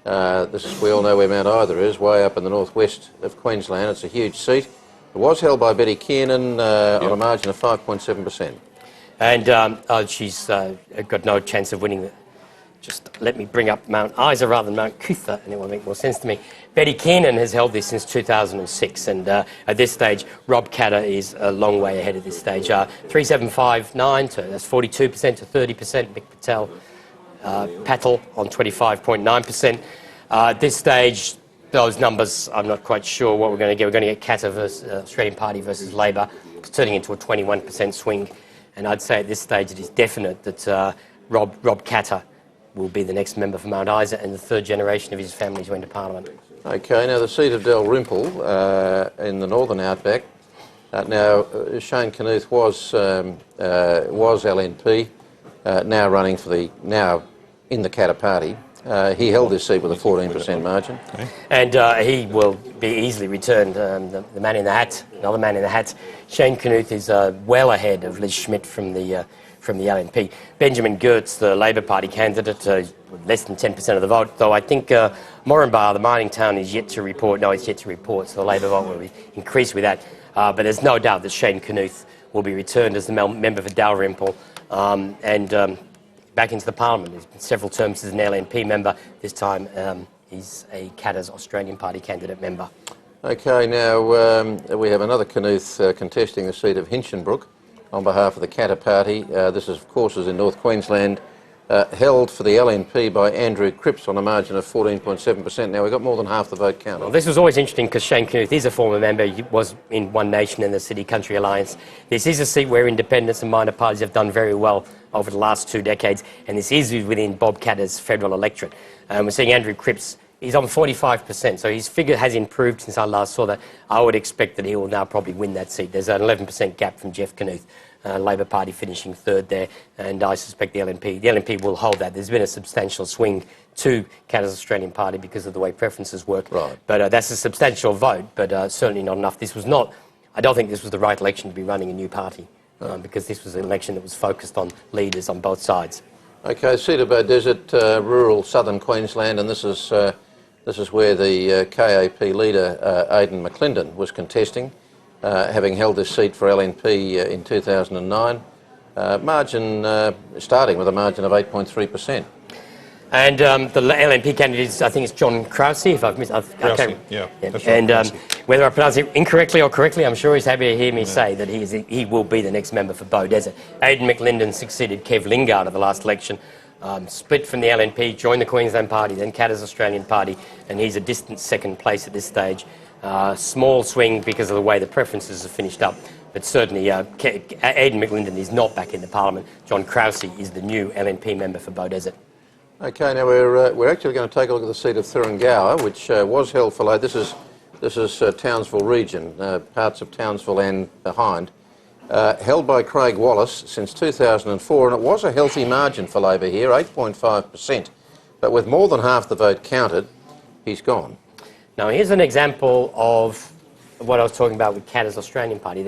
We all know where Mount Isa is, way up in the northwest of Queensland. It's a huge seat. It was held by Betty Kiernan on a margin of 5.7%. And she's got no chance of winning. Just let me bring up Mount Isa rather than Mount Cootha, and it will make more sense to me. Betty Kiernan has held this since 2006, and at this stage, Rob Katter is a long way ahead at this stage. 3759, that's 42% to 30%. Mick Patel on 25.9%. At this stage, those numbers, I'm not quite sure what we're going to get. We're going to get Katter versus Australian Party versus Labor, turning into a 21% swing. And I'd say at this stage it is definite that Rob Katter will be the next member for Mount Isa and the third generation of his family to enter Parliament. OK, now the seat of Dalrymple in the northern outback. Now, Shane Knuth was LNP, now running for now in the Katter party. He held this seat with a 14% margin. Okay. And he will be easily returned. The man in the hat, another man in the hat. Shane Knuth is well ahead of Liz Schmidt from the LNP. Benjamin Gertz, the Labor Party candidate, less than 10% of the vote, though I think Moranbah, the mining town, is yet to report. No, it's yet to report, so the Labor vote will increase with that. But there's no doubt that Shane Knuth will be returned as the member for Dalrymple and back into the Parliament. He's been several terms as an LNP member. This time he's a Katter's Australian Party candidate member. OK, now we have another Knuth contesting the seat of Hinchinbrook on behalf of the Katter party. This, of course, is in North Queensland, held for the LNP by Andrew Cripps on a margin of 14.7%. Now, we've got more than half the vote counted. Well, this was always interesting because Shane Knuth is a former member. He was in One Nation and the City Country Alliance. This is a seat where independents and minor parties have done very well over the last 2 decades, and this is within Bob Katter's federal electorate. We're seeing Andrew Cripps. He's on 45%, so his figure has improved since I last saw that. I would expect that he will now probably win that seat. There's an 11% gap from Jeff Knuth, Labor Party finishing third there, and I suspect the LNP will hold that. There's been a substantial swing to Katter's Australian Party because of the way preferences work. Right. But that's a substantial vote, but certainly not enough. I don't think this was the right election to be running a new party, because this was an election that was focused on leaders on both sides. OK, seat of Beaudesert, rural southern Queensland, and this is where the KAP leader, Aidan McLindon, was contesting, having held this seat for LNP in 2009, starting with a margin of 8.3%. And the LNP candidate is, I think it's John Krause, if I've missed... Krause, yeah. That's And right, whether I pronounce it incorrectly or correctly, I'm sure he's happy to hear me say that he will be the next member for Beaudesert. Aidan McLindon succeeded Kev Lingard at the last election, split from the LNP, joined the Queensland Party, then Katter's Australian Party, and he's a distant second place at this stage. Small swing because of the way the preferences are finished up, but certainly Aidan McLindon is not back in the Parliament. John Krause is the new LNP member for Beaudesert. OK, now we're actually going to take a look at the seat of Thuringowa, which was held for This is Townsville region, parts of Townsville and behind, held by Craig Wallace since 2004, and it was a healthy margin for Labor here, 8.5%. But with more than half the vote counted, he's gone. Now, here's an example of what I was talking about with Katter's Australian Party.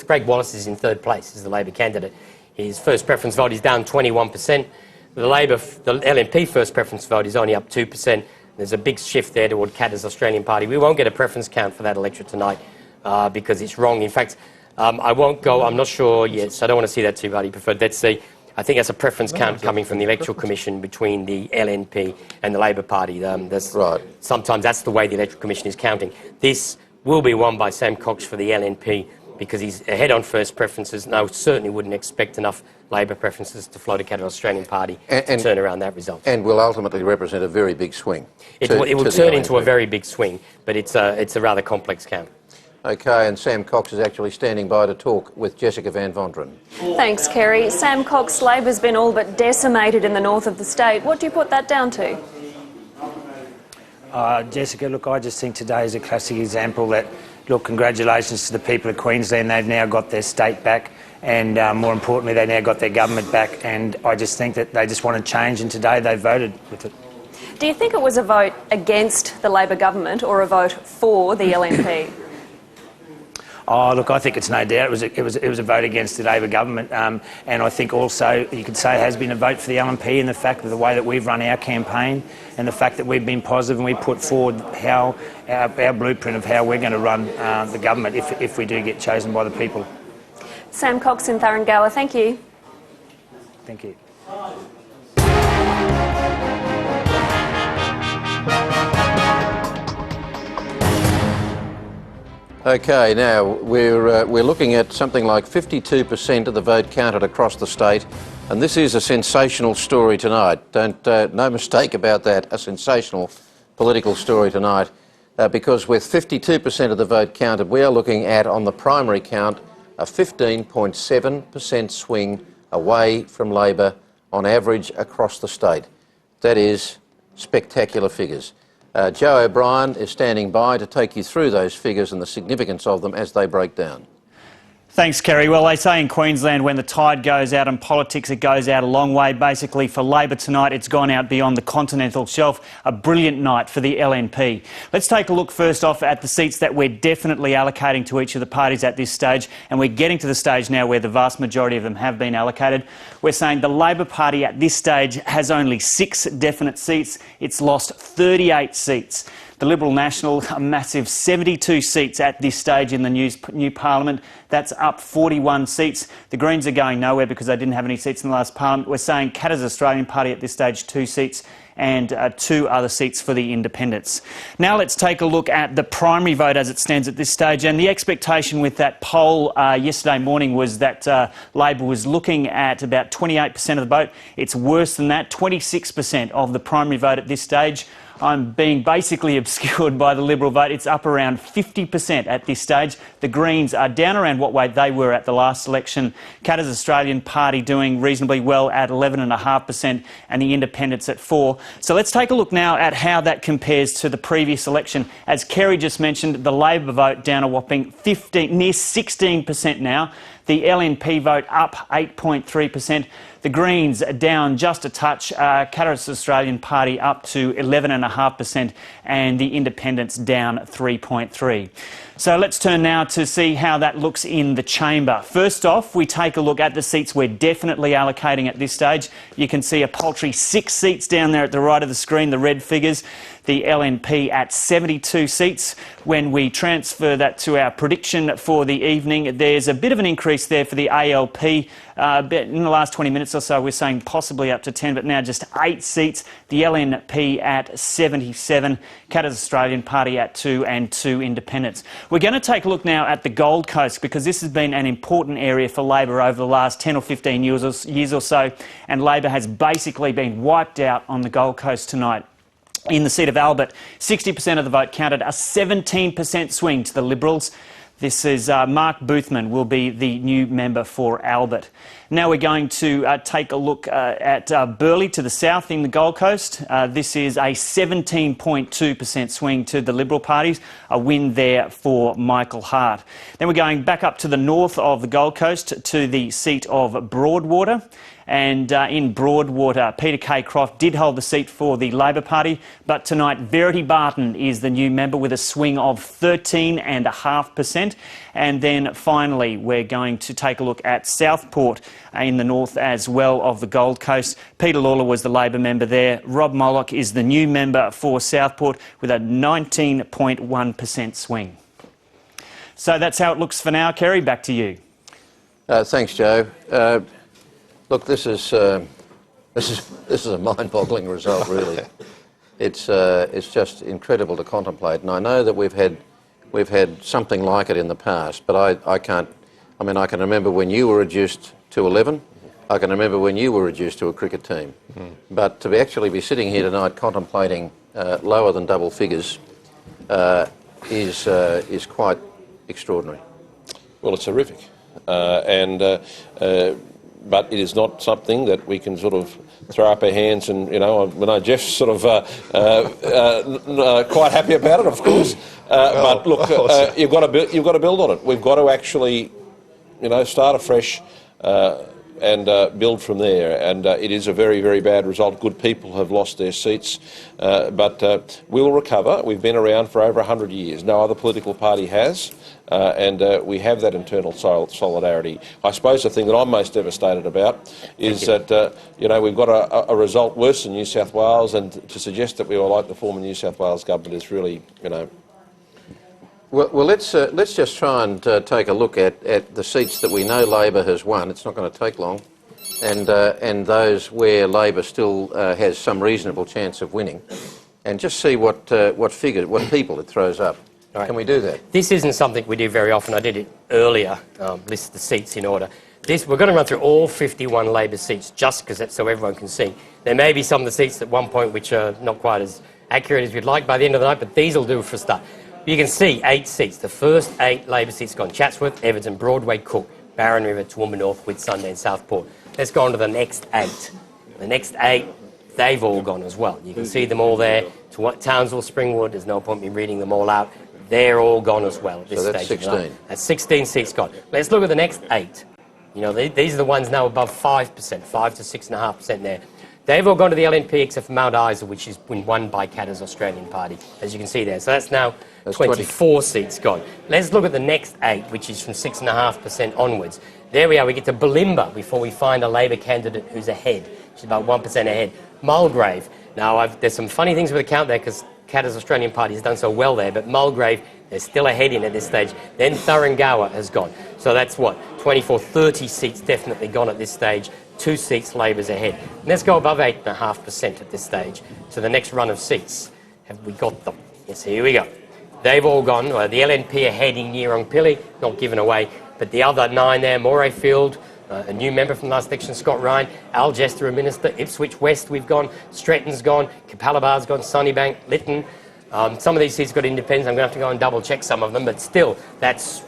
Craig Wallace is in third place as the Labor candidate. His first preference vote is down 21%. The LNP first preference vote is only up 2%. There's a big shift there toward Katter's Australian Party. We won't get a preference count for that electorate tonight because it's wrong. In fact, I won't go, I'm not sure yet, so I don't want to see that too party preferred. Let's see. I think that's a preference count coming from the Electoral Commission between the LNP and the Labor Party. Sometimes that's the way the Electoral Commission is counting. This will be won by Sam Cox for the LNP because he's ahead on first preferences, and I certainly wouldn't expect enough Labor preferences to float a Capital Australian Party to turn around that result. And will ultimately represent a very big swing. It will turn into a very big swing, but it's a rather complex count. Okay, and Sam Cox is actually standing by to talk with Jessica Van Vonderen. Thanks, Kerry. Sam Cox, Labor's been all but decimated in the north of the state. What do you put that down to? Jessica, look, I just think today is a classic example that, look, congratulations to the people of Queensland. They've now got their state back, and more importantly, they now got their government back. And I just think that they just want to change, and today they voted with it. Do you think it was a vote against the Labor government or a vote for the LNP? Oh, look, I think it's no doubt it was a vote against the Labor government, and I think also you could say it has been a vote for the LNP in the fact of the way that we've run our campaign and the fact that we've been positive and we put forward how our blueprint of how we're going to run the government if we do get chosen by the people. Sam Cox in Tharangala, thank you. Thank you. Okay, now we're looking at something like 52% of the vote counted across the state, and this is a sensational story tonight. No mistake about that, a sensational political story tonight, because with 52% of the vote counted, we are looking at, on the primary count, a 15.7% swing away from Labor on average across the state. That is spectacular figures. Joe O'Brien is standing by to take you through those figures and the significance of them as they break down. Thanks, Kerry. Well, they say in Queensland when the tide goes out in politics, it goes out a long way. Basically, for Labor tonight, it's gone out beyond the continental shelf. A brilliant night for the LNP. Let's take a look first off at the seats that we're definitely allocating to each of the parties at this stage. And we're getting to the stage now where the vast majority of them have been allocated. We're saying the Labor Party at this stage has only 6 definite seats. It's lost 38 seats. The Liberal National, a massive 72 seats at this stage in the new Parliament. That's up 41 seats. The Greens are going nowhere because they didn't have any seats in the last Parliament. We're saying Qatar's Australian Party at this stage 2 seats and 2 other seats for the independents. Now let's take a look at the primary vote as it stands at this stage. And the expectation with that poll yesterday morning was that Labor was looking at about 28% of the vote. It's worse than that, 26% of the primary vote at this stage. I'm being basically obscured by the Liberal vote. It's up around 50% at this stage. The Greens are down around what way they were at the last election. Qatar's Australian Party doing reasonably well at 11.5% and the independents at 4%. So let's take a look now at how that compares to the previous election. As Kerry just mentioned, the Labor vote down a whopping near 16% now. The LNP vote up 8.3%. The Greens down just a touch. Qatar's Australian Party up to 11.5% and the independents down 3.3%. So let's turn now to see how that looks in the chamber. First off, we take a look at the seats we're definitely allocating at this stage. You can see a paltry 6 seats down there at the right of the screen, the red figures. The LNP at 72 seats. When we transfer that to our prediction for the evening, there's a bit of an increase there for the ALP. In the last 20 minutes or so, we're saying possibly up to 10, but now just 8 seats. The LNP at 77, Qatar's Australian Party at 2 and 2 independents. We're going to take a look now at the Gold Coast because this has been an important area for Labor over the last 10 or 15 years or so, and Labor has basically been wiped out on the Gold Coast tonight. In the seat of Albert, 60% of the vote counted, a 17% swing to the Liberals. This is Mark Boothman will be the new member for Albert. Now we're going to take a look at Burleigh to the south in the Gold Coast. This is a 17.2% swing to the Liberal parties, a win there for Michael Hart. Then we're going back up to the north of the Gold Coast to the seat of Broadwater. And in Broadwater, Peter K. Croft did hold the seat for the Labor Party, but tonight Verity Barton is the new member with a swing of 13.5%. And then finally, we're going to take a look at Southport in the north as well of the Gold Coast. Peter Lawler was the Labor member there. Rob Mollock is the new member for Southport with a 19.1% swing. So that's how it looks for now. Kerry, back to you. Thanks, Joe. Look, this is a mind-boggling result, really. It's just incredible to contemplate, and I know that we've had We've had something like it in the past, but I can't. I mean, I can remember when you were reduced to 11. I can remember when you were reduced to a cricket team. But to actually be sitting here tonight contemplating lower than double figures is quite extraordinary. Well, it's horrific, but it is not something that we can sort of throw up our hands and, you know, I know Jeff's sort of quite happy about it, of course. But look, you've got to build on it. We've got to actually, you know, start afresh and build from there. And it is a very, very bad result. Good people have lost their seats, but we'll recover. We've been around for over 100 years. No other political party has. And we have that internal solidarity. I suppose the thing that I'm most devastated about is that, you know, we've got a result worse than New South Wales, and to suggest that we were like the former New South Wales government is really, you know... Well, let's just try and take a look at the seats that we know Labor has won. It's not going to take long. And those where Labor still has some reasonable chance of winning, and just see what people it throws up. Right. Can we do that? This isn't something we do very often. I did it earlier, list the seats in order. We're going to run through all 51 Labor seats just because that's so everyone can see. There may be some of the seats at one point which are not quite as accurate as we'd like by the end of the night, but these will do for a start. You can see 8 seats. The first 8 Labor seats gone. Chatsworth, Everton, Broadway, Cook, Barron River, Toowoomba North, Whitsunday and Southport. Let's go on to the next 8. The next 8, they've all gone as well. You can see them all there. Townsville, Springwood, there's no point in me reading them all out. They're all gone as well at this stage. So that's 16. You know? That's 16 seats gone. Let's look at the next 8. You know, these are the ones now above 5%, 5 to 6.5% there. They've all gone to the LNP except for Mount Isa, which has been won by Katter's Australian Party, as you can see there. So that's now 24 seats gone. Let's look at the next 8, which is from 6.5% onwards. There we are. We get to Bulimba before we find a Labor candidate who's ahead. She's about 1% ahead. Mulgrave. Now, there's some funny things with the count there because Katter's Australian Party has done so well there, but Mulgrave, they're still ahead in at this stage. Then Thuringowa has gone. So that's what? 24, 30 seats definitely gone at this stage. 2 seats Labor's ahead. And let's go above 8.5% at this stage to the next run of seats. Have we got them? Yes, here we go. They've all gone. Well, the LNP are heading Yeerongpilly, not given away, but the other 9 there, Morayfield, a new member from last election, Scott Ryan, Algester, a minister, Ipswich West, we've gone, Stretton's gone, Capalabar's gone, Sunnybank, Lytton. Some of these seats got independents. I'm going to have to go and double check some of them, but still, that's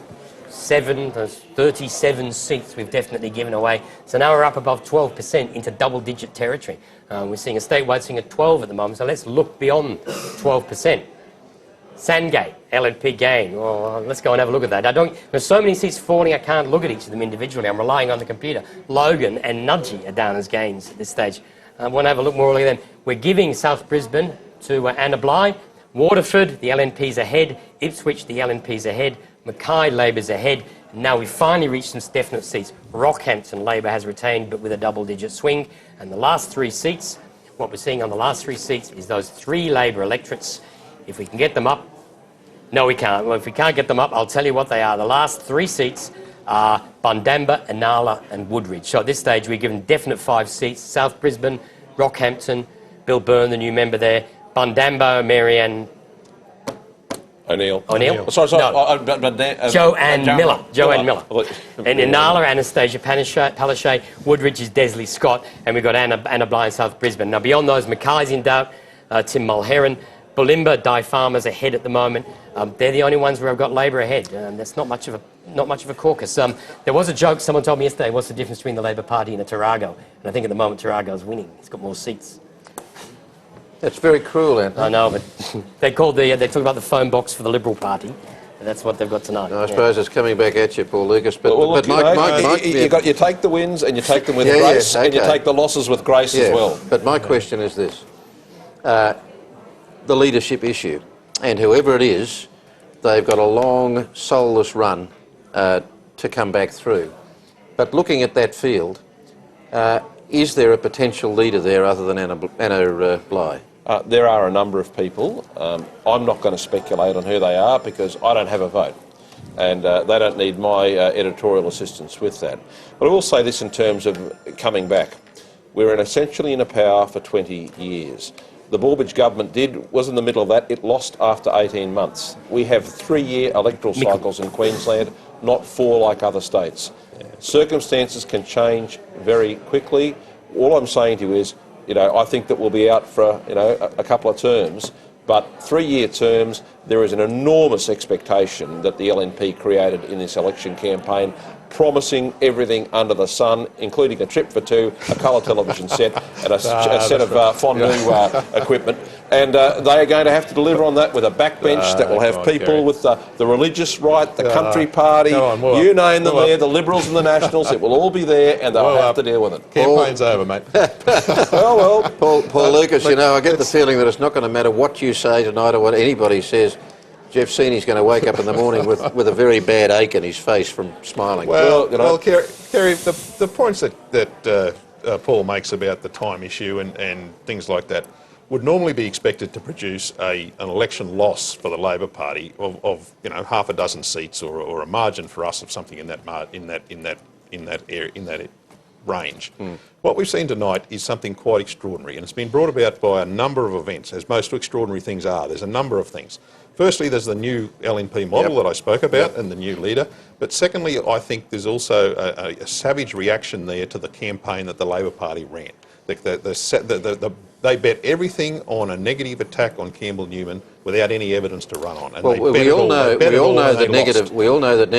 37 seats we've definitely given away. So now we're up above 12% into double-digit territory. We're seeing a statewide seeing at 12 at the moment, so let's look beyond 12%. Sandgate, LNP gain. Well, let's go and have a look at that. There's so many seats falling, I can't look at each of them individually. I'm relying on the computer. Logan and Nudgee are down as gains at this stage. I want to have a look more at them. We're giving South Brisbane to Anna Bligh. Waterford, the LNP's ahead. Ipswich, the LNP's ahead. Mackay, Labor's ahead. And now we've finally reached some definite seats. Rockhampton, Labor has retained, but with a double-digit swing. And the last 3 seats, what we're seeing on the last 3 seats is those 3 Labor electorates. If we can get them up, no, we can't. Well, if we can't get them up, I'll tell you what they are. The last 3 seats are Bundamba, Inala and Woodridge. So at this stage, we're given definite 5 seats. South Brisbane, Rockhampton, Bill Byrne, the new member there, Bundamba, Marianne O'Neill. Sorry. No. Joanne Miller. And Inala, Anastasia Palaszczuk. Woodridge is Desley Scott. And we've got Anna Bligh in South Brisbane. Now, beyond those, Mackay's in doubt. Tim Mulherron. Bulimba, Di Farmer's ahead at the moment. They're the only ones where I've got Labor ahead. That's not much of a caucus. There was a joke someone told me yesterday. What's the difference between the Labor Party and a Tarago? And I think at the moment Tarago's winning. He's got more seats. That's very cruel, Anthony. I know, but they talk about the phone box for the Liberal Party. And that's what they've got tonight. I suppose it's coming back at you, Paul Lucas. But, well, look, you take the wins and you take them with grace, and you take the losses with grace as well. But my question is this. The leadership issue, and whoever it is, they've got a long, soulless run to come back through. But looking at that field, is there a potential leader there other than Anna Bligh? There are a number of people. I'm not going to speculate on who they are because I don't have a vote, and they don't need my editorial assistance with that. But I will say this in terms of coming back. We're essentially in a power for 20 years. the Borbidge government did was in the middle of that. It lost after 18 months. We have 3-year electoral cycles in Queensland, not 4 like other states. Circumstances can change very quickly. All I'm saying to you is, I think that we'll be out for, a couple of terms, but 3-year terms, there is an enormous expectation that the LNP created in this election campaign, promising everything under the sun, including a trip for 2, a colour television set and a set of fondue equipment. And they are going to have to deliver on that with a backbench that will have people with the religious right, the country party, you name them there, the Liberals and the Nationals, it will all be there and they'll have to deal with it. Campaign's over, mate. well. Paul Lucas, I get the feeling that it's not going to matter what you say tonight or what anybody says. Jeff Seeney's going to wake up in the morning with a very bad ache in his face from smiling. Well, Kerry, the points that Paul makes about the time issue and things like that would normally be expected to produce an election loss for the Labor Party of half a dozen seats or a margin for us of something in that range. What we've seen tonight is something quite extraordinary, and it's been brought about by a number of events, as most extraordinary things are. There's a number of things. Firstly, there's the new LNP model that I spoke about and the new leader. But secondly, I think there's also a savage reaction there to the campaign that the Labor Party ran. They bet everything on a negative attack on Campbell Newman without any evidence to run on. And we all know that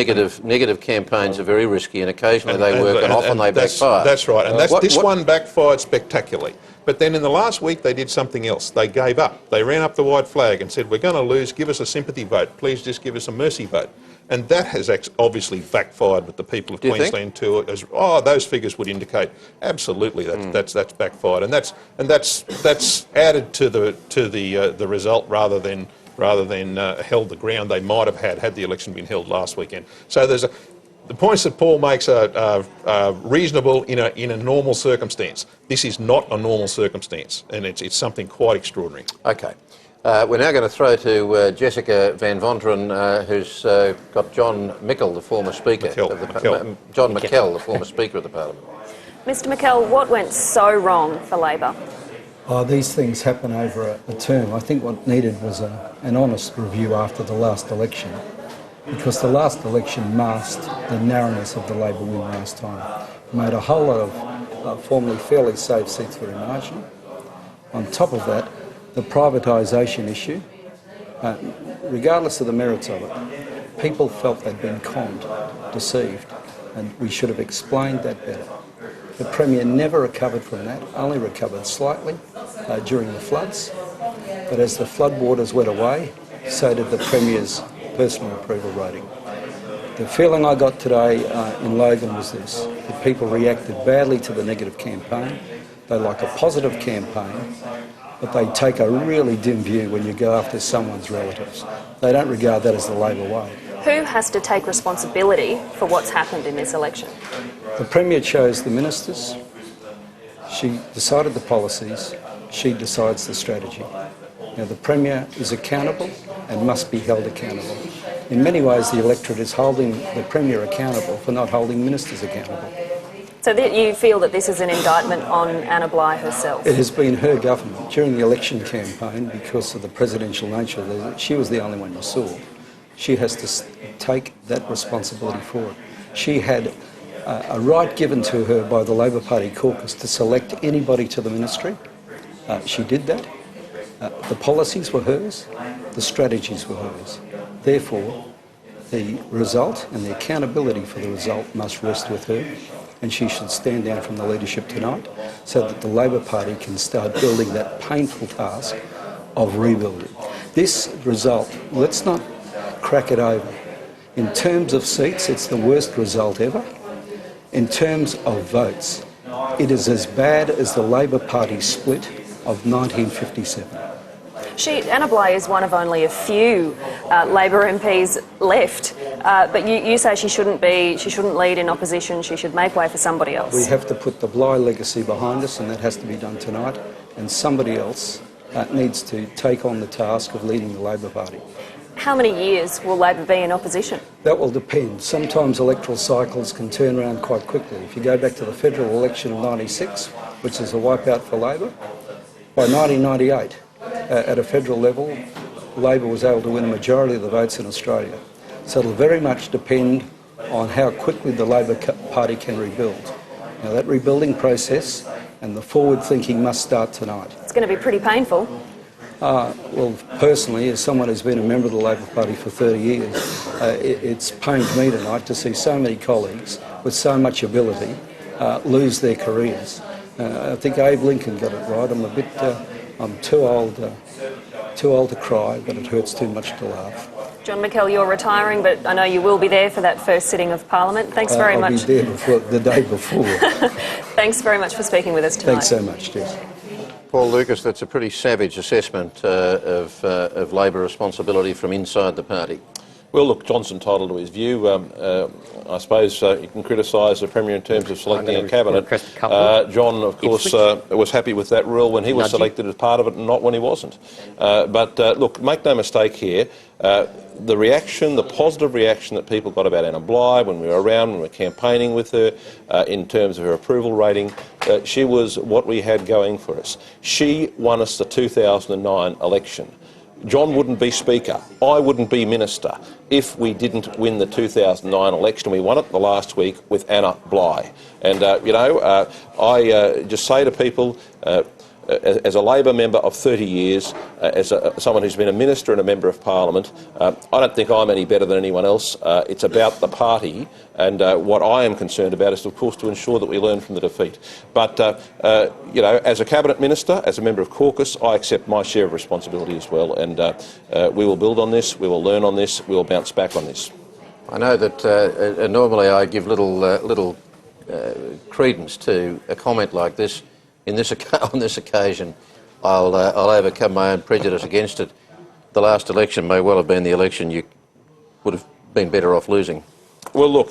negative campaigns are very risky, and occasionally they work, and often they backfire. That's right, and this one backfired spectacularly. But then in the last week they did something else. They gave up. They ran up the white flag and said, we're going to lose, give us a sympathy vote. Please just give us a mercy vote. And that has obviously backfired with the people of Queensland too. Those figures would indicate absolutely that's backfired, and that's added to the result rather than held the ground they might have had the election been held last weekend. So the points that Paul makes are reasonable in a normal circumstance. This is not a normal circumstance, and it's something quite extraordinary. Okay. We're now going to throw to Jessica Van Vonteren, who's got John Mickell, the former Speaker of the John McKell, the former Speaker of the Parliament. Mr McKell, what went so wrong for Labor? These things happen over a term. I think what needed was an honest review after the last election, because the last election masked the narrowness of the Labor win last time. It made a whole lot of formerly fairly safe seats very marginal. On top of that, the privatisation issue, regardless of the merits of it, people felt they'd been conned, deceived, and we should have explained that better. The Premier never recovered from that, only recovered slightly during the floods, but as the flood waters went away, so did the Premier's personal approval rating. The feeling I got today in Logan was this: that people reacted badly to the negative campaign. They like a positive campaign, but they take a really dim view when you go after someone's relatives. They don't regard that as the Labor way. Who has to take responsibility for what's happened in this election? The Premier chose the ministers. She decided the policies. She decides the strategy. Now, the Premier is accountable and must be held accountable. In many ways, the electorate is holding the Premier accountable for not holding ministers accountable. So that you feel that this is an indictment on Anna Bligh herself? It has been her government during the election campaign, because of the presidential nature of it. She was the only one you saw. She has to take that responsibility for it. She had a right given to her by the Labor Party caucus to select anybody to the ministry. She did that. The policies were hers, the strategies were hers. Therefore, the result and the accountability for the result must rest with her, and she should stand down from the leadership tonight so that the Labor Party can start building that painful task of rebuilding. This result, let's not crack it over. In terms of seats, it's the worst result ever. In terms of votes, it is as bad as the Labor Party split of 1957. Anna Bligh is one of only a few Labor MPs left, but you say she shouldn't lead in opposition. She should make way for somebody else. We have to put the Bligh legacy behind us, and that has to be done tonight. And somebody else needs to take on the task of leading the Labor Party. How many years will Labor be in opposition? That will depend. Sometimes electoral cycles can turn around quite quickly. If you go back to the federal election of '96, which is a wipeout for Labor, By 1998, at a federal level, Labor was able to win a majority of the votes in Australia. So it'll very much depend on how quickly the Labor Party can rebuild. Now that rebuilding process and the forward thinking must start tonight. It's going to be pretty painful. Well, personally, as someone who's been a member of the Labor Party for 30 years, it's pained me tonight to see so many colleagues with so much ability lose their careers. I think Abe Lincoln got it right. I'm too old to cry, but it hurts too much to laugh. John McKell, you're retiring, but I know you will be there for that first sitting of Parliament. Thanks very much. I'll be there the day before. Thanks very much for speaking with us tonight. Thanks so much, Jess. Paul Lucas, that's a pretty savage assessment of Labor responsibility from inside the party. Well, look, John's entitled to his view. I suppose you can criticise the Premier in terms of selecting a cabinet. John, of course, was happy with that rule when he was selected as part of it and not when he wasn't. But look, make no mistake here, the reaction, the positive reaction that people got about Anna Bligh when we were around, when we were campaigning with her, in terms of her approval rating, she was what we had going for us. She won us the 2009 election. John wouldn't be Speaker, I wouldn't be Minister if we didn't win the 2009 election. We won it the last week with Anna Bligh. And, I just say to people, as a Labor member of 30 years, as someone who's been a Minister and a Member of Parliament, I don't think I'm any better than anyone else. It's about the party, and what I am concerned about is, of course, to ensure that we learn from the defeat. But, as a Cabinet Minister, as a Member of Caucus, I accept my share of responsibility as well, and we will build on this, we will learn on this, we will bounce back on this. I know that normally I give little credence to a comment like this. On this occasion, I'll overcome my own prejudice against it. The last election may well have been the election you would have been better off losing. Well, look,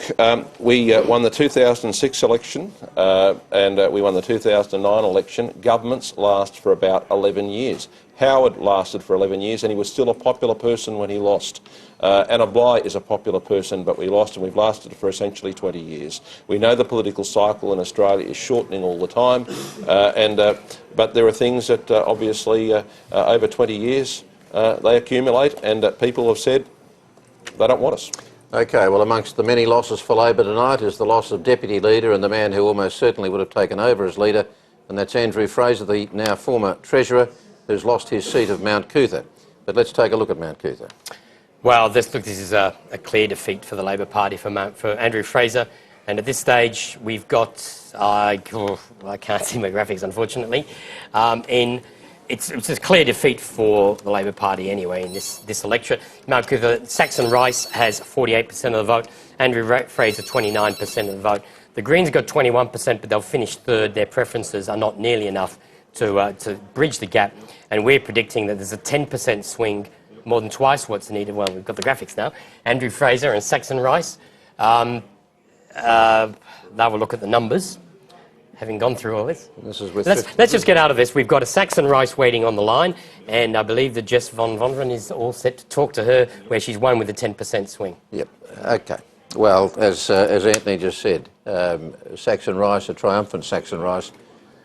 we won the 2006 election and we won the 2009 election. Governments last for about 11 years. Howard lasted for 11 years and he was still a popular person when he lost. Anna Bligh is a popular person, but we lost, and we've lasted for essentially 20 years. We know the political cycle in Australia is shortening all the time, but there are things that obviously over 20 years they accumulate, and people have said they don't want us. OK, well, amongst the many losses for Labor tonight is the loss of Deputy Leader and the man who almost certainly would have taken over as Leader, and that's Andrew Fraser, the now former Treasurer, who's lost his seat of Mount Cootha. But let's take a look at Mount Cootha. Well, this is a clear defeat for the Labor Party for Andrew Fraser, and at this stage we've got I can't see my graphics unfortunately. It's a clear defeat for the Labor Party anyway in this election. Mount Cootha, Saxon Rice has 48% of the vote, Andrew Fraser 29% of the vote. The Greens got 21%, but they'll finish third. Their preferences are not nearly enough to bridge the gap, and we're predicting that there's a 10% swing, more than twice what's needed. Well, we've got the graphics now. Andrew Fraser and Saxon Rice. Now we'll look at the numbers, having gone through all this. Let's just get out of this. We've got a Saxon Rice waiting on the line, and I believe that Jess von Vonderen is all set to talk to her, where she's won with a 10% swing. Yep, OK. Well, as Anthony just said, Saxon Rice, a triumphant Saxon Rice,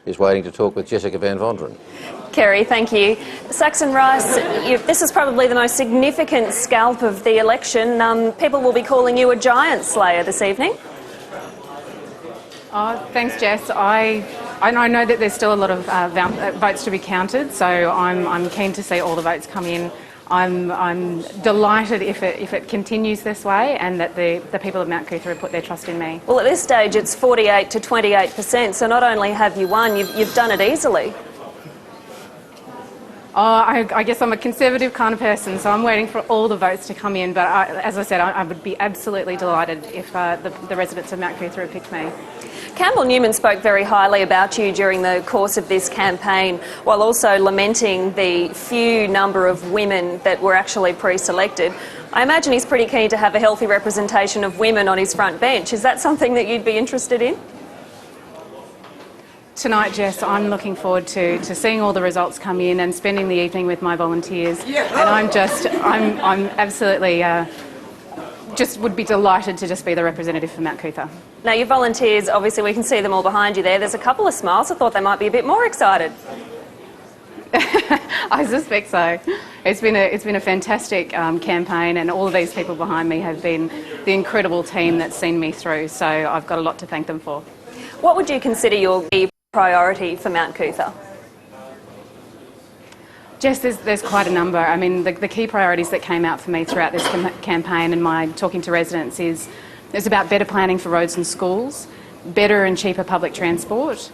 is waiting to talk with Jessica van Vonderen. Kerry, thank you. Saxon Rice, this is probably the most significant scalp of the election. People will be calling you a giant slayer this evening. Thanks, Jess. I know that there's still a lot of votes to be counted, so I'm keen to see all the votes come in. I'm delighted if it continues this way, and that the people of Mount Cootha have put their trust in me. Well, at this stage it's 48 to 28%, so not only have you won, you've done it easily. I guess I'm a conservative kind of person, so I'm waiting for all the votes to come in, but as I said, I would be absolutely delighted if the residents of Mount Cootha had picked me. Campbell Newman spoke very highly about you during the course of this campaign, while also lamenting the few number of women that were actually pre-selected. I imagine he's pretty keen to have a healthy representation of women on his front bench. Is that something that you'd be interested in? Tonight, Jess, I'm looking forward to seeing all the results come in and spending the evening with my volunteers. And I'm absolutely just would be delighted to just be the representative for Mount Cootha. Now, your volunteers, obviously we can see them all behind you there. There's a couple of smiles. I thought they might be a bit more excited. I suspect so. It's been a fantastic campaign, and all of these people behind me have been the incredible team that's seen me through, so I've got a lot to thank them for. What would you consider your key priority for Mount Coot-tha? Jess, there's quite a number. I mean, the key priorities that came out for me throughout this campaign and my talking to residents is about better planning for roads and schools, better and cheaper public transport,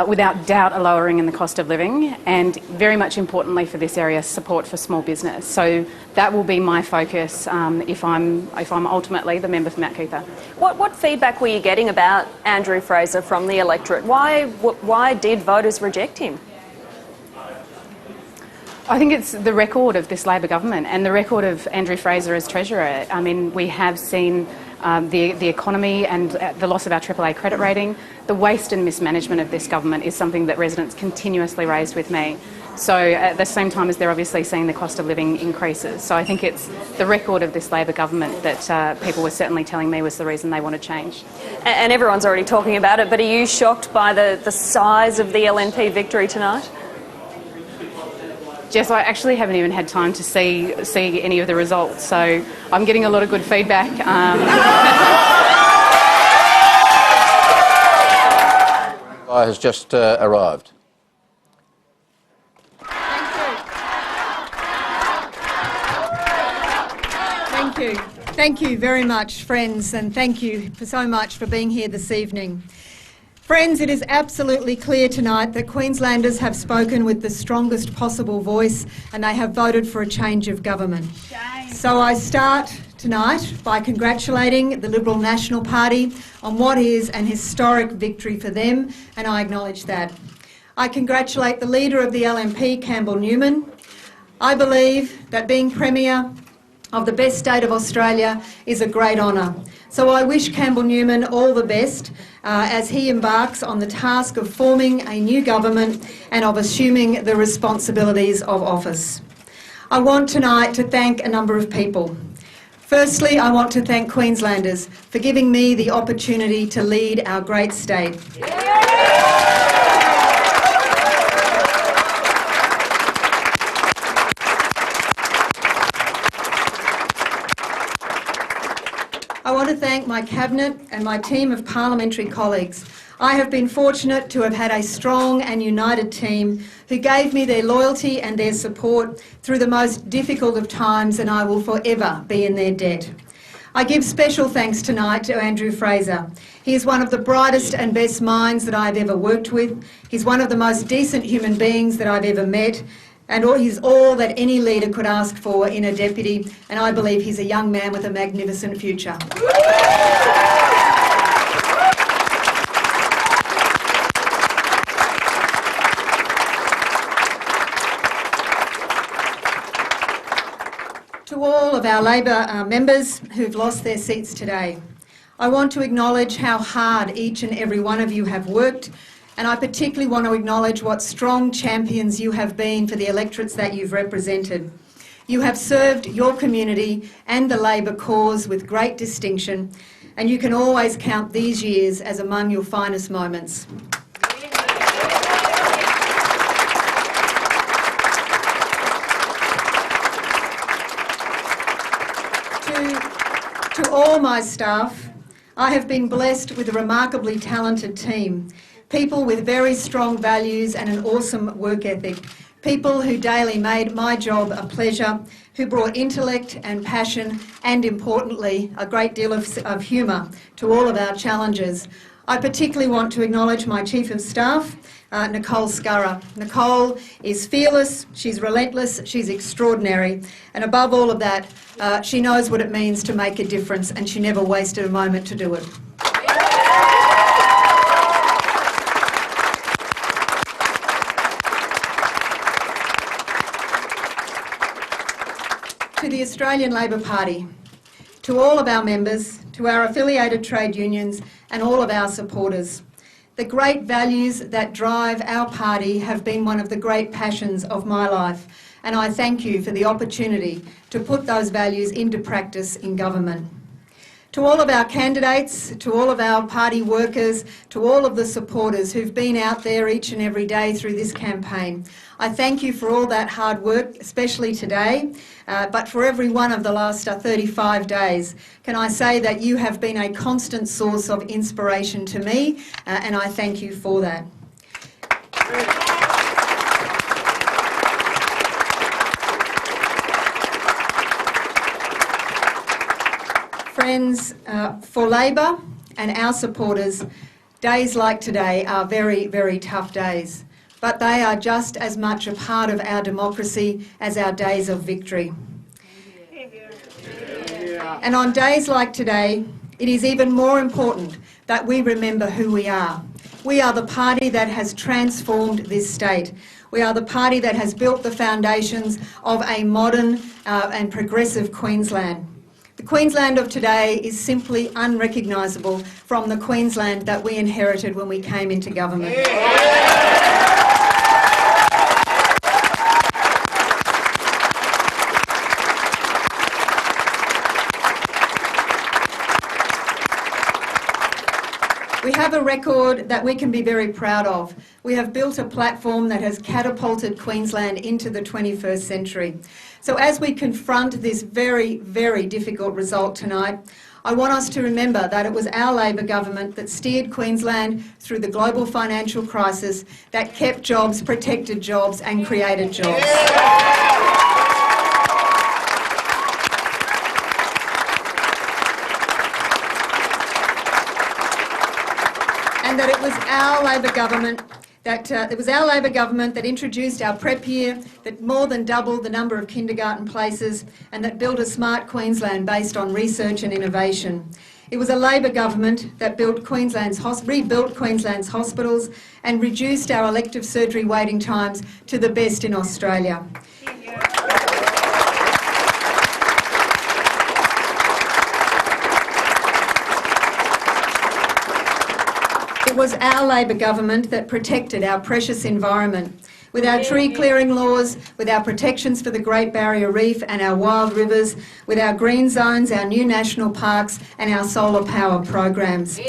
without doubt a lowering in the cost of living, and very much importantly for this area, support for small business. So that will be my focus if I'm ultimately the member for Mount Coot-tha. What feedback were you getting about Andrew Fraser from the electorate? Why did voters reject him? I think it's the record of this Labor government and the record of Andrew Fraser as Treasurer. I mean, we have seen the economy and the loss of our AAA credit rating. The waste and mismanagement of this government is something that residents continuously raised with me. So at the same time as they're obviously seeing the cost of living increases. So I think it's the record of this Labor government that people were certainly telling me was the reason they want to change. And everyone's already talking about it, but are you shocked by the size of the LNP victory tonight? Jess, I actually haven't even had time to see any of the results, so I'm getting a lot of good feedback. Has just arrived. Thank you. Thank you very much, friends, and thank you so much for being here this evening. Friends, it is absolutely clear tonight that Queenslanders have spoken with the strongest possible voice and they have voted for a change of government. So I start tonight by congratulating the Liberal National Party on what is an historic victory for them, and I acknowledge that. I congratulate the leader of the LNP, Campbell Newman. I believe that being Premier of the best state of Australia is a great honour. So I wish Campbell Newman all the best as he embarks on the task of forming a new government and of assuming the responsibilities of office. I want tonight to thank a number of people. Firstly, I want to thank Queenslanders for giving me the opportunity to lead our great state. I want to thank my Cabinet and my team of parliamentary colleagues. I have been fortunate to have had a strong and united team who gave me their loyalty and their support through the most difficult of times, and I will forever be in their debt. I give special thanks tonight to Andrew Fraser. He is one of the brightest and best minds that I've ever worked with. He's one of the most decent human beings that I've ever met. And he's all that any leader could ask for in a deputy, and I believe he's a young man with a magnificent future. To all of our Labor members who've lost their seats today, I want to acknowledge how hard each and every one of you have worked. And I particularly want to acknowledge what strong champions you have been for the electorates that you've represented. You have served your community and the Labor cause with great distinction, and you can always count these years as among your finest moments. To all my staff, I have been blessed with a remarkably talented team. People with very strong values and an awesome work ethic. People who daily made my job a pleasure, who brought intellect and passion and, importantly, a great deal of humour to all of our challenges. I particularly want to acknowledge my Chief of Staff, Nicole Scurra. Nicole is fearless, she's relentless, she's extraordinary, and above all of that, she knows what it means to make a difference, and she never wasted a moment to do it. To the Australian Labor Party, to all of our members, to our affiliated trade unions and all of our supporters. The great values that drive our party have been one of the great passions of my life, and I thank you for the opportunity to put those values into practice in government. To all of our candidates, to all of our party workers, to all of the supporters who've been out there each and every day through this campaign, I thank you for all that hard work, especially today, but for every one of the last 35 days. Can I say that you have been a constant source of inspiration to me, and I thank you for that. Friends, for Labor and our supporters, days like today are very, very tough days, but they are just as much a part of our democracy as our days of victory. And on days like today, it is even more important that we remember who we are. We are the party that has transformed this state. We are the party that has built the foundations of a modern and progressive Queensland. The Queensland of today is simply unrecognisable from the Queensland that we inherited when we came into government. We have a record that we can be very proud of. We have built a platform that has catapulted Queensland into the 21st century. So as we confront this very, very difficult result tonight, I want us to remember that it was our Labor government that steered Queensland through the global financial crisis, that kept jobs, protected jobs and created jobs. And that it was our Labor government that introduced our prep year, that more than doubled the number of kindergarten places, and that built a smart Queensland based on research and innovation. It was a Labor government that rebuilt Queensland's hospitals and reduced our elective surgery waiting times to the best in Australia. It was our Labor government that protected our precious environment, with our tree clearing laws, with our protections for the Great Barrier Reef and our wild rivers, with our green zones, our new national parks and our solar power programs.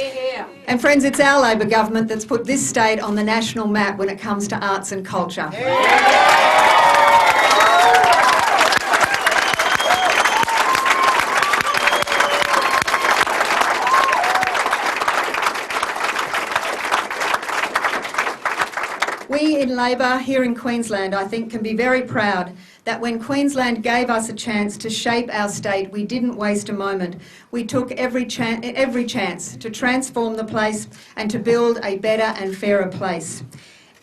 And friends, it's our Labor government that's put this state on the national map when it comes to arts and culture. We in Labor here in Queensland, I think, can be very proud that when Queensland gave us a chance to shape our state, we didn't waste a moment. We took every chance to transform the place and to build a better and fairer place.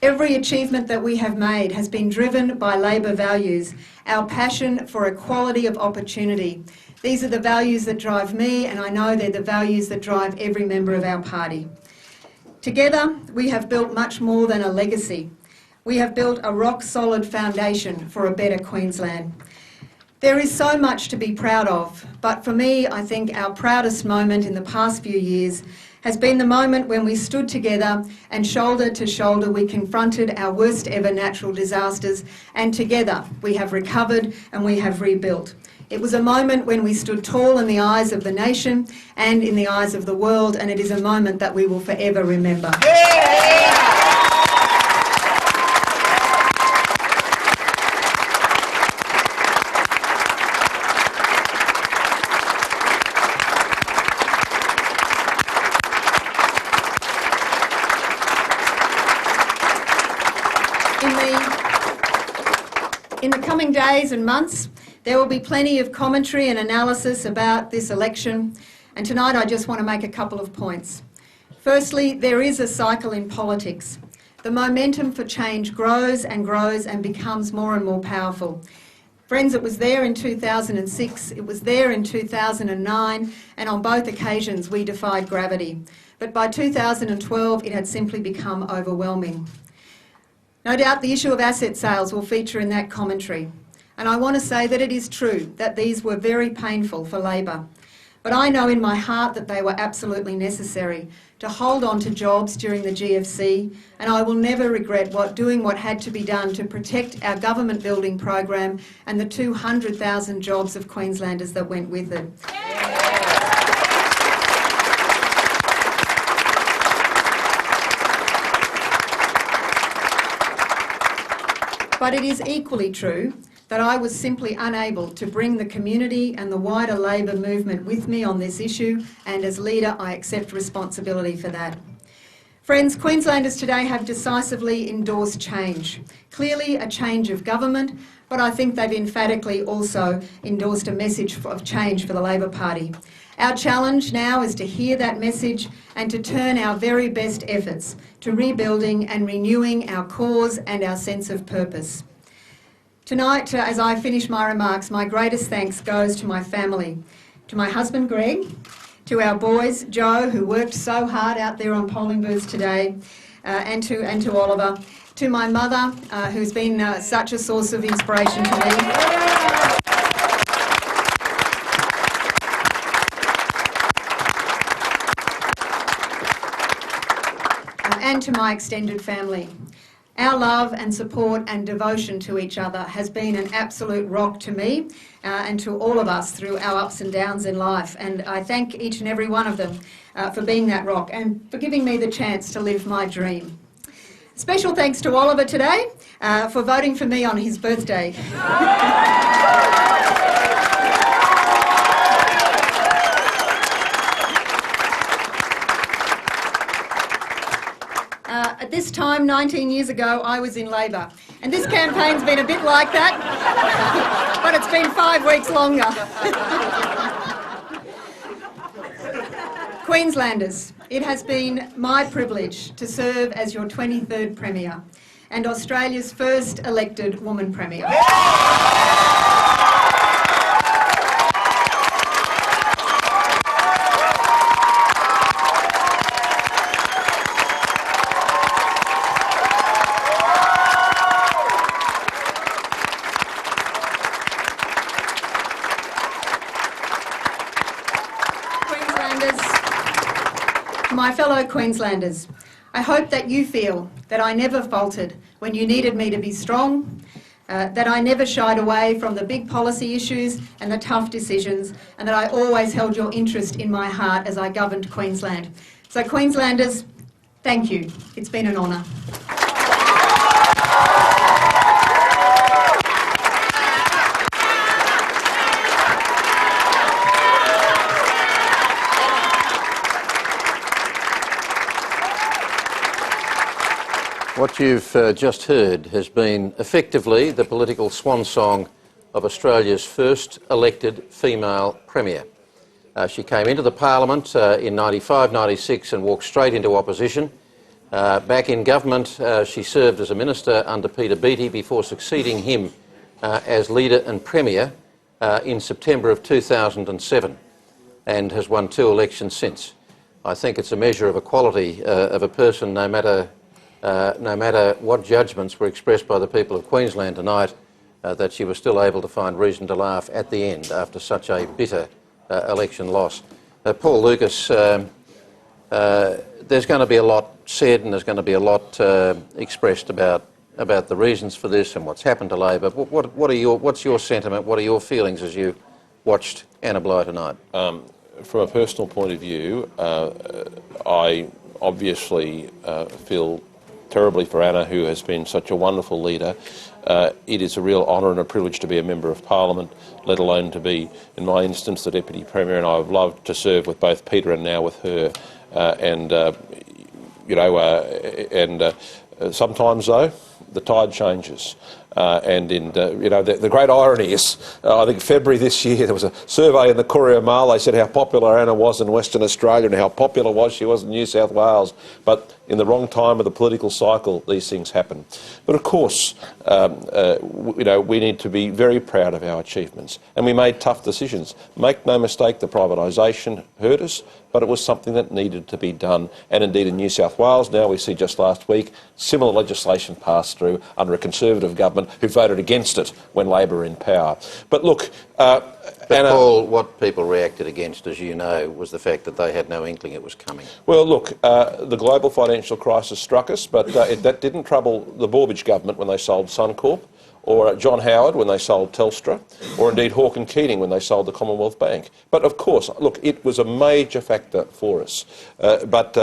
Every achievement that we have made has been driven by Labor values, our passion for equality of opportunity. These are the values that drive me, and I know they're the values that drive every member of our party. Together, we have built much more than a legacy. We have built a rock-solid foundation for a better Queensland. There is so much to be proud of, but for me, I think our proudest moment in the past few years has been the moment when we stood together and shoulder to shoulder we confronted our worst ever natural disasters, and together we have recovered and we have rebuilt. It was a moment when we stood tall in the eyes of the nation and in the eyes of the world, and it is a moment that we will forever remember. In the coming days and months, there will be plenty of commentary and analysis about this election, and tonight I just want to make a couple of points. Firstly, there is a cycle in politics. The momentum for change grows and grows and becomes more and more powerful. Friends, it was there in 2006, it was there in 2009, and on both occasions we defied gravity. But by 2012 it had simply become overwhelming. No doubt the issue of asset sales will feature in that commentary. And I want to say that it is true that these were very painful for Labor. But I know in my heart that they were absolutely necessary to hold on to jobs during the GFC, and I will never regret doing what had to be done to protect our government building program and the 200,000 jobs of Queenslanders that went with it. But it is equally true that I was simply unable to bring the community and the wider Labor movement with me on this issue, and as leader I accept responsibility for that. Friends, Queenslanders today have decisively endorsed change. Clearly a change of government, but I think they've emphatically also endorsed a message of change for the Labor Party. Our challenge now is to hear that message and to turn our very best efforts to rebuilding and renewing our cause and our sense of purpose. Tonight, as I finish my remarks, my greatest thanks goes to my family, to my husband Greg, to our boys, Joe, who worked so hard out there on polling booths today, and to Oliver, to my mother, who's been such a source of inspiration to me. And to my extended family. Our love and support and devotion to each other has been an absolute rock to me and to all of us through our ups and downs in life. And I thank each and every one of them for being that rock and for giving me the chance to live my dream. Special thanks to Oliver today for voting for me on his birthday. At this time, 19 years ago, I was in Labor, and this campaign's been a bit like that, but it's been 5 weeks longer. Queenslanders, it has been my privilege to serve as your 23rd Premier and Australia's first elected woman Premier. My fellow Queenslanders, I hope that you feel that I never faltered when you needed me to be strong, that I never shied away from the big policy issues and the tough decisions, and that I always held your interest in my heart as I governed Queensland. So Queenslanders, thank you. It's been an honour. What you've just heard has been effectively the political swan song of Australia's first elected female Premier. She came into the Parliament in 95-96 and walked straight into opposition. Back in government, she served as a minister under Peter Beattie before succeeding him as leader and Premier in September of 2007, and has won 2 elections since. I think it's a measure of a quality of a person, no matter what judgments were expressed by the people of Queensland tonight, that she was still able to find reason to laugh at the end after such a bitter election loss. Paul Lucas, there's going to be a lot said and there's going to be a lot expressed about the reasons for this and what's happened to Labor. What's your sentiment? What are your feelings as you watched Anna Bligh tonight? From a personal point of view, I obviously feel terribly for Anna, who has been such a wonderful leader. It is a real honour and a privilege to be a Member of Parliament, let alone to be, in my instance, the Deputy Premier, and I've loved to serve with both Peter and now with her. Sometimes, though, the tide changes. The great irony is, I think February this year, there was a survey in the Courier Mail. They said how popular Anna was in Western Australia and how popular she was in New South Wales. But in the wrong time of the political cycle, these things happen. But of course, we need to be very proud of our achievements. And we made tough decisions. Make no mistake, the privatisation hurt us, but it was something that needed to be done. And indeed in New South Wales now, we see just last week, similar legislation passed through under a Conservative government who voted against it when Labor were in power. But look, But Paul, what people reacted against, as you know, was the fact that they had no inkling it was coming. Well, look, the global financial crisis struck us, but that didn't trouble the Borbidge government when they sold Suncorp, or John Howard when they sold Telstra, or indeed Hawke and Keating when they sold the Commonwealth Bank. But of course, look, it was a major factor for us. But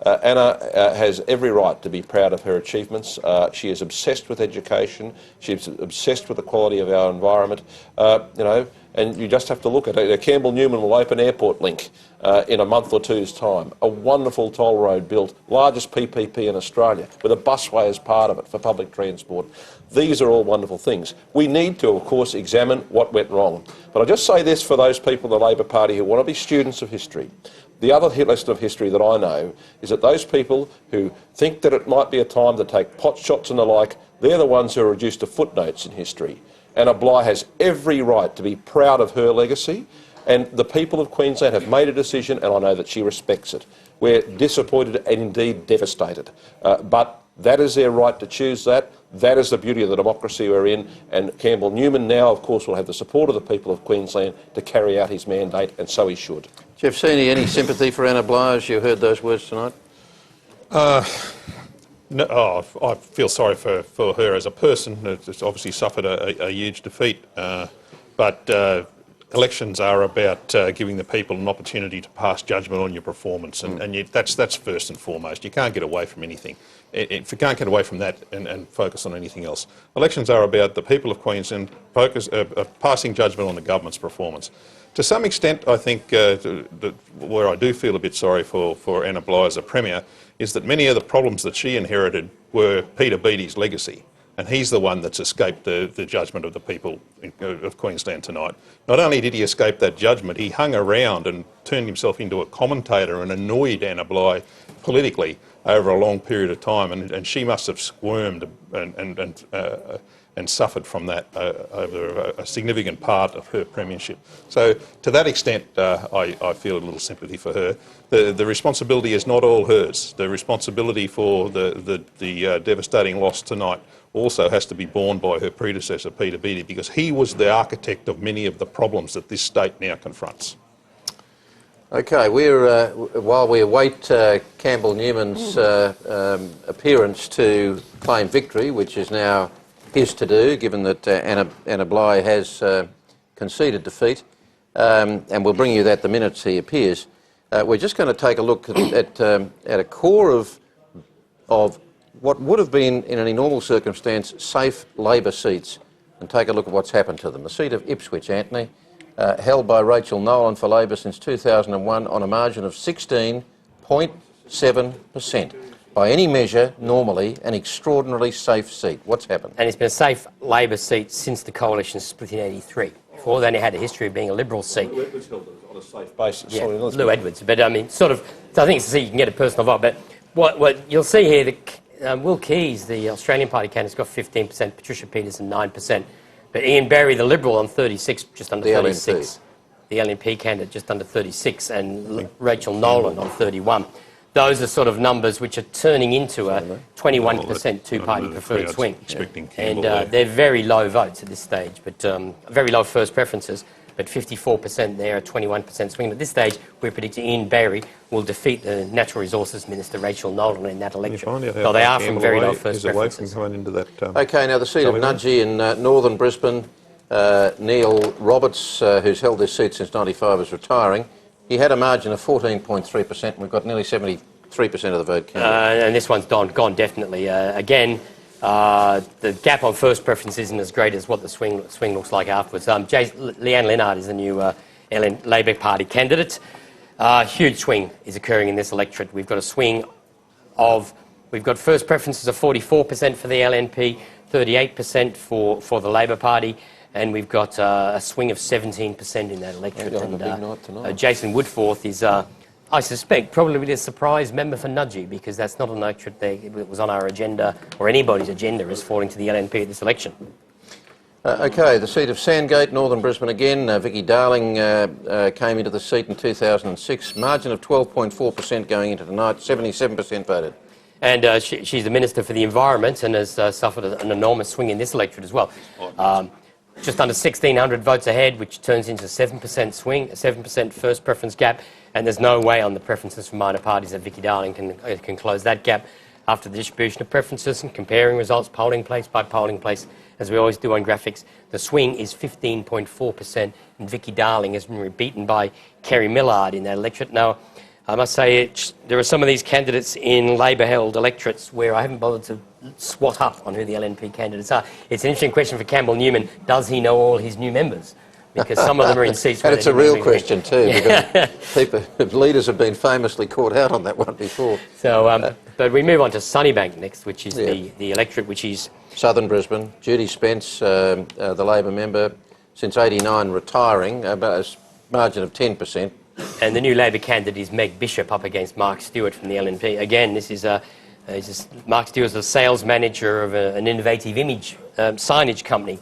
Anna has every right to be proud of her achievements. She is obsessed with education. She's obsessed with the quality of our environment. You know, and you just have to look at it. Campbell Newman will open Airport Link in a month or two's time. A wonderful toll road built, largest PPP in Australia, with a busway as part of it for public transport. These are all wonderful things. We need to, of course, examine what went wrong. But I'll just say this for those people in the Labor Party who want to be students of history. The other lesson of history that I know is that those people who think that it might be a time to take pot shots and the like, they're the ones who are reduced to footnotes in history. Anna Bligh has every right to be proud of her legacy, and the people of Queensland have made a decision, and I know that she respects it. We're disappointed and indeed devastated. But that is their right to choose that. That is the beauty of the democracy we're in, and Campbell Newman now, of course, will have the support of the people of Queensland to carry out his mandate, and so he should. Jeff Seeney, any sympathy for Anna Bligh as you heard those words tonight? No, I feel sorry for her as a person. It's obviously suffered a huge defeat. But elections are about giving the people an opportunity to pass judgment on your performance, and that's first and foremost. You can't get away from anything. If you can't get away from that and focus on anything else. Elections are about the people of Queensland passing judgment on the government's performance. To some extent, I think where I do feel a bit sorry for Anna Bligh as a Premier is that many of the problems that she inherited were Peter Beattie's legacy, and he's the one that's escaped the judgment of the people of Queensland tonight. Not only did he escape that judgment, he hung around and turned himself into a commentator and annoyed Anna Bligh politically over a long period of time, and she must have squirmed and suffered from that over a significant part of her premiership. So to that extent, I feel a little sympathy for her. The responsibility is not all hers. The responsibility for the devastating loss tonight also has to be borne by her predecessor, Peter Beattie, because he was the architect of many of the problems that this state now confronts. Okay, while we await Campbell Newman's appearance to claim victory, which is now his to do, given that Anna Bligh has conceded defeat, and we'll bring you that the minute he appears. We're just going to take a look at a core of what would have been, in any normal circumstance, safe Labor seats, and take a look at what's happened to them. The seat of Ipswich, Anthony, held by Rachel Nolan for Labor since 2001 on a margin of 16.7%. By any measure, normally, an extraordinarily safe seat. What's happened? And it's been a safe Labor seat since the coalition split in '83. Before then, it had a history of being a Liberal seat. Lou Edwards held it on a safe basis. Yeah, Lou Edwards. But I mean, sort of, I think it's to see you can get a personal vote. But what you'll see here, Will Keys, the Australian Party candidate's got 15%, Patricia Peterson 9%, but Ian Berry, the Liberal, on 36, just under 36. The LNP candidate just under 36, and Rachel Nolan on 31. Those are sort of numbers which are turning into a 21% two-party preferred swing. And they're very low votes at this stage, but very low first preferences, but 54% there, a 21% swing. At this stage, we're predicting Ian Berry will defeat the Natural Resources Minister, Rachel Nolan, in that election. So they are from very low first preferences. OK, now the seat of Nudgee in northern Brisbane, Neil Roberts, who's held this seat since '95, is retiring. He had a margin of 14.3%, and we've got nearly 73% of the vote counted. And this one's gone definitely. Again, the gap on first preference isn't as great as what the swing looks like afterwards. Leanne Leonard is the new Labor Party candidate. Huge swing is occurring in this electorate. We've got a swing of, we've got first preferences of 44% for the LNP, 38% for the Labor Party, and we've got a swing of 17% in that electorate. And Jason Woodforth is, I suspect, probably the surprise member for Nudgee, because that's not an electorate that was on our agenda, or anybody's agenda, as falling to the LNP at this election. OK, the seat of Sandgate, northern Brisbane again. Vicky Darling came into the seat in 2006. Margin of 12.4% going into tonight, 77% voted. And she's the Minister for the Environment and has suffered an enormous swing in this electorate as well. just under 1,600 votes ahead, which turns into a 7% swing, a 7% first preference gap, and there's no way on the preferences for minor parties that Vicky Darling can close that gap. After the distribution of preferences and comparing results polling place by polling place, as we always do on graphics, the swing is 15.4%, and Vicky Darling has been beaten by Kerry Millard in that electorate. Now, I must say there are some of these candidates in Labor-held electorates where I haven't bothered to swat up on who the LNP candidates are. It's an interesting question for Campbell Newman. Does he know all his new members? Because some of them are in seats where... And it's a real question too, because leaders have been famously caught out on that one before. So, but we move on to Sunnybank next, which is the electorate, which is... Southern Brisbane. Judy Spence, the Labor member, since '89 retiring, about a margin of 10%. And the new Labor candidate is Meg Bishop up against Mark Stewart from the LNP. Again, this is Mark Stewart is a sales manager of an innovative image signage company,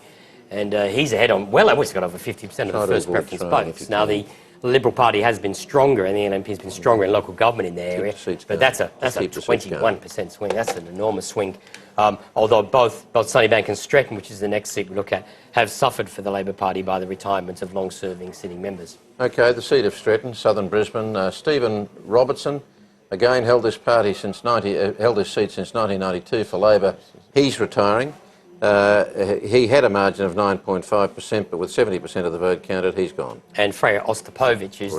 and he's ahead on, well, he's got over 50% of the first preference votes. Now, the Liberal Party has been stronger, and the LNP has been stronger in local government in their area, but that's a 21% swing. That's an enormous swing. Although both Sunnybank and Stretton, which is the next seat we look at, have suffered for the Labor Party by the retirement of long-serving sitting members. Okay, the seat of Stretton, Southern Brisbane. Stephen Robertson, again held this seat since 1992 for Labor. He's retiring. He had a margin of 9.5%, but with 70% of the vote counted, he's gone. And Freya Ostapovich is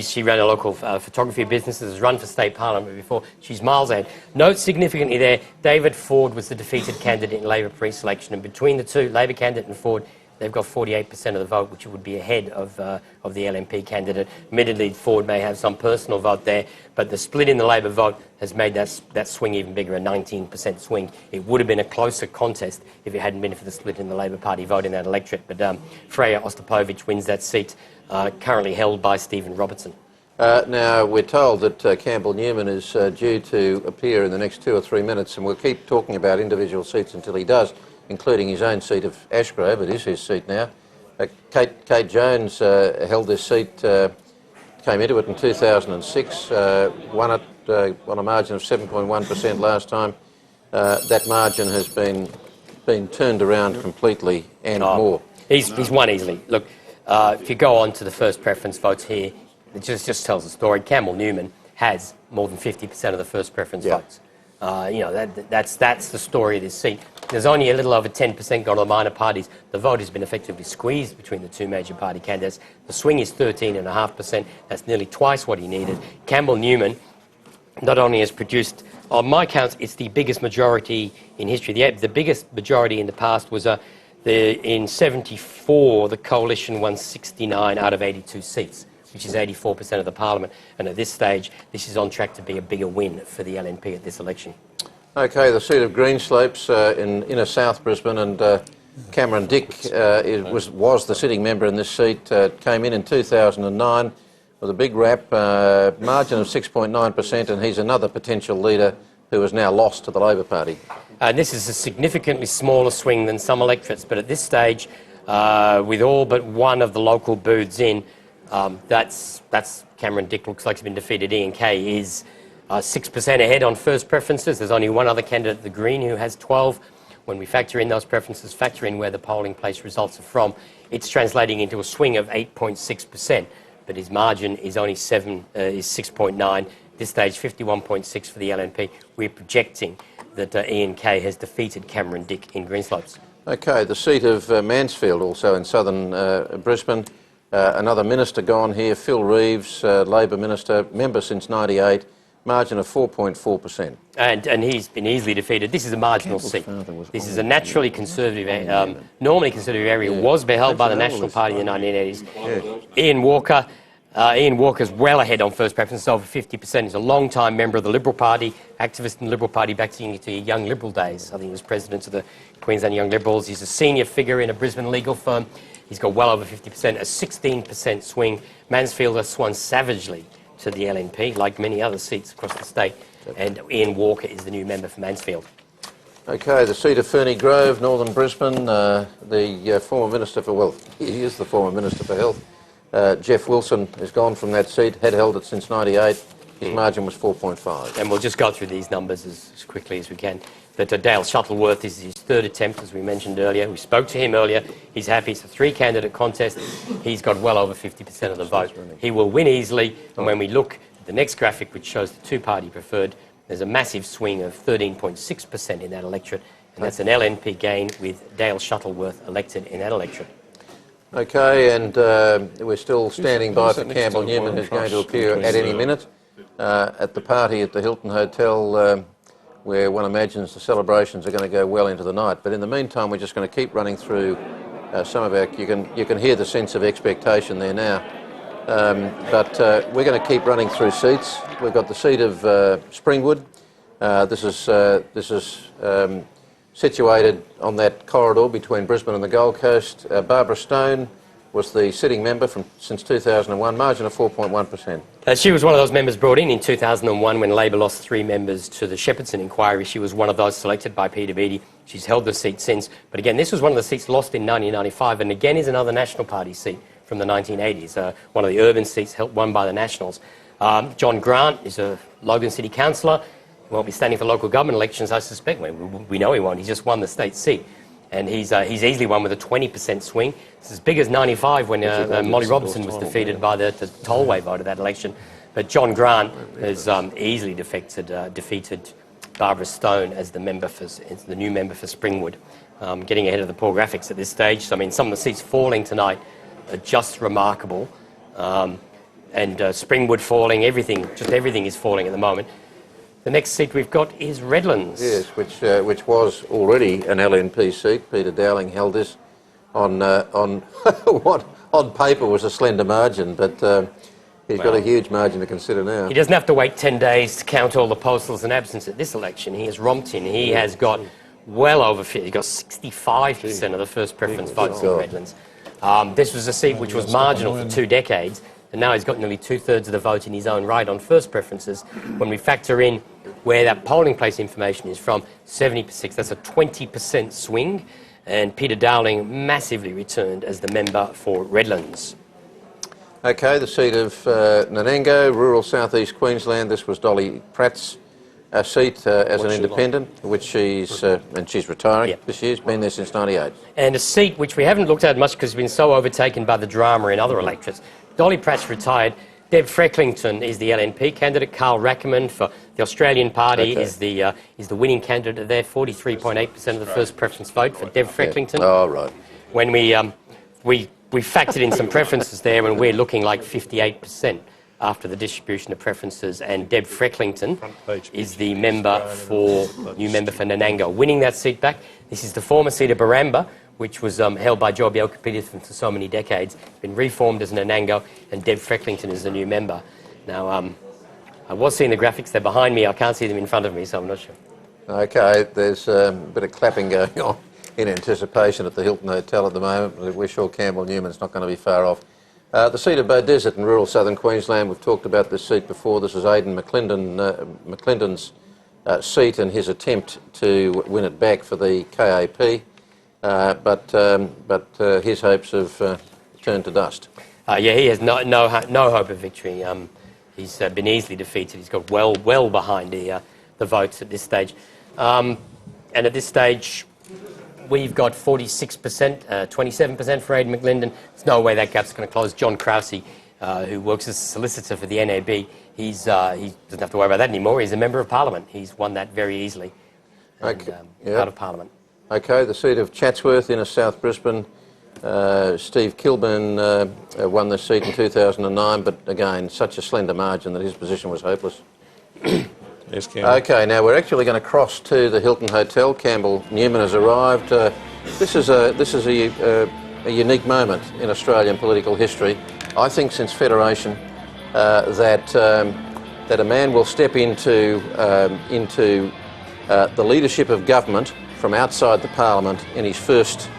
she ran a local photography business, has run for state parliament before. She's miles ahead. Note significantly there, David Ford was the defeated candidate in Labor pre-selection, and between the two, Labor candidate and Ford, they've got 48% of the vote, which would be ahead of the LNP candidate. Admittedly, Ford may have some personal vote there, but the split in the Labor vote has made that swing even bigger, a 19% swing. It would have been a closer contest if it hadn't been for the split in the Labor Party vote in that electorate. But Freya Ostapovich wins that seat, currently held by Stephen Robertson. Now, we're told that Campbell Newman is due to appear in the next 2 or 3 minutes, and we'll keep talking about individual seats until he does, including his own seat of Ashgrove. It is his seat now. Kate Jones held this seat, came into it in 2006, won it on a margin of 7.1% last time. That margin has been turned around completely and more. He's won easily. Look, if you go on to the first preference votes here, it just tells the story. Campbell Newman has more than 50% of the first preference votes. That's the story of this seat. There's only a little over 10% gone to the minor parties. The vote has been effectively squeezed between the two major party candidates. The swing is 13.5%. That's nearly twice what he needed. Campbell Newman not only has produced, on my counts, it's the biggest majority in history. The biggest majority in the past was in 74, the coalition won 69 out of 82 seats, which is 84% of the parliament. And at this stage, this is on track to be a bigger win for the LNP at this election. Okay, the seat of Greenslopes in inner South Brisbane, and Cameron Dick was the sitting member in this seat, came in 2009 with a big rap, margin of 6.9%, and he's another potential leader who has now lost to the Labor Party. This is a significantly smaller swing than some electorates, but at this stage, with all but one of the local booths in, that's Cameron Dick. Looks like he's been defeated. Ian Kay is 6% ahead on first preferences. There's only one other candidate, the Green, who has 12. When we factor in those preferences, factor in where the polling place results are from, it's translating into a swing of 8.6%. But his margin is only 6.9. This stage, 51.6 for the LNP. We're projecting that Ian Kay has defeated Cameron Dick in Greenslopes. Okay, the seat of Mansfield, also in southern Brisbane. Another minister gone here, Phil Reeves, Labor minister, member since '98, margin of 4.4%. And he's been easily defeated. This is a marginal seat. This is a naturally conservative, normally conservative area, was beheld by the National Party in the 1980s. Ian Walker's well ahead on first preference, over 50%. He's a long-time member of the Liberal Party, activist in the Liberal Party back to Young Liberal days. I think he was president of the Queensland Young Liberals. He's a senior figure in a Brisbane legal firm. He's got well over 50%, a 16% swing. Mansfield has swung savagely to the LNP, like many other seats across the state, and Ian Walker is the new member for Mansfield. Okay, the seat of Ferny Grove, northern Brisbane, the former Minister for, well, he is the former Minister for Health, Jeff Wilson has gone from that seat, had held it since '98. His margin was 4.5. And we'll just go through these numbers as quickly as we can. that Dale Shuttleworth is his third attempt, as we mentioned earlier. We spoke to him earlier. He's happy. It's a three-candidate contest. He's got well over 50% of the vote. He will win easily. And when we look at the next graphic, which shows the two-party preferred, there's a massive swing of 13.6% in that electorate. And that's an LNP gain with Dale Shuttleworth elected in that electorate. Okay, and we're still standing by for Campbell Newman, who's going to appear at any minute at the party at the Hilton Hotel, where one imagines the celebrations are going to go well into the night. But in the meantime, we're just going to keep running through some of our... You can hear the sense of expectation there now. But we're going to keep running through seats. We've got the seat of Springwood. This is situated on that corridor between Brisbane and the Gold Coast. Barbara Stone was the sitting member since 2001, margin of 4.1%. She was one of those members brought in 2001 when Labor lost 3 members to the Shepardson inquiry. She was one of those selected by Peter Beattie. She's held the seat since. But again, this was one of the seats lost in 1995 and again is another National Party seat from the 1980s, one of the urban seats won by the Nationals. John Grant is a Logan City councillor. He won't be standing for local government elections, I suspect. We know he won't. He's just won the state seat. And he's easily won with a 20% swing. It's as big as 95 when Molly Robinson was defeated by the tollway vote of that election. But John Grant has easily defeated Barbara Stone as the new member for Springwood, getting ahead of the poor graphics at this stage. So, I mean, some of the seats falling tonight are just remarkable. And Springwood falling, just everything is falling at the moment. The next seat we've got is Redlands. Yes, which was already an LNP seat. Peter Dowling held this on what on paper was a slender margin, but he's got a huge margin to consider now. He doesn't have to wait 10 days to count all the postals and absence at this election. He has romped in. He has got well over 50. He's got 65% of the first preference votes in Redlands. This was a seat which was marginal for 2 decades, and now he's got nearly 2/3 of the vote in his own right on first preferences. When we factor in where that polling place information is from, 76, that's a 20% swing, and Peter Dowling massively returned as the member for Redlands. Okay, the seat of Nanango, rural southeast Queensland. This was Dolly Pratt's seat as an independent, which she's retiring this year. She's been there since '98. And a seat which we haven't looked at much because it's been so overtaken by the drama in other electorates. Dolly Pratt's retired. Deb Frecklington is the LNP candidate. Carl Rackerman for the Australian Party is the winning candidate there. 43.8% of the first preference vote for Deb Frecklington. Oh, right. When we factored in some preferences there, and we're looking like 58% after the distribution of preferences. And Deb Frecklington is the new member for Nanango, winning that seat back. This is the former seat of Baramba, which was held by Joe Bielka-Peters for so many decades, been reformed as Nanango, and Deb Frecklington is the new member. Now, I was seeing the graphics, they're behind me, I can't see them in front of me, so I'm not sure. Okay, there's a bit of clapping going on in anticipation at the Hilton Hotel at the moment. We're sure Campbell Newman's not going to be far off. The seat of Beaudesert in rural southern Queensland, we've talked about this seat before. This is Aidan McClendon's seat and his attempt to win it back for the KAP. But his hopes have turned to dust. He has no hope of victory. He's been easily defeated. He's got well behind the votes at this stage. And at this stage, we've got 46%, 27% for Aidan McClendon. There's no way that gap's going to close. John Krause, who works as a solicitor for the NAB, he doesn't have to worry about that anymore. He's a member of Parliament. He's won that very easily out of Parliament. Okay, the seat of Chatsworth in South Brisbane. Steve Kilburn won the seat in 2009, but again, such a slender margin that his position was hopeless. Yes, Campbell. Okay, now we're actually going to cross to the Hilton Hotel. Campbell Newman has arrived. This is a unique moment in Australian political history. I think since Federation that a man will step into the leadership of government from outside the Parliament in his first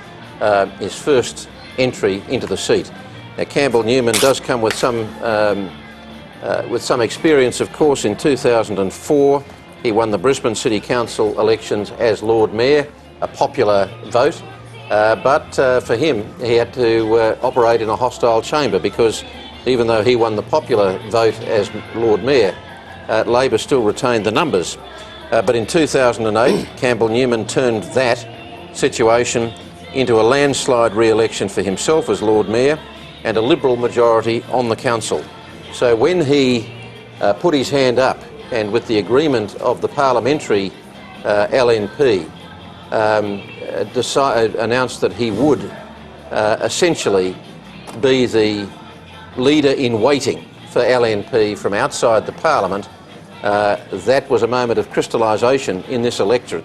entry into the seat. Now, Campbell Newman does come with some experience, of course. In 2004, he won the Brisbane City Council elections as Lord Mayor, a popular vote. But for him, he had to operate in a hostile chamber because even though he won the popular vote as Lord Mayor, Labor still retained the numbers. But in 2008, Campbell Newman turned that situation into a landslide re-election for himself as Lord Mayor and a Liberal majority on the council. So when he put his hand up and with the agreement of the parliamentary LNP announced that he would essentially be the leader in waiting for LNP from outside the parliament, that was a moment of crystallisation in this electorate,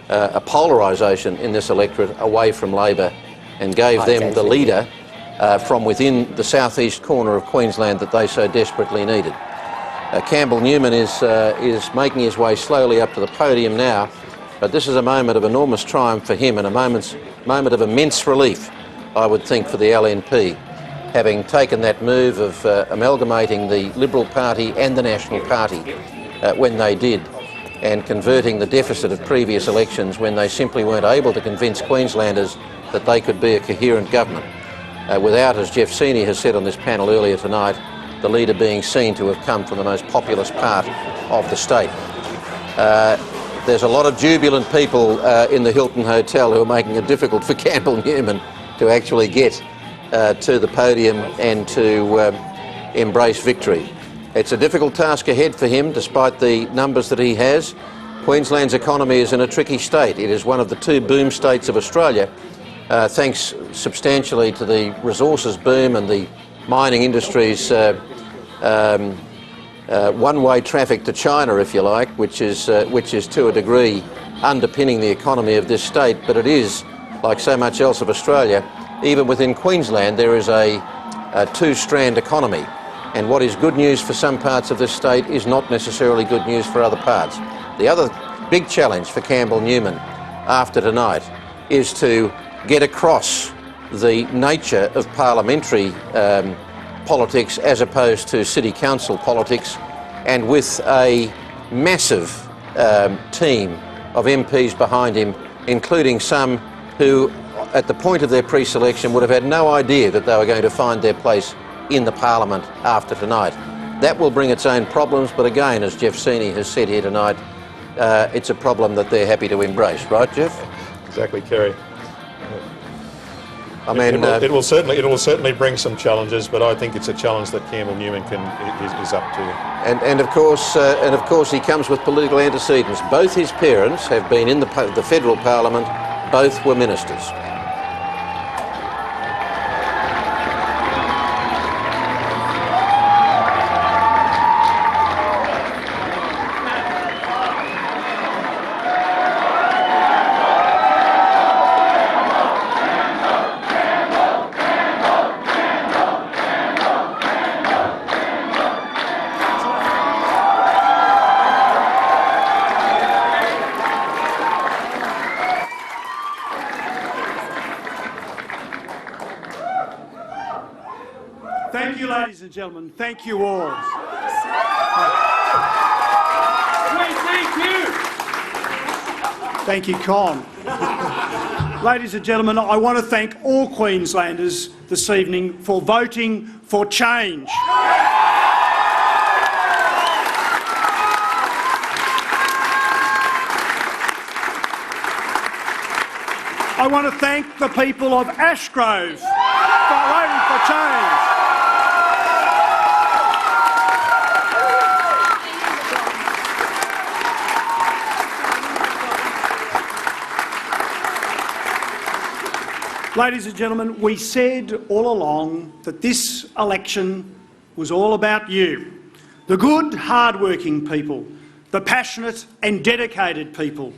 a polarisation in this electorate away from Labor, and gave them the leader from within the southeast corner of Queensland that they so desperately needed. Campbell Newman is making his way slowly up to the podium now, but this is a moment of enormous triumph for him and a moment of immense relief, I would think, for the LNP, having taken that move of amalgamating the Liberal Party and the National Party when they did, and converting the deficit of previous elections when they simply weren't able to convince Queenslanders that they could be a coherent government, without, as Jeff Seeney has said on this panel earlier tonight, the leader being seen to have come from the most populous part of the state. There's a lot of jubilant people in the Hilton Hotel who are making it difficult for Campbell Newman to actually get to the podium and to embrace victory. It's a difficult task ahead for him, despite the numbers that he has. Queensland's economy is in a tricky state. It is one of the two boom states of Australia, thanks substantially to the resources boom and the mining industry's one-way traffic to China, if you like, which is to a degree underpinning the economy of this state. But it is, like so much else of Australia, even within Queensland, there is a two-strand economy. And what is good news for some parts of this state is not necessarily good news for other parts. The other big challenge for Campbell Newman after tonight is to get across the nature of parliamentary politics as opposed to city council politics, and with a massive team of MPs behind him, including some who at the point of their pre-selection would have had no idea that they were going to find their place in the parliament after tonight. That will bring its own problems, but again, as Jeff Seeney has said here tonight, it's a problem that they're happy to embrace, right, Jeff? Exactly, Kerry. I mean, it will certainly bring some challenges, but I think it's a challenge that Campbell Newman is up to. And of course, he comes with political antecedents. Both his parents have been in the federal parliament. Both were ministers. Thank you, ladies and gentlemen. Thank you all. Thank you, Con. Ladies and gentlemen, I want to thank all Queenslanders this evening for voting for change. I want to thank the people of Ashgrove for voting for change. Ladies and gentlemen, we said all along that this election was all about you, the good, hard-working people, the passionate and dedicated people,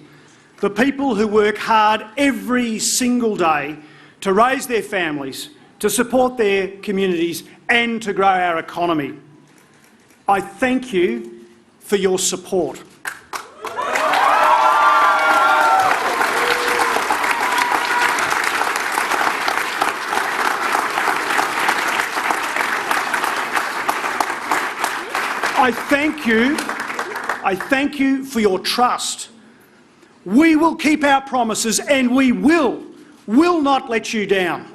the people who work hard every single day to raise their families, to support their communities and to grow our economy. I thank you for your support. I thank you for your trust. We will keep our promises and we will not let you down.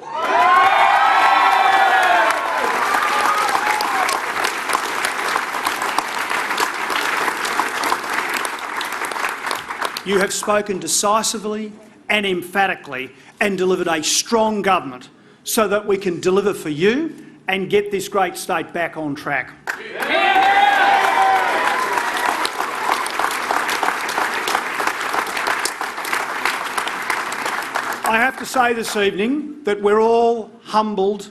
You have spoken decisively and emphatically and delivered a strong government so that we can deliver for you and get this great state back on track. I have to say this evening that we're all humbled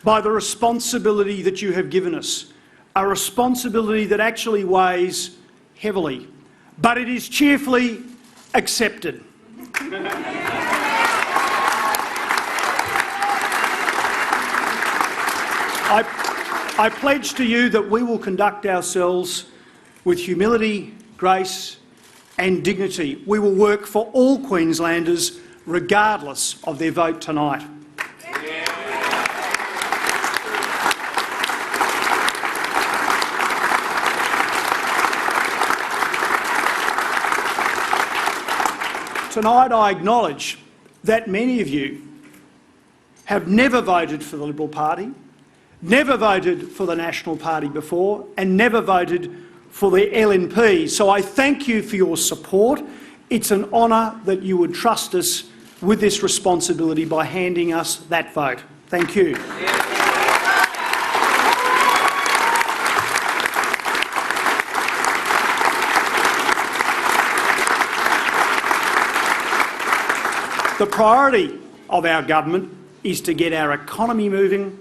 by the responsibility that you have given us, a responsibility that actually weighs heavily, but it is cheerfully accepted. I pledge to you that we will conduct ourselves with humility, grace and dignity. We will work for all Queenslanders regardless of their vote tonight. Tonight I acknowledge that many of you have never voted for the Liberal Party, never voted for the National Party before and never voted for the LNP. So I thank you for your support. It's an honour that you would trust us with this responsibility by handing us that vote. Thank you. The priority of our government is to get our economy moving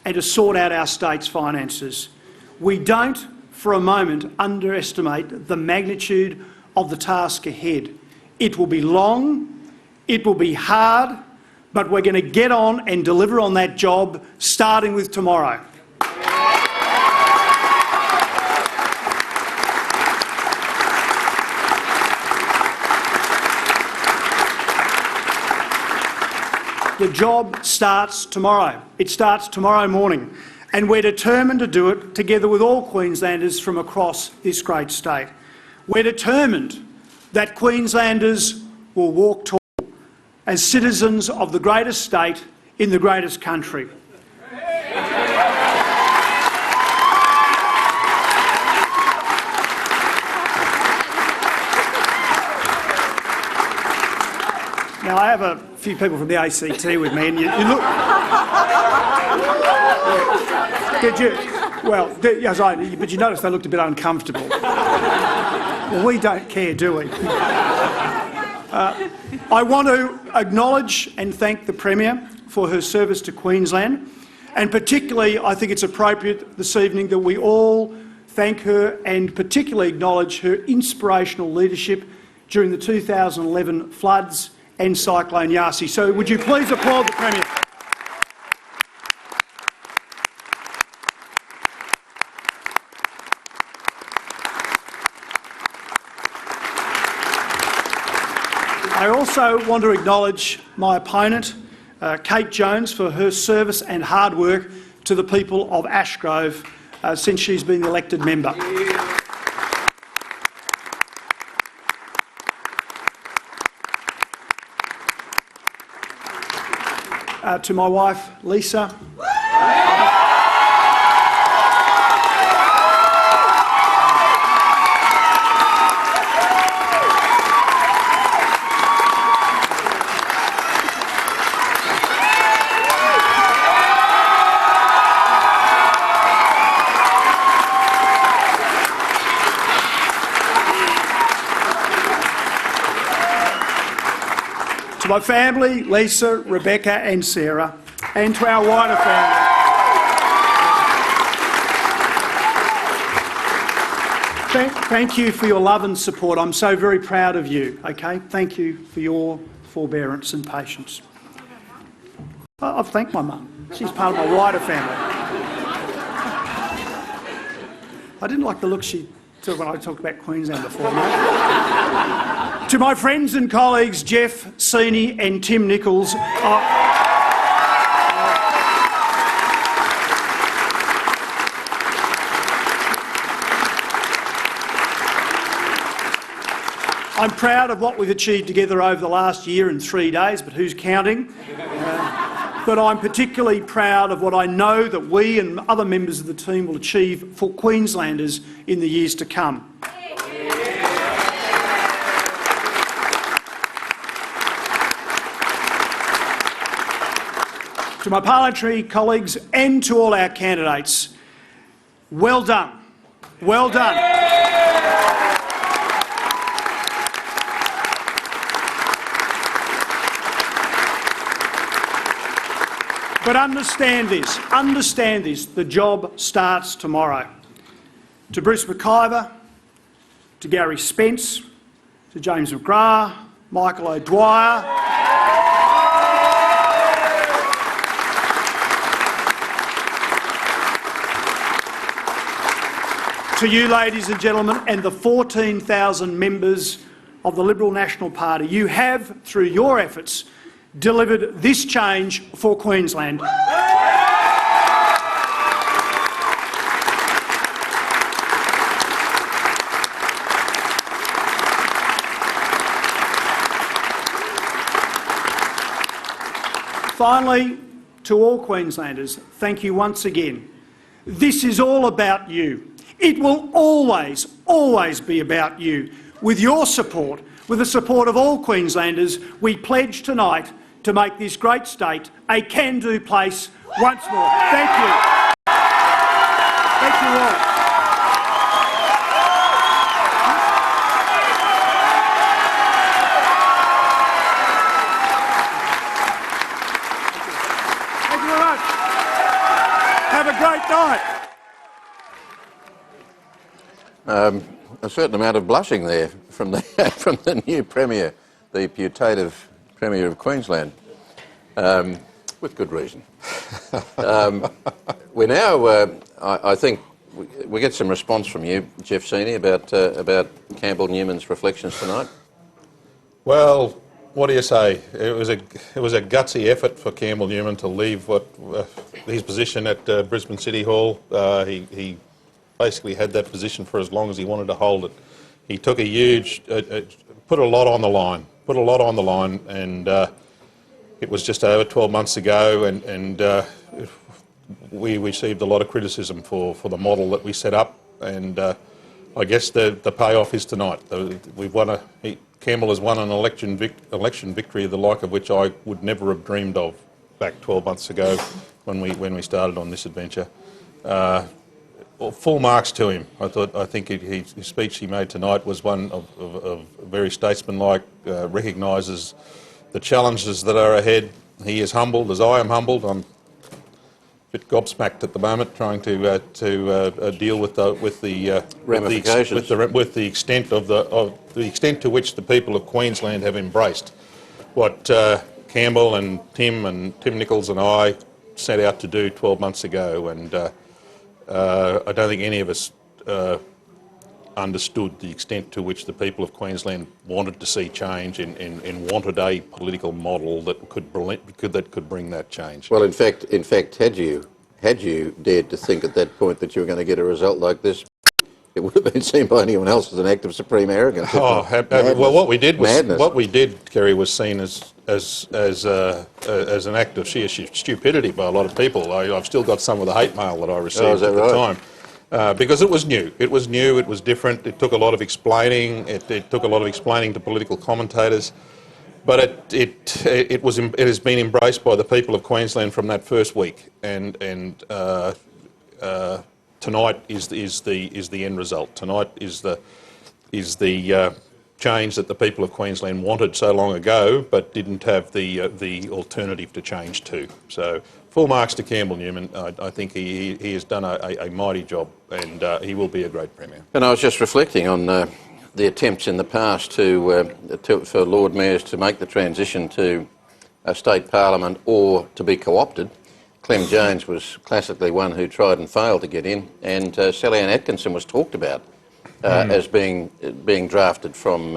and to sort out our state's finances. We don't for a moment underestimate the magnitude of the task ahead. It will be long, it will be hard, but we're going to get on and deliver on that job, starting with tomorrow. The job starts tomorrow. It starts tomorrow morning, and we're determined to do it together with all Queenslanders from across this great state. We're determined that Queenslanders will walk tall as citizens of the greatest state in the greatest country. Now, I have a few people from the ACT with me, and you look... Did you? Well, yes, but you noticed they looked a bit uncomfortable. Well, we don't care, do we? I want to acknowledge and thank the Premier for her service to Queensland, and particularly I think it's appropriate this evening that we all thank her and particularly acknowledge her inspirational leadership during the 2011 floods and Cyclone Yasi. So would you please applaud the Premier? I also want to acknowledge my opponent, Kate Jones, for her service and hard work to the people of Ashgrove since she's been the elected member. To my wife, Lisa. To my family, Lisa, Rebecca and Sarah, and to our wider family. Thank you for your love and support. I'm so very proud of you, okay? Thank you for your forbearance and patience. I've thanked my mum. She's part of my wider family. I didn't like the look she took when I talked about Queensland before, mate. To my friends and colleagues Jeff, Sini and Tim Nichols, I'm proud of what we've achieved together over the last year and 3 days, but who's counting? But I'm particularly proud of what I know that we and other members of the team will achieve for Queenslanders in the years to come. to my parliamentary colleagues and to all our candidates, well done. Well done. But understand this, the job starts tomorrow. To Bruce McIver, to Gary Spence, to James McGrath, Michael O'Dwyer, to you, ladies and gentlemen, and the 14,000 members of the Liberal National Party, you have, through your efforts, delivered this change for Queensland. Finally, to all Queenslanders, thank you once again. This is all about you. It will always, always be about you. With your support, with the support of all Queenslanders, we pledge tonight to make this great state a can-do place once more. Thank you. Thank you all. Thank you very much. Have a great night. A certain amount of blushing there from the new Premier, the putative Premier of Queensland, with good reason. We're now, I think, we get some response from you, Jeff Seeney, about Campbell Newman's reflections tonight. Well, what do you say? It was a gutsy effort for Campbell Newman to leave his position at Brisbane City Hall. He basically had that position for as long as he wanted to hold it. He took a huge, put a lot on the line, and it was just over 12 months ago, and we received a lot of criticism for the model that we set up, and I guess the payoff is tonight. Campbell has won an election victory, the like of which I would never have dreamed of back 12 months ago when we started on this adventure. Full marks to him. I think his speech he made tonight was one of very statesmanlike, recognises the challenges that are ahead. He is humbled, as I am humbled. I'm a bit gobsmacked at the moment, trying to deal with the ramifications, with the extent the extent to which the people of Queensland have embraced what Campbell and Tim Nichols and I set out to do 12 months ago, and I don't think any of us understood the extent to which the people of Queensland wanted to see change and wanted a political model that could bring that change. Well, in fact, had you dared to think at that point that you were going to get a result like this, it would have been seen by anyone else as an act of supreme arrogance. Well, what we did, Kerry, was seen as an act of sheer stupidity by a lot of people. I've still got some of the hate mail that I received at the time, because it was new. It was new. It was different. It took a lot of explaining. It took a lot of explaining to political commentators, but it has been embraced by the people of Queensland from that first week, and tonight is the end result. Tonight is the change that the people of Queensland wanted so long ago, but didn't have the alternative to change to. So full marks to Campbell Newman. I think he has done a mighty job, and he will be a great Premier. And I was just reflecting on the attempts in the past for Lord Mayors to make the transition to a state parliament or to be co-opted. Clem Jones was classically one who tried and failed to get in, and Sally Ann Atkinson was talked about as being drafted from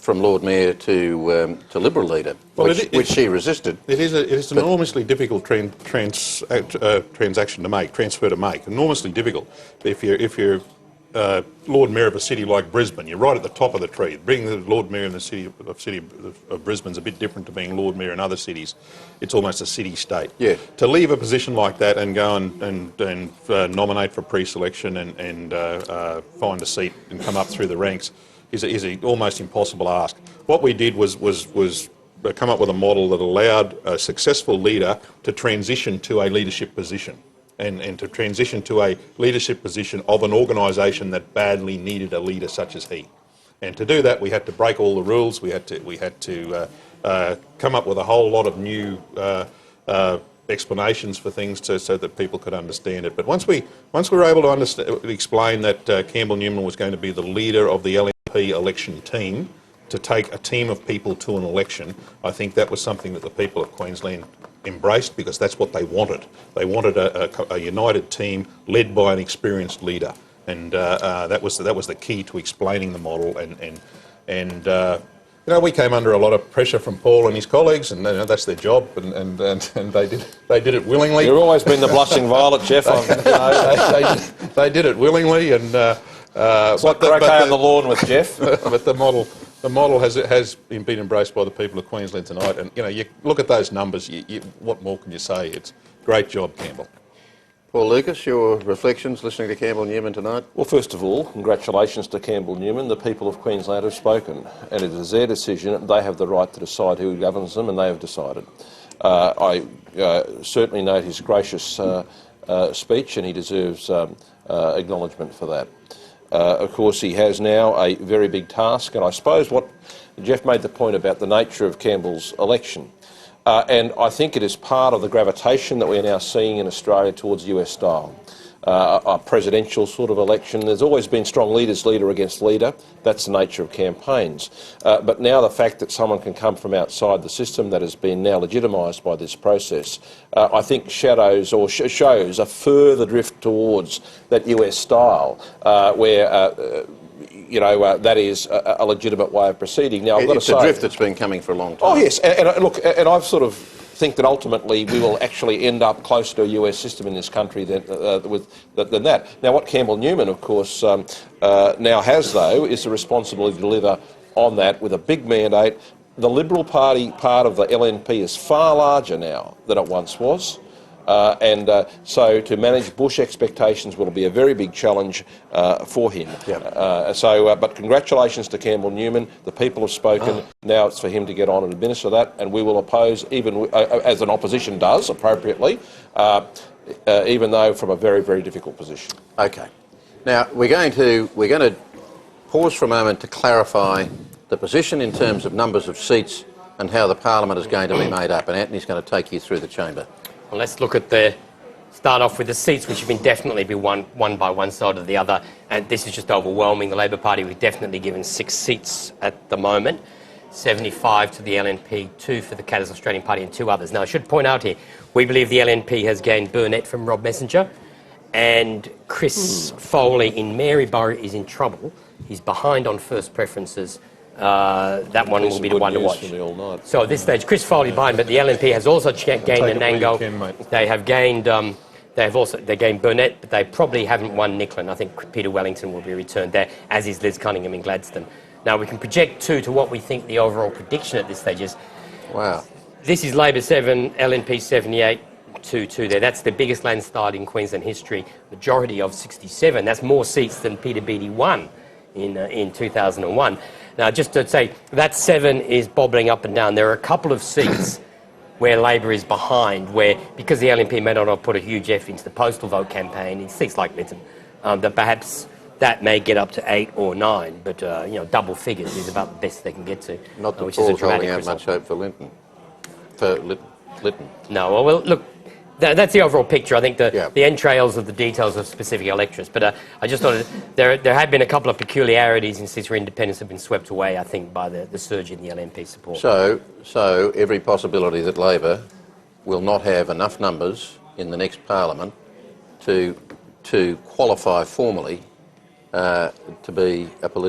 Lord Mayor to Liberal leader, which she resisted. It is an enormously difficult transaction to make, transfer to make. Enormously difficult. If you're Lord Mayor of a city like Brisbane, you're right at the top of the tree. Being the Lord Mayor in the city of Brisbane is a bit different to being Lord Mayor in other cities. It's almost a city-state. Yeah. To leave a position like that and go and nominate for pre-selection and find a seat and come up through the ranks is an almost impossible ask. What we did was come up with a model that allowed a successful leader to transition to a leadership position and to transition to a leadership position of an organisation that badly needed a leader such as he. And to do that, we had to break all the rules. We had to come up with a whole lot of new explanations for things so that people could understand it. But once we were able to explain that Campbell Newman was going to be the leader of the LNP election team, to take a team of people to an election, I think that was something that the people of Queensland embraced, because that's what they wanted. They wanted a united team led by an experienced leader, and that was the key to explaining the model. And you know, we came under a lot of pressure from Paul and his colleagues, and that's their job, and they did it willingly. You've always been the blushing violet, Jeff. They did it willingly, and it's like croquet on the lawn with Jeff. But the model has been embraced by the people of Queensland tonight, and you know, you look at those numbers. What more can you say? It's a great job, Campbell. Paul Lucas, your reflections listening to Campbell Newman tonight? Well, first of all, congratulations to Campbell Newman. The people of Queensland have spoken, and it is their decision. They have the right to decide who governs them, and they have decided. I certainly note his gracious speech, and he deserves acknowledgement for that. Of course, he has now a very big task, and I suppose what Jeff made the point about the nature of Campbell's election. And I think it is part of the gravitation that we're now seeing in Australia towards US style. A presidential sort of election. There's always been strong leaders, leader against leader. That's the nature of campaigns. But now the fact that someone can come from outside the system that has been now legitimised by this process, I think shadows or shows a further drift towards that US style, where you know, that is a legitimate way of proceeding. Now, I've got to say, it's a drift that's been coming for a long time. Oh yes, and look, and I've sort of think that ultimately we will actually end up closer to a US system in this country than that. Now, what Campbell Newman, of course, now has, though, is the responsibility to deliver on that with a big mandate. The Liberal Party part of the LNP is far larger now than it once was. So to manage Bush expectations will be a very big challenge for him. Yep. But congratulations to Campbell Newman. The people have spoken. Now it's for him to get on and administer that, and we will oppose, even as an opposition does appropriately, even though from a very, very difficult position. Okay. Now we're going to pause for a moment to clarify the position in terms of numbers of seats and how the parliament is going to be made up, and Anthony's going to take you through the chamber. Well, let's look at start off with the seats, which have been definitely won by one side or the other, and this is just overwhelming. The Labor Party, we've definitely given 6 seats at the moment, 75 to the LNP, 2 for the Katters Australian Party and 2 others. Now, I should point out here, we believe the LNP has gained Burnett from Rob Messenger, and Chris Foley in Maryborough is in trouble. He's behind on first preferences. That one will be the one to watch. So at this stage, Chris Foley behind, but the LNP has also gained Anango. They have gained. They gained Burnett, but they probably haven't won Nicklin. I think Peter Wellington will be returned there, as is Liz Cunningham in Gladstone. Now we can project to what we think the overall prediction at this stage is. Wow. This is Labor 7, LNP 78. 2 there. That's the biggest landslide in Queensland history. Majority of 67. That's more seats than Peter Beattie won in 2001. Now, just to say, that 7 is bobbling up and down. There are a couple of seats where Labor is behind, where, because the LNP may not have put a huge effort into the postal vote campaign, in seats like Lytton, that perhaps that may get up to 8 or 9, but, you know, double figures is about the best they can get to. Not that which is a Paul's dramatic holding out result. much hope for Lytton. For Lytton. No, well, look, that's the overall picture. I think the entrails of the details of specific electorates. But I just thought there have been a couple of peculiarities in seats where independents have been swept away, I think, by the surge in the LNP support. So every possibility that Labor will not have enough numbers in the next parliament to qualify formally to be a political